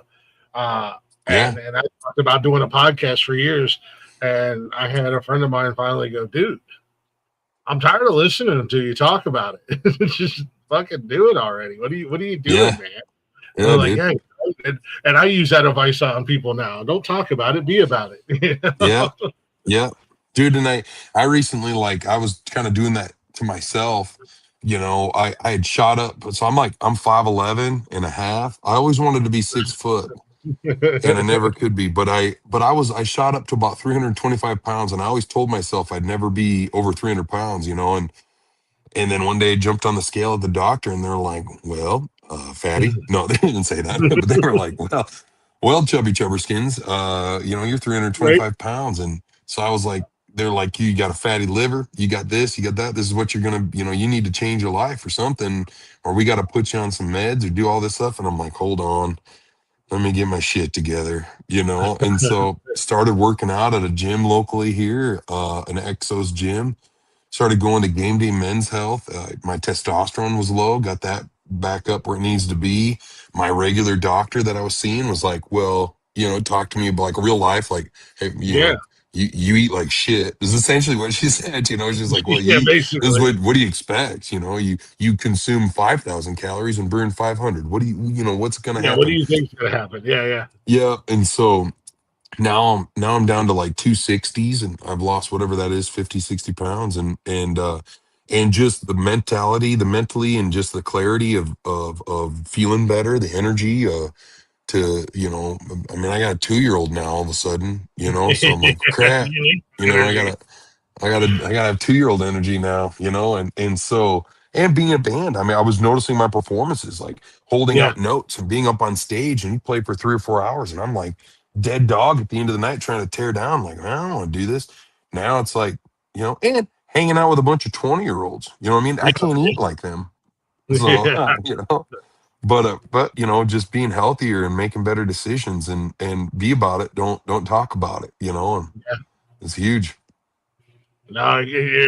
Uh, Yeah. and I talked about doing a podcast for years. And I had a friend of mine finally go, dude, I'm tired of listening to you talk about it. Just fucking do it already. What are you doing, Yeah. man? And Yeah, they're like, dude. yeah. And I use that advice on people now. Don't talk about it, be about it. Yeah. Yeah. Dude, and I recently, like, I was kind of doing that to myself. I had shot up. So I'm 5'11" and a half. I always wanted to be 6 foot, and I never could be. But I shot up to about 325 pounds, and I always told myself I'd never be over 300 pounds, and then one day I jumped on the scale at the doctor, and they're like, well, fatty. No, they didn't say that, but they were like, well, chubby chubberskins, you're right? 325 pounds. And so I was like, they're like, you got a fatty liver, you got this, you got that. This is what you're going to, you need to change your life or something, or we got to put you on some meds or do all this stuff. And I'm like, hold on, let me get my shit together, And so started working out at a gym locally here, an Exos gym. Started going to game day men's health. My testosterone was low, got that back up where it needs to be. My regular doctor that I was seeing was like, well, talk to me about like real life. Like, hey, Yeah. you eat like shit is essentially what she said. She's like, well, Yeah, you eat, this is basically. what do you expect? You consume 5,000 calories and burn 500. What do what's going to Yeah, what do happen? you think's gonna happen? Yeah, yeah. Yeah. And so now I'm down to like 260s, and I've lost whatever that is, 50, 60 pounds. And just the mentality, the mentally, and just the clarity of feeling better, the energy, I mean, I got a 2-year-old now all of a sudden, so I'm like, crap, You need I energy. gotta I gotta have 2-year-old energy now, and so and being a band. I mean, I was noticing my performances, like holding Yeah. out notes and being up on stage, and you play for 3 or 4 hours, and I'm like dead dog at the end of the night trying to tear down. Like, I don't want to do this. Now it's like, and hanging out with a bunch of 20-year-olds. You know what I mean? I can't eat like them. So, Yeah. but just being healthier and making better decisions and be about it. Don't talk about it, and it's huge. No, it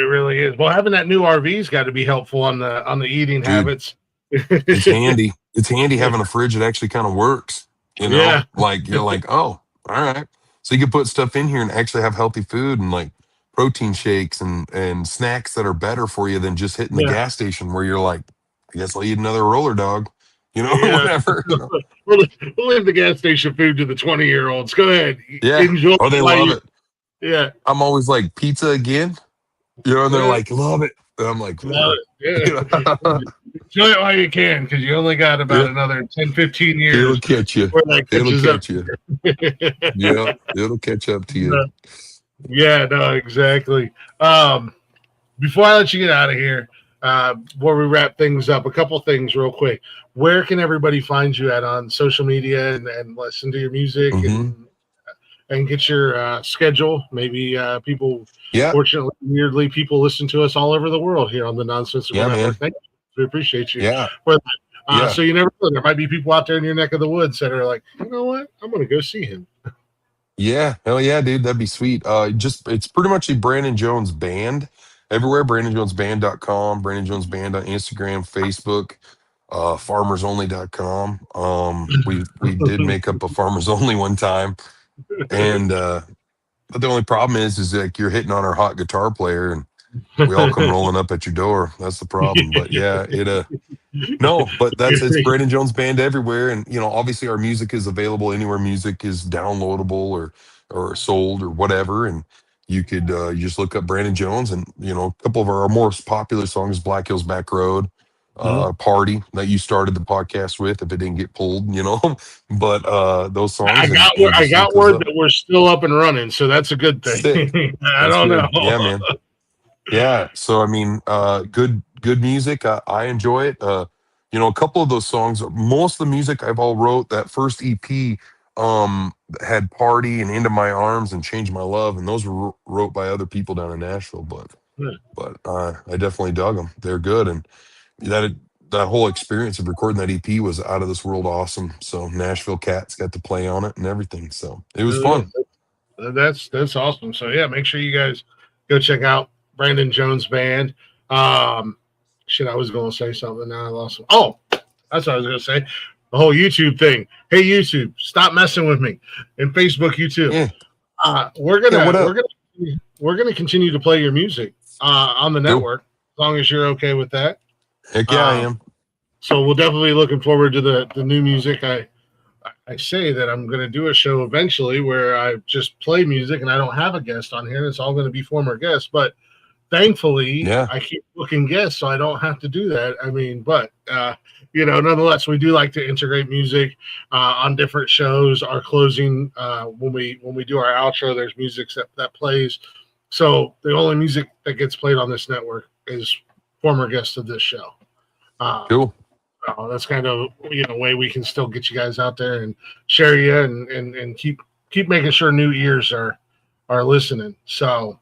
really is. Well, having that new RV's got to be helpful on the eating Dude, habits. it's handy. It's handy having a fridge that actually kind of works, Yeah. like you're like, oh, all right. So you can put stuff in here and actually have healthy food and like protein shakes and snacks that are better for you than just hitting the Yeah. gas station where you're like, I guess I'll eat another roller dog, or Yeah. whatever. We'll leave the gas station food to the 20-year-olds. Go ahead. Yeah. Enjoy. Oh, they while love you. it. Yeah. I'm always like, pizza again? And they're Yeah. like, love it. And I'm like, Love it. you Yeah. know, Enjoy it while you can, because you only got about yeah, another 10, 15 it'll years catch you. before that It'll catches up. catch you. Yeah, it'll catch up to you. Yeah, no, exactly. Before I let you get out of here, before we wrap things up, a couple things real quick. Where can everybody find you at on social media and listen to your music Hmm. and get your schedule? Maybe people, Yeah, fortunately, weirdly, people listen to us all over the world here on the Nonsensical yeah, Network. man. Thank you. We appreciate you Yeah, for that. yeah, So you never know. There might be people out there in your neck of the woods that are like, you know what? I'm going to go see him. yeah. Hell yeah, dude. That'd be sweet. It's pretty much a Brandon Jones band everywhere. BrandonJonesBand.com, Brandon Jones Band on Instagram, Facebook, farmersonly.com. We did make up a farmers only one time. And but the only problem is like you're hitting on our hot guitar player and we all come rolling up at your door. That's the problem. But yeah, no, but it's Brandon Jones Band everywhere. And obviously our music is available anywhere music is downloadable or sold or whatever. And you could you just look up Brandon Jones and a couple of our most popular songs, Black Hills Back Road, Mhm. Party that you started the podcast with if it didn't get pulled, but those I songs and got I just look got those word up. that we're still up and running, so that's a good Sick. thing. I That's don't know. good. Yeah, man. Yeah. So I mean, good music. I enjoy it. A couple of those songs, most of the music I've all wrote, that first EP had Party and Into My Arms and Change My Love, and those were wrote by other people down in Nashville, but I definitely dug them. They're good. And that that whole experience of recording that EP was out of this world awesome. So Nashville Cats got to play on it and everything. So it was fun. That's awesome. So yeah, make sure you guys go check out Brandon Jones Band. Shit, I was going to say something. Now I lost. Oh, that's what I was going to say. The whole YouTube thing. Hey YouTube, stop messing with me. And Facebook, YouTube. Yeah. We're Yeah. What gonna up? we're gonna continue to play your music on the Cool. network as long as you're okay with that. Heck yeah, I am. So we'll definitely looking forward to the new music. I say that I'm going to do a show eventually where I just play music and I don't have a guest on here. It's all going to be former guests, but thankfully Yeah. I keep booking guests, so I don't have to do that. I mean, but nonetheless, we do like to integrate music on different shows. Our closing when we do our outro, there's music that plays. So the only music that gets played on this network is former guests of this show. Cool. That's kind of way we can still get you guys out there and share you and keep making sure new ears are listening. So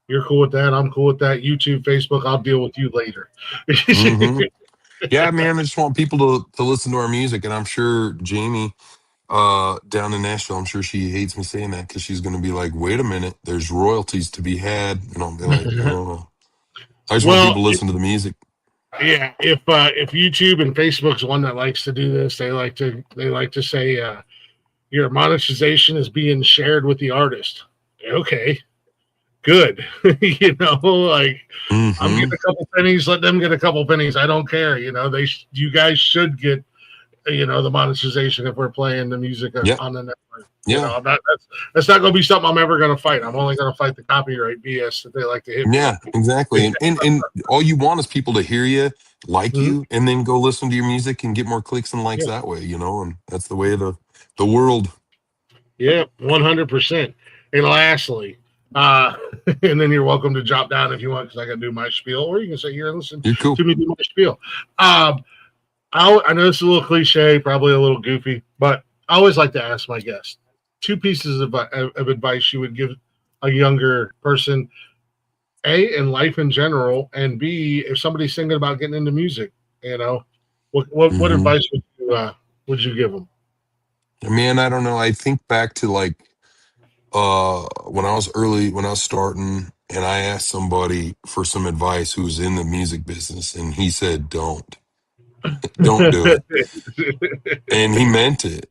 you're cool with that. I'm cool with that. YouTube, Facebook, I'll deal with you later. Mhm. Yeah, man. I just want people to listen to our music, and I'm sure Jamie down in Nashville, I'm sure she hates me saying that because she's going to be like, "Wait a minute, there's royalties to be had," and I'll be like, "Oh." I just want Well, people to listen to the music. yeah, if YouTube and Facebook's one that likes to do this, they like to say your monetization is being shared with the artist. Okay, good. Like I'm Hmm. getting a couple pennies, let them get a couple pennies. I don't care. You guys should get the monetization if we're playing the music Yeah. on the network. Yeah. That's not going to be something I'm ever going to fight. I'm only going to fight the copyright BS that they like to hit me Yeah, with. exactly. And all you want is people to hear you, like Mhm. you, and then go listen to your music and get more clicks and likes Yeah. that way, and that's the way of the world. Yeah, 100%. And lastly, Uh, and then you're welcome to drop down if you want, because I got to do my spiel, or you can sit here and listen You're cool. to me do my spiel. I know it's a little cliche, probably a little goofy, but I always like to ask my guests two pieces of advice you would give a younger person, A, in life in general, and B, if somebody's thinking about getting into music, you know, what Hmm. advice would you give them? Man, I don't know. I think back to like when I was starting and I asked somebody for some advice who was in the music business and he said, don't do it. And he meant it.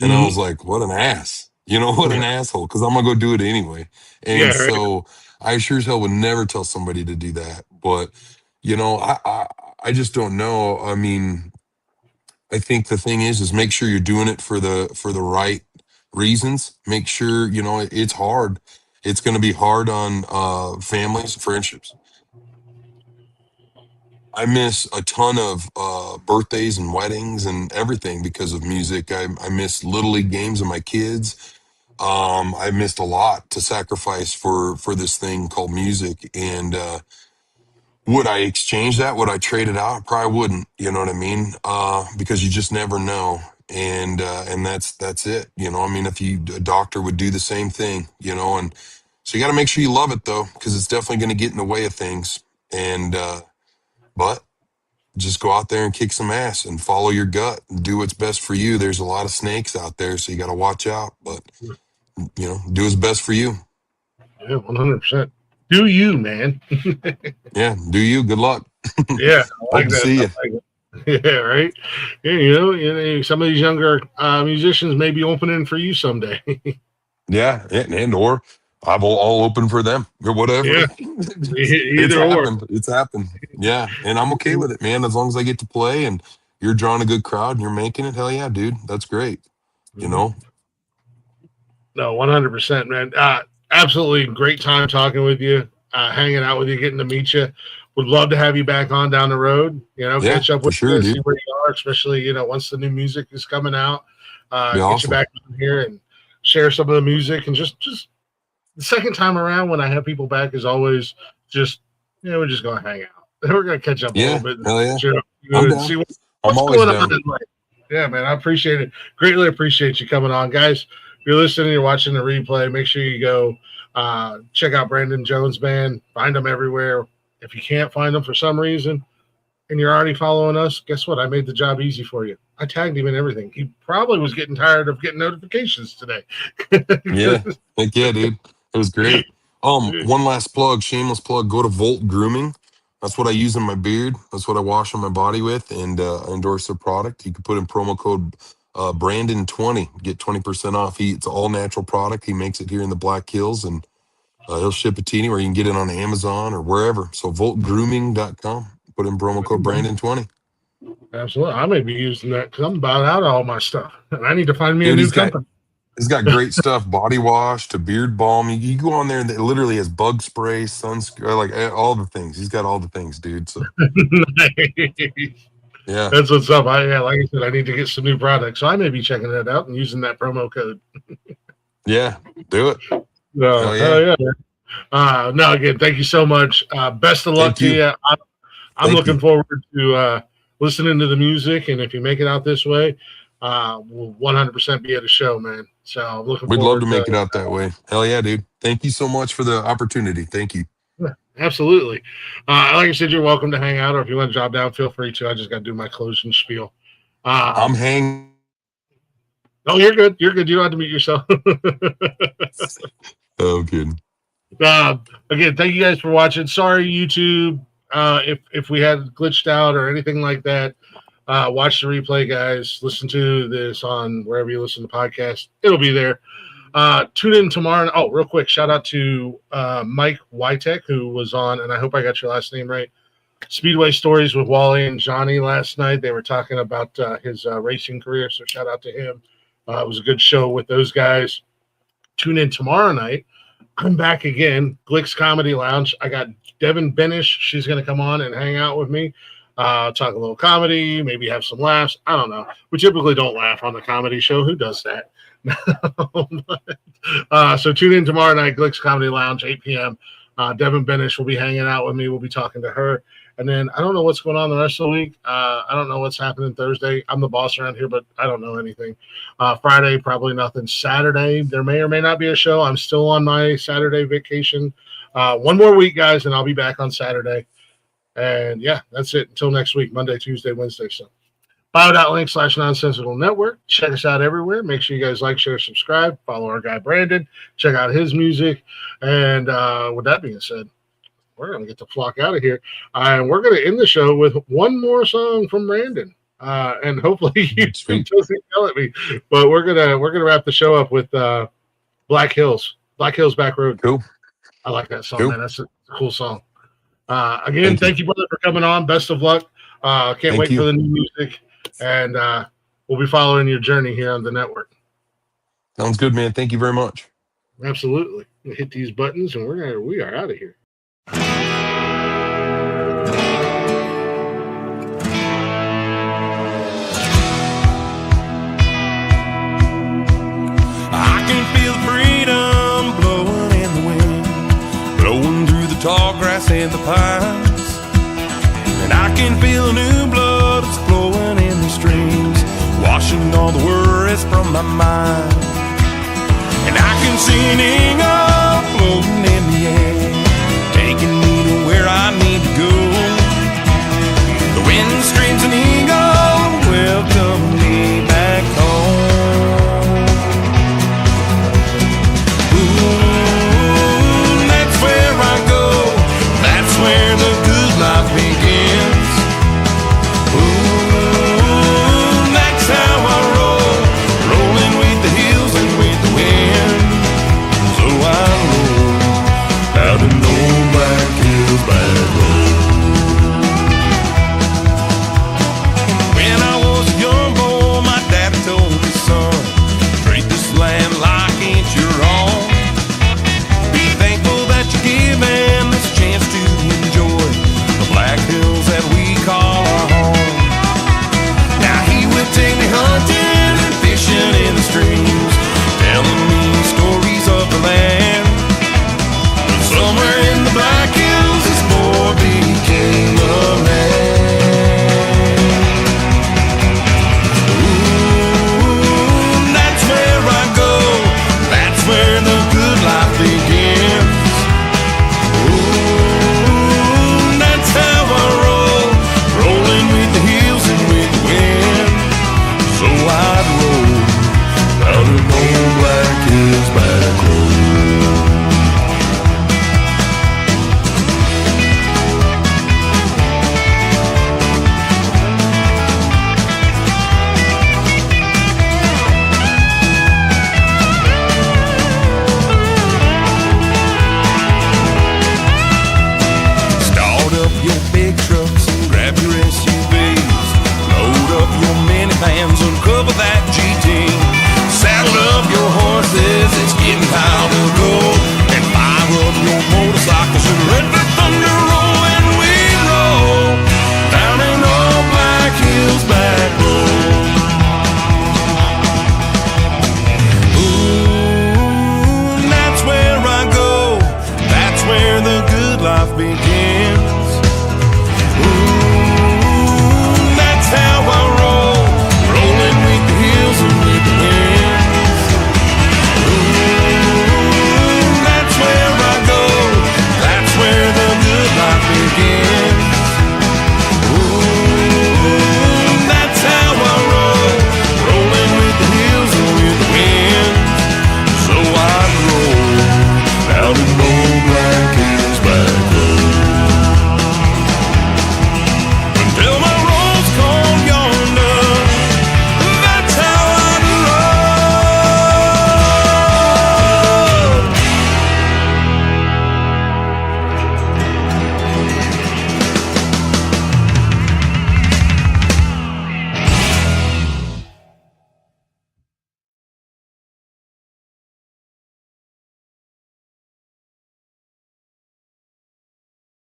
And I was Mhm. like, what an ass. You know, what an asshole, because I'm gonna go do it anyway. And Yeah, right. so I sure as hell would never tell somebody to do that. But, I just don't know. I mean, I think the thing is make sure you're doing it for the right reasons. Make sure, it's hard. It's gonna be hard on families, friendships. I miss a ton of birthdays and weddings and everything because of music. I miss little league games with my kids. I missed a lot to sacrifice for this thing called music. And would I exchange that? Would I trade it out? I probably wouldn't. You know what I mean? Because you just never know. And that's it. I mean, if a doctor would do the same thing. And so you got to make sure you love it though, because it's definitely going to get in the way of things. And but just go out there and kick some ass and follow your gut and do what's best for you. There's a lot of snakes out there, so you got to watch out. But do what's best for you. Yeah, 100%. Do you, man? Yeah, do you. Good luck. Yeah, I Hope like to that. see I you. like it. Yeah, right. Yeah, some of these younger musicians may be opening for you someday. Yeah, and or I'll open for them or whatever. Yeah, It's either or. happened. It's happened. Yeah, and I'm okay with it, man. As long as I get to play and you're drawing a good crowd and you're making it, hell yeah, dude. That's great. You Mhm. know? No, 100%, man. Absolutely great time talking with you, hanging out with you, getting to meet you. Would love to have you back on down the road. Yeah, Catch up for with sure, you, see dude. where you are, especially once the new music is coming out. Be Get you awesome. back on here and share some of the music, and just the second time around when I have people back is always just we're just gonna hang out. We're gonna catch up a little Yeah, bit and hell yeah. I'm and down. see I'm what's always going on down. in life. Yeah, man, I appreciate it. Greatly appreciate you coming on, guys. If you're listening, you're watching the replay. Make sure you go check out Brandon Jones Band. Find them everywhere. If you can't find them for some reason, and you're already following us, guess what? I made the job easy for you. I tagged him in everything. He probably was getting tired of getting notifications today. Yeah. Heck yeah, dude. It was great. One last plug, shameless plug, go to Volt Grooming. That's what I use in my beard. That's what I wash on my body with, and I endorse their product. You can put in promo code Brandon20, get 20% off. It's all natural product. He makes it here in the Black Hills, and he'll ship it to you, or you can get it on Amazon or wherever. So voltgrooming.com. Put in promo code Brandon20. Absolutely. I may be using that because I'm about out of all my stuff. And I need to find me a Dude, new company. he's got great stuff, body wash to beard balm. You go on there and it literally has bug spray, sunscreen, like all the things. He's got all the things, dude. So yeah, That's what's up. Like I said, I need to get some new products. So I may be checking that out and using that promo code. yeah, do it. No, Hell hell yeah. yeah. No, again, thank you so much. Best of luck Thank to you. you. I'm Thank looking you. forward to listening to the music. And if you make it out this way, we'll 100% be at a show, man. So I'm looking We'd love to forward to make it out that way. Hell yeah, dude. Thank you so much for the opportunity. Thank you. yeah, absolutely. Like I said, you're welcome to hang out, or if you want to drop down, feel free to. I just got to do my closing spiel. I'm Um, hanging. oh, you're good. You're good. You don't have to mute yourself. Oh, good. uh, Again, thank you guys for watching. Sorry, YouTube, if we had glitched out or anything like that. Watch the replay, guys. Listen to this on wherever you listen to podcasts. It'll be there. Tune in tomorrow. Oh, real quick, shout out to Mike Wytek, who was on, and I hope I got your last name right, Speedway Stories with Wally and Johnny last night. They were talking about his racing career, so shout out to him. It was a good show with those guys. Tune in tomorrow night. I'm back again. Glick's Comedy Lounge. I got Devin Benish. She's going to come on and hang out with me. Talk a little comedy, maybe have some laughs. I don't know. We typically don't laugh on the comedy show. Who does that? So tune in tomorrow night, Glick's Comedy Lounge, 8 p.m. Devin Benish will be hanging out with me. We'll be talking to her. And then I don't know what's going on the rest of the week. I don't know what's happening Thursday. I'm the boss around here, but I don't know anything. Friday, probably nothing. Saturday, there may or may not be a show. I'm still on my Saturday vacation. One more week, guys, and I'll be back on Saturday. And yeah, that's it. Until next week, Monday, Tuesday, Wednesday. So bio.link/Nonsensical Network. Check us out everywhere. Make sure you guys like, share, subscribe. Follow our guy, Brandon. Check out his music. And with that being said, we're going to get the flock out of here. And we're going to end the show with one more song from Brandon. And hopefully you doesn't yell at me. But we're gonna wrap the show up with Black Hills Back Road. Cool. I like that song, Cool. man. That's a cool song. Again, thank you, brother, for coming on. Best of luck. Can't wait for the new music. And we'll be following your journey here on the network. Sounds good, man. Thank you very much. Absolutely. We'll hit these buttons and we are out of here. I can feel freedom blowing in the wind, blowing through the tall grass and the pines. And I can feel new blood that's flowing in the streams, washing all the worries from my mind. And I can sing